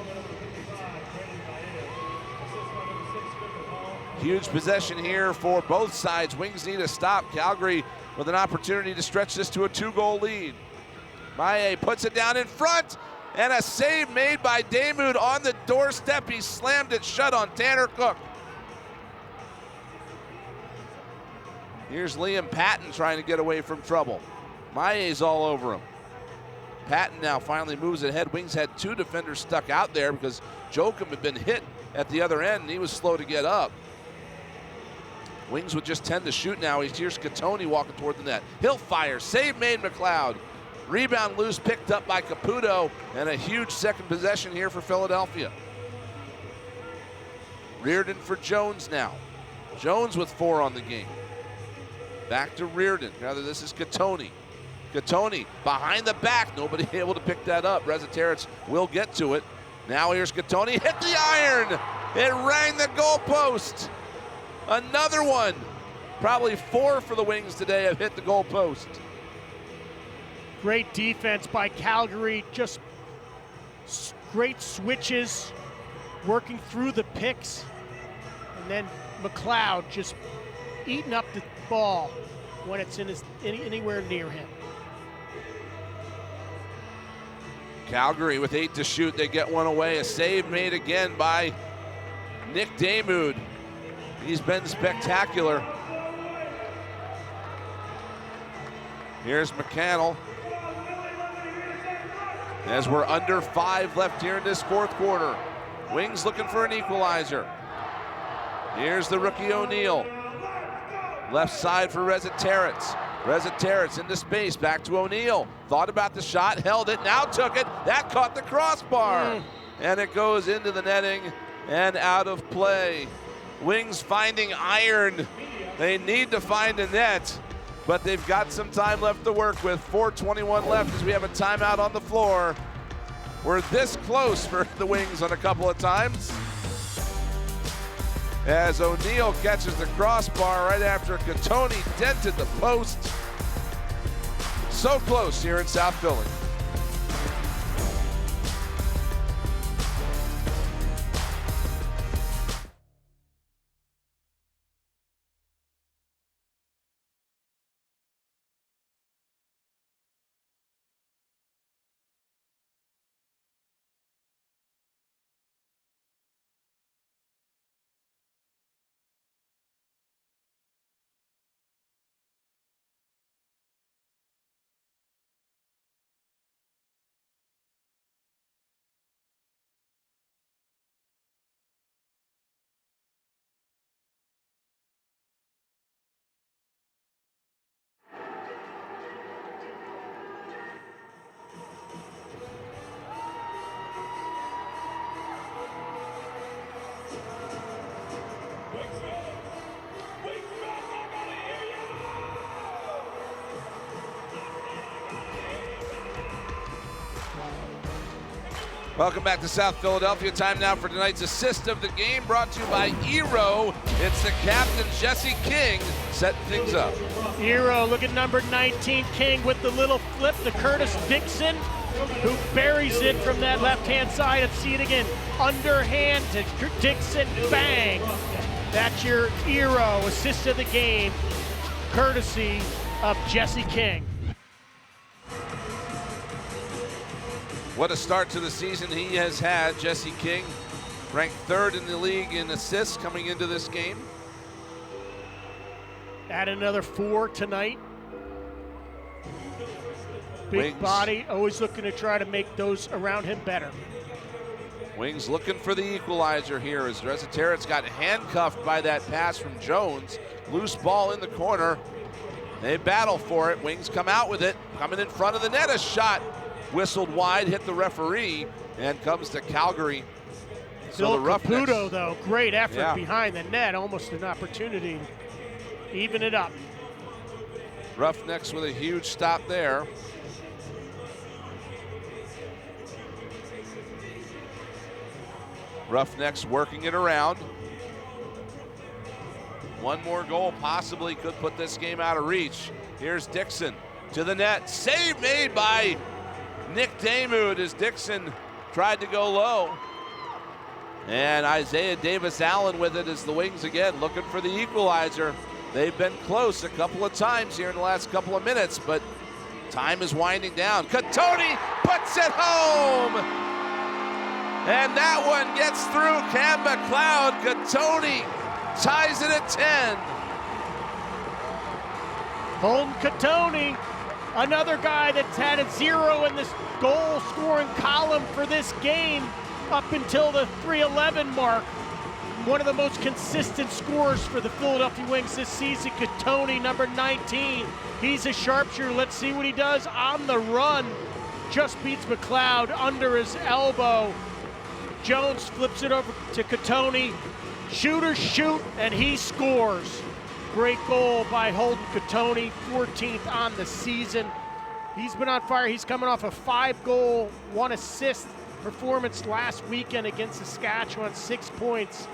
Huge possession here for both sides. Wings need to stop. Calgary with an opportunity to stretch this to a 2-goal lead. Maillet puts it down in front, and a save made by Damude on the doorstep. He slammed it shut on Tanner Cook. Here's Liam Patton trying to get away from trouble. Maillet's all over him. Patton now finally moves ahead. Wings had 2 defenders stuck out there because Joachim had been hit at the other end and he was slow to get up. Wings with just 10 to shoot now. Here's Catoni walking toward the net. He'll fire. Save made McLeod. Rebound loose, picked up by Caputo, and a huge second possession here for Philadelphia. Reardon for Jones now. Jones with 4 on the game. Back to Reardon. Rather, this is Catoni. Catoni behind the back. Nobody able to pick that up. Rezataritz will get to it. Now here's Catoni. Hit the iron. It rang the goalpost. Another one. Probably 4 for the Wings today have hit the goalpost.
Great defense by Calgary. Just great switches, working through the picks. And then McLeod just eating up the ball when it's in anywhere near him.
Calgary with 8 to shoot. They get one away. A save made again by Nick Damude. He's been spectacular. Here's McCannell. As we're under 5 left here in this 4th quarter. Wings looking for an equalizer. Here's the rookie O'Neill. Left side for Rezataritz. Rezataritz into space, back to O'Neill. Thought about the shot, held it, now took it. That caught the crossbar. And it goes into the netting and out of play. Wings finding iron. They need to find a net, but they've got some time left to work with. 4:21 left as we have a timeout on the floor. We're this close for the Wings on a couple of times. As O'Neill catches the crossbar right after Catoni dented the post. So close here in South Philly. Welcome back to South Philadelphia. Time now for tonight's assist of the game, brought to you by Eero. It's the captain, Jesse King, setting things up.
Eero, look at number 19, King with the little flip to Curtis Dixon, who buries it from that left-hand side. Let's see it again. Underhand to Dixon, bang. That's your Eero, assist of the game. courtesy of Jesse King.
What a start to the season he has had, Jesse King. Ranked 3rd in the league in assists coming into this game.
Add another 4 tonight. Big
Wings.
body, always looking to try to make those around him better.
Wings looking for the equalizer here as Reziteritz got handcuffed by that pass from Jones. Loose ball in the corner. They battle for it. Wings come out with it. Coming in front of the net, a shot whistled wide, hit the referee, and comes to Calgary. So the Roughnecks,
Caputo, though, great effort
Yeah.
behind the net, almost an opportunity to even it up.
Roughnecks with a huge stop there. Roughnecks working it around. One more goal possibly could put this game out of reach. Here's Dixon to the net. Save made by Nick Damoud as Dixon tried to go low. And Isaiah Davis-Allen with it as the Wings again looking for the equalizer. They've been close a couple of times here in the last couple of minutes, but time is winding down. Catoni puts it home! And that one gets through Cam McLeod. Catoni ties it at 10.
Holden Catoni, another guy that's had a 0 in this goal scoring column for this game up until the 3:11 mark. One of the most consistent scorers for the Philadelphia Wings this season, Catoni, number 19. He's a sharpshooter. Let's see what he does on the run. Just beats McLeod under his elbow. Jones flips it over to Catoni. Shooters shoot, and he scores. Great goal by Holden Catoni, 14th on the season. He's been on fire. He's coming off a 5-goal, 1-assist performance last weekend against Saskatchewan, 6 points.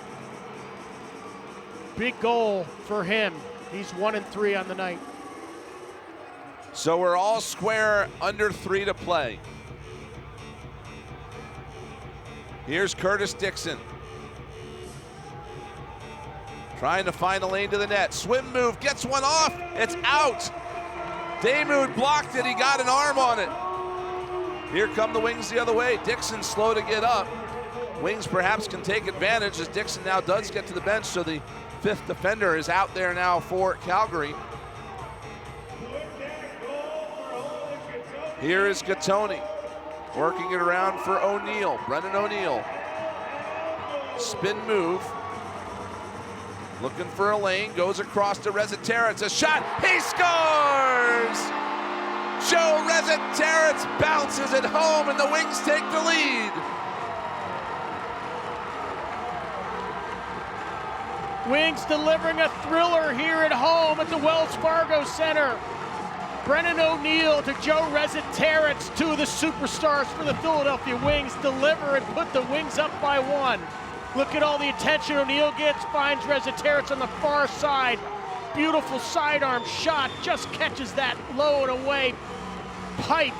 Big goal for him. He's 1-3 on the night.
So we're all square, under 3 to play. Here's Curtis Dixon. Trying to find a lane to the net. Swim move, gets one off. It's out. Damoud blocked it. He got an arm on it. Here come the Wings the other way. Dixon slow to get up. Wings perhaps can take advantage as Dixon now does get to the bench, so the 5th defender is out there now for Calgary. Here is Catoni working it around for O'Neill, Brendan O'Neill. Spin move. Looking for a lane, goes across to Reziteritz. A shot, he scores! Joe Reziteritz bounces it home and the Wings take the lead.
Wings delivering a thriller here at home at the Wells Fargo Center. Brennan O'Neill to Joe Reziteritz, 2 of the superstars for the Philadelphia Wings, deliver and put the Wings up by 1. Look at all the attention O'Neill gets, finds Reziteritz on the far side. Beautiful sidearm shot, just catches that low and away pipe.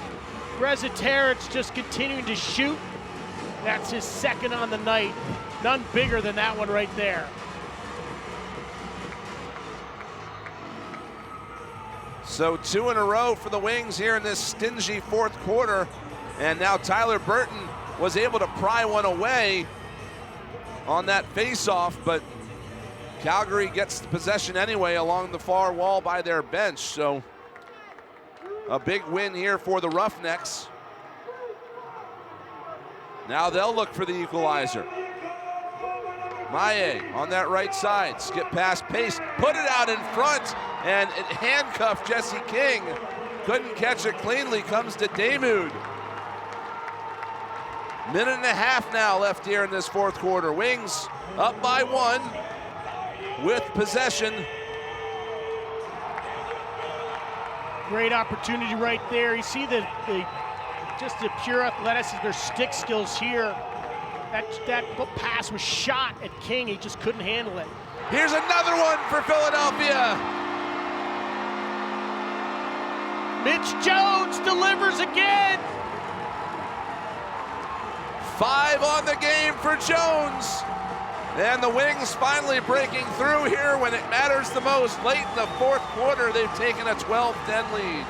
Reziteritz just continuing to shoot. That's his 2nd on the night. None bigger than that one right there.
So 2 in a row for the Wings here in this stingy 4th quarter. And now Tyler Burton was able to pry one away on that face-off, but Calgary gets the possession anyway along the far wall by their bench. So a big win here for the Roughnecks. Now they'll look for the equalizer. Maye on that right side, skip past Pace, put it out in front, and it handcuffed Jesse King. Couldn't catch it cleanly, comes to Damoud. Minute and a half now left here in this 4th quarter. Wings up by 1 with possession.
Great opportunity right there. You see just the pure athleticism, their stick skills here. That pass was shot at King. He just couldn't handle it.
Here's another one for Philadelphia.
Mitch Jones delivers again.
5 on the game for Jones. And the Wings finally breaking through here when it matters the most. Late in the fourth quarter, they've taken a 12-10 lead.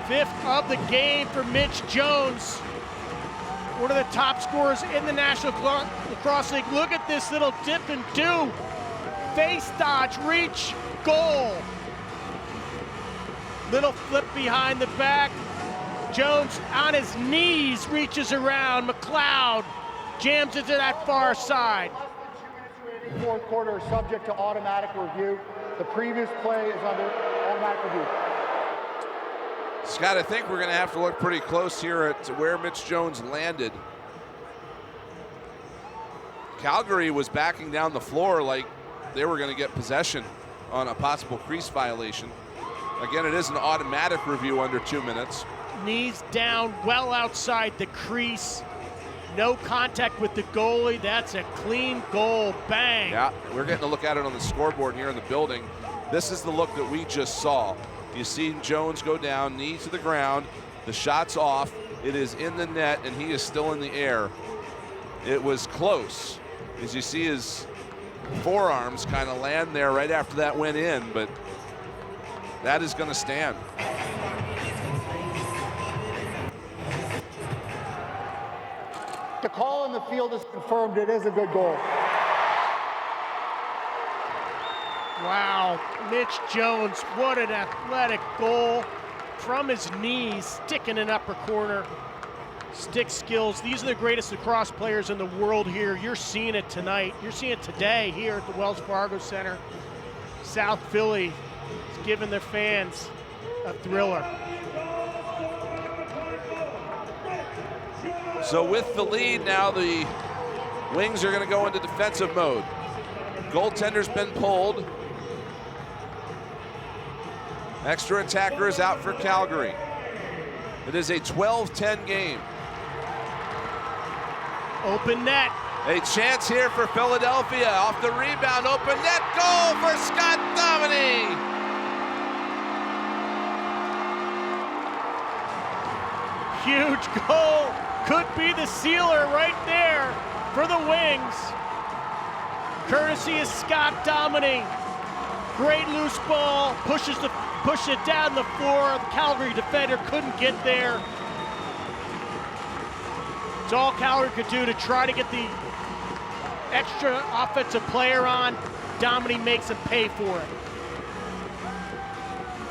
Fifth of the game for Mitch Jones. One of the top scorers in the National Lacrosse League. Look at this little dip and do. Face dodge, reach, goal. Little flip behind the back. Jones on his knees reaches around. McLeod jams into that far side.
Fourth quarter subject to automatic review. The previous play is under automatic review.
Scott, I think we're going to have to look pretty close here at where Mitch Jones landed. Calgary was backing down the floor like they were going to get possession on a possible crease violation. Again, it is an automatic review under 2 minutes.
Knees down, well outside the crease. No contact with the goalie. That's a clean goal. Bang.
Yeah, we're getting a look at it on the scoreboard here in the building. This is the look that we just saw. You see Jones go down, knee to the ground. The shot's off. It is in the net, and he is still in the air. It was close. As you see his forearms kind of land there right after that went in, but that is going to stand.
The call in the field is confirmed. It is a good goal.
Wow, Mitch Jones, what an athletic goal from his knees, sticking in upper corner. Stick skills. These are the greatest lacrosse players in the world here. You're seeing it tonight. You're seeing it today here at the Wells Fargo Center. South Philly is giving their fans a thriller.
So with the lead now, the Wings are going to go into defensive mode. Goaltender's been pulled. Extra attacker is out for Calgary. It is a 12-10 game.
Open net.
A chance here for Philadelphia. Off the rebound, open net goal for Scott Dominey.
Huge goal. Could be the sealer right there for the Wings. Courtesy of Scott Dominey. Great loose ball, push it down the floor. The Calgary defender couldn't get there. It's all Calgary could do to try to get the extra offensive player on. Dominey makes him pay for it.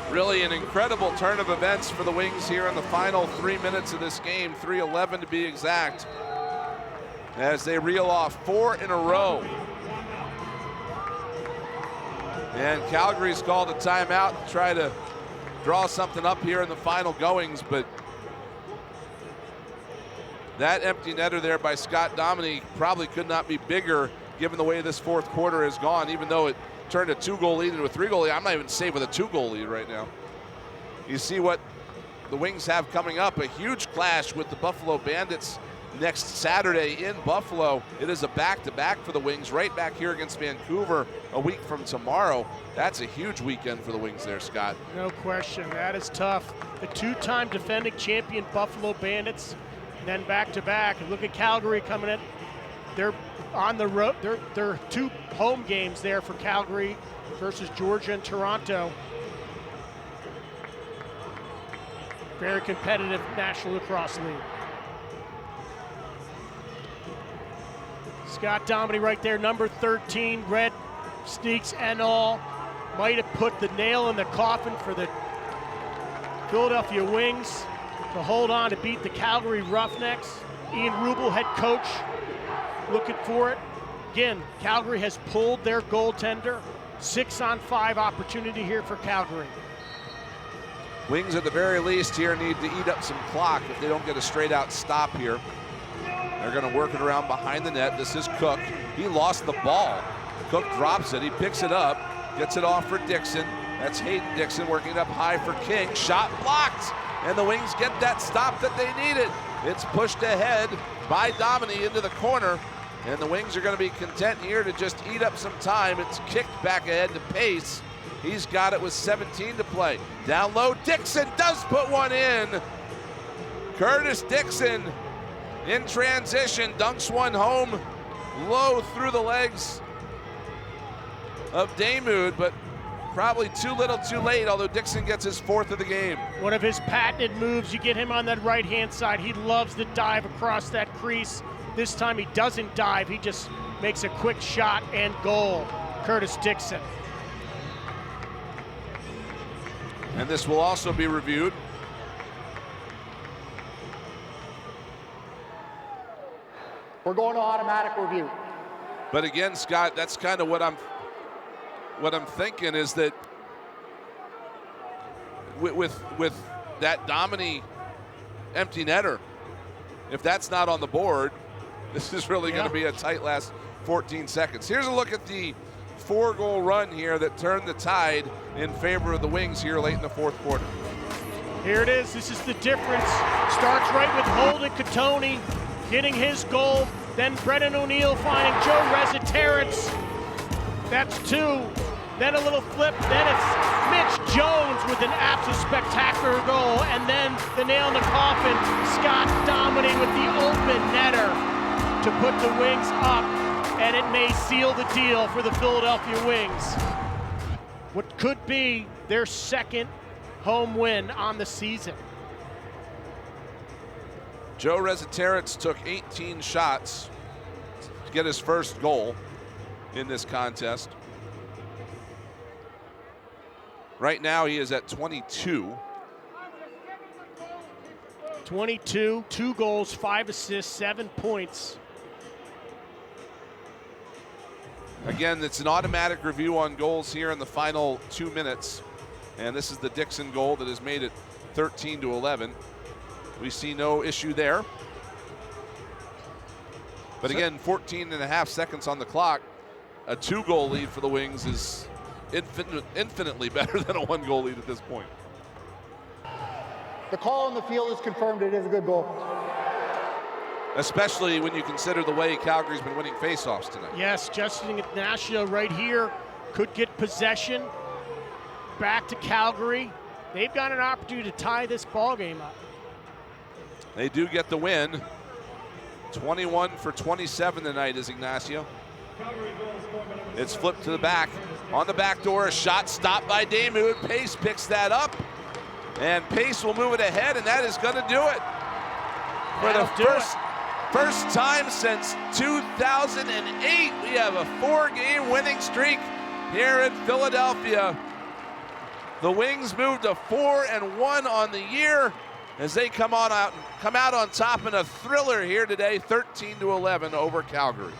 Really an incredible turn of events for the Wings here in the final 3 minutes of this game, 3:11 to be exact, as they reel off 4 in a row. And Calgary's called a timeout to try to draw something up here in the final goings, but that empty netter there by Scott Dominey probably could not be bigger given the way this fourth quarter has gone, even though it turned a 2-goal lead into a 3-goal lead. I'm not even safe with a 2-goal lead right now. You see what the Wings have coming up, a huge clash with the Buffalo Bandits next Saturday in Buffalo. It is a back-to-back for the Wings, right back here against Vancouver a week from tomorrow. That's a huge weekend for the Wings there, Scott.
No question, that is tough. The two-time defending champion Buffalo Bandits, and then back-to-back. And look at Calgary coming in. They're on the road. There are 2 home games there for Calgary versus Georgia and Toronto. Very competitive National Lacrosse League. Scott Dominey right there, number 13, red sneaks and all. Might have put the nail in the coffin for the Philadelphia Wings to hold on to beat the Calgary Roughnecks. Ian Rubel, head coach, looking for it. Again, Calgary has pulled their goaltender. 6-on-5 opportunity here for Calgary.
Wings at the very least here need to eat up some clock if they don't get a straight out stop here. They're going to work it around behind the net. This is Cook. He lost the ball. Cook drops it. He picks it up, gets it off for Dixon. That's Hayden Dixon working it up high for King. Shot blocked, and the Wings get that stop that they needed. It's pushed ahead by Dominey into the corner, and the Wings are going to be content here to just eat up some time. It's kicked back ahead to Pace. He's got it with 17 to play. Down low, Dixon does put one in. Curtis Dixon in transition dunks one home low through the legs of Damoud, but probably too little too late, although Dixon gets his 4th of the game.
One of his patented moves, you get him on that right-hand side. He loves the dive across that crease. This time he doesn't dive, he just makes a quick shot and goal. Curtis Dixon.
And this will also be reviewed.
We're going to automatic review.
But again, Scott, that's kind of what I'm thinking is that with that Domini empty netter, if that's not on the board, this is really going to be a tight last 14 seconds. Here's a look at the 4-goal run here that turned the tide in favor of the Wings here late in the 4th quarter.
Here it is. This is the difference. Starts right with Holden Catoni getting his goal. Then Brennan O'Neill finding Joe Rezzaterrence. That's 2. Then a little flip. Then it's Mitch Jones with an absolute spectacular goal. And then the nail in the coffin, Scott Domini with the open netter to put the Wings up. And it may seal the deal for the Philadelphia Wings. What could be their 2nd home win on the season.
Joe Rezzaterrence took 18 shots to get his 1st goal in this contest. Right now he is at 22.
22, 2 goals, 5 assists, 7 points.
Again, it's an automatic review on goals here in the final 2 minutes. And this is the Dixon goal that has made it 13-11. We see no issue there. But again, 14.5 seconds on the clock. A 2-goal lead for the Wings is infinitely better than a 1-goal lead at this point.
The call on the field is confirmed. It is a good goal.
Especially when you consider the way Calgary's been winning faceoffs tonight.
Yes, Justin Ignacio right here could get possession back to Calgary. They've got an opportunity to tie this ball game up.
They do get the win. 21 for 27 tonight is Ignacio. It's flipped to the back. On the back door, a shot stopped by Damoud. Pace picks that up. And Pace will move it ahead, and that is going to do it. For the first time since 2008, we have a 4-game winning streak here in Philadelphia. The Wings moved to 4-1 on the year as they come out on top in a thriller here today, 13-11 over Calgary.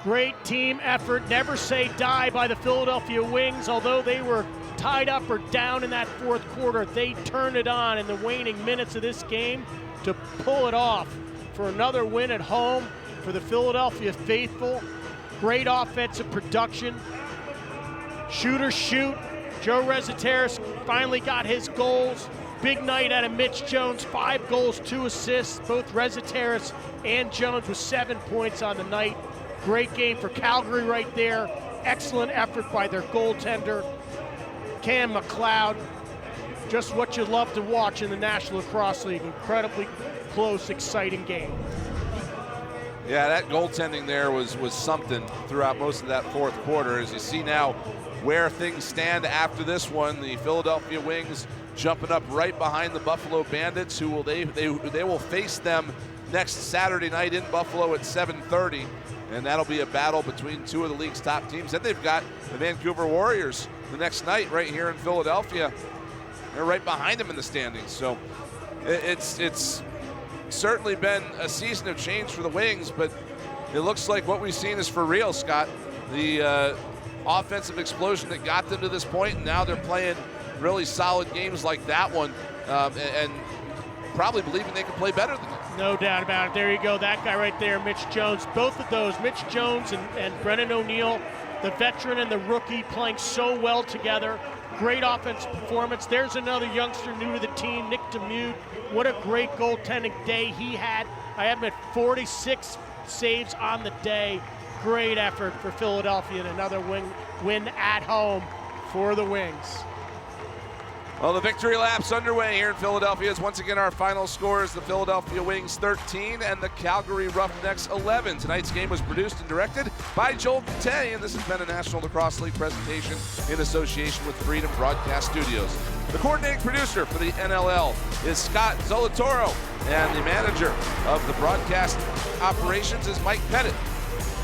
Great team effort, never say die by the Philadelphia Wings. Although they were tied up or down in that 4th quarter, they turned it on in the waning minutes of this game to pull it off for another win at home for the Philadelphia faithful. Great offensive production. Shooters shoot. Joe Rezzaterrence finally got his goals. Big night out of Mitch Jones, 5 goals, 2 assists. Both Rezzaterrence and Jones with 7 points on the night. Great game for Calgary right there. Excellent effort by their goaltender, Cam McLeod. Just what you love to watch in the National Lacrosse League. Incredibly close, exciting game.
Yeah, that goaltending there was something throughout most of that 4th quarter. As you see now where things stand after this one, the Philadelphia Wings jumping up right behind the Buffalo Bandits, who will they will face them next Saturday night in Buffalo at 7:30, and that'll be a battle between 2 of the league's top teams. Then they've got the Vancouver Warriors the next night right here in Philadelphia. They're right behind them in the standings. So it's certainly been a season of change for the Wings, but it looks like what we've seen is for real, Scott. The offensive explosion that got them to this point, and now they're playing really solid games like that one, and probably believing they can play better than that.
No doubt about it. There you go, that guy right there, Mitch Jones. Both of those, Mitch Jones and Brennan O'Neill, the veteran and the rookie, playing so well together. Great offensive performance. There's another youngster new to the team, Nick Damoud. What a great goaltending day he had. I have him at 46 saves on the day. Great effort for Philadelphia, and another win at home for the Wings.
Well, the victory lap's underway here in Philadelphia. As once again our final scores: the Philadelphia Wings 13 and the Calgary Roughnecks 11. Tonight's game was produced and directed by Joel Katay, and this has been a National Lacrosse League presentation in association with Freedom Broadcast Studios. The coordinating producer for the NLL is Scott Zolatoro, and the manager of the broadcast operations is Mike Pettit.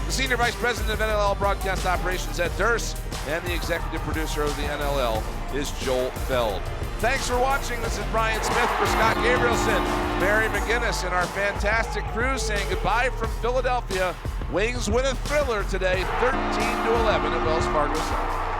The senior vice president of NLL broadcast operations, Ed Durst, and the executive producer of the NLL is Joel Feld. Thanks for watching. This is Brian Smith for Scott Gabrielson, Mary McGinnis, and our fantastic crew saying goodbye from Philadelphia. Wings win a thriller today, 13-11 at Wells Fargo Center.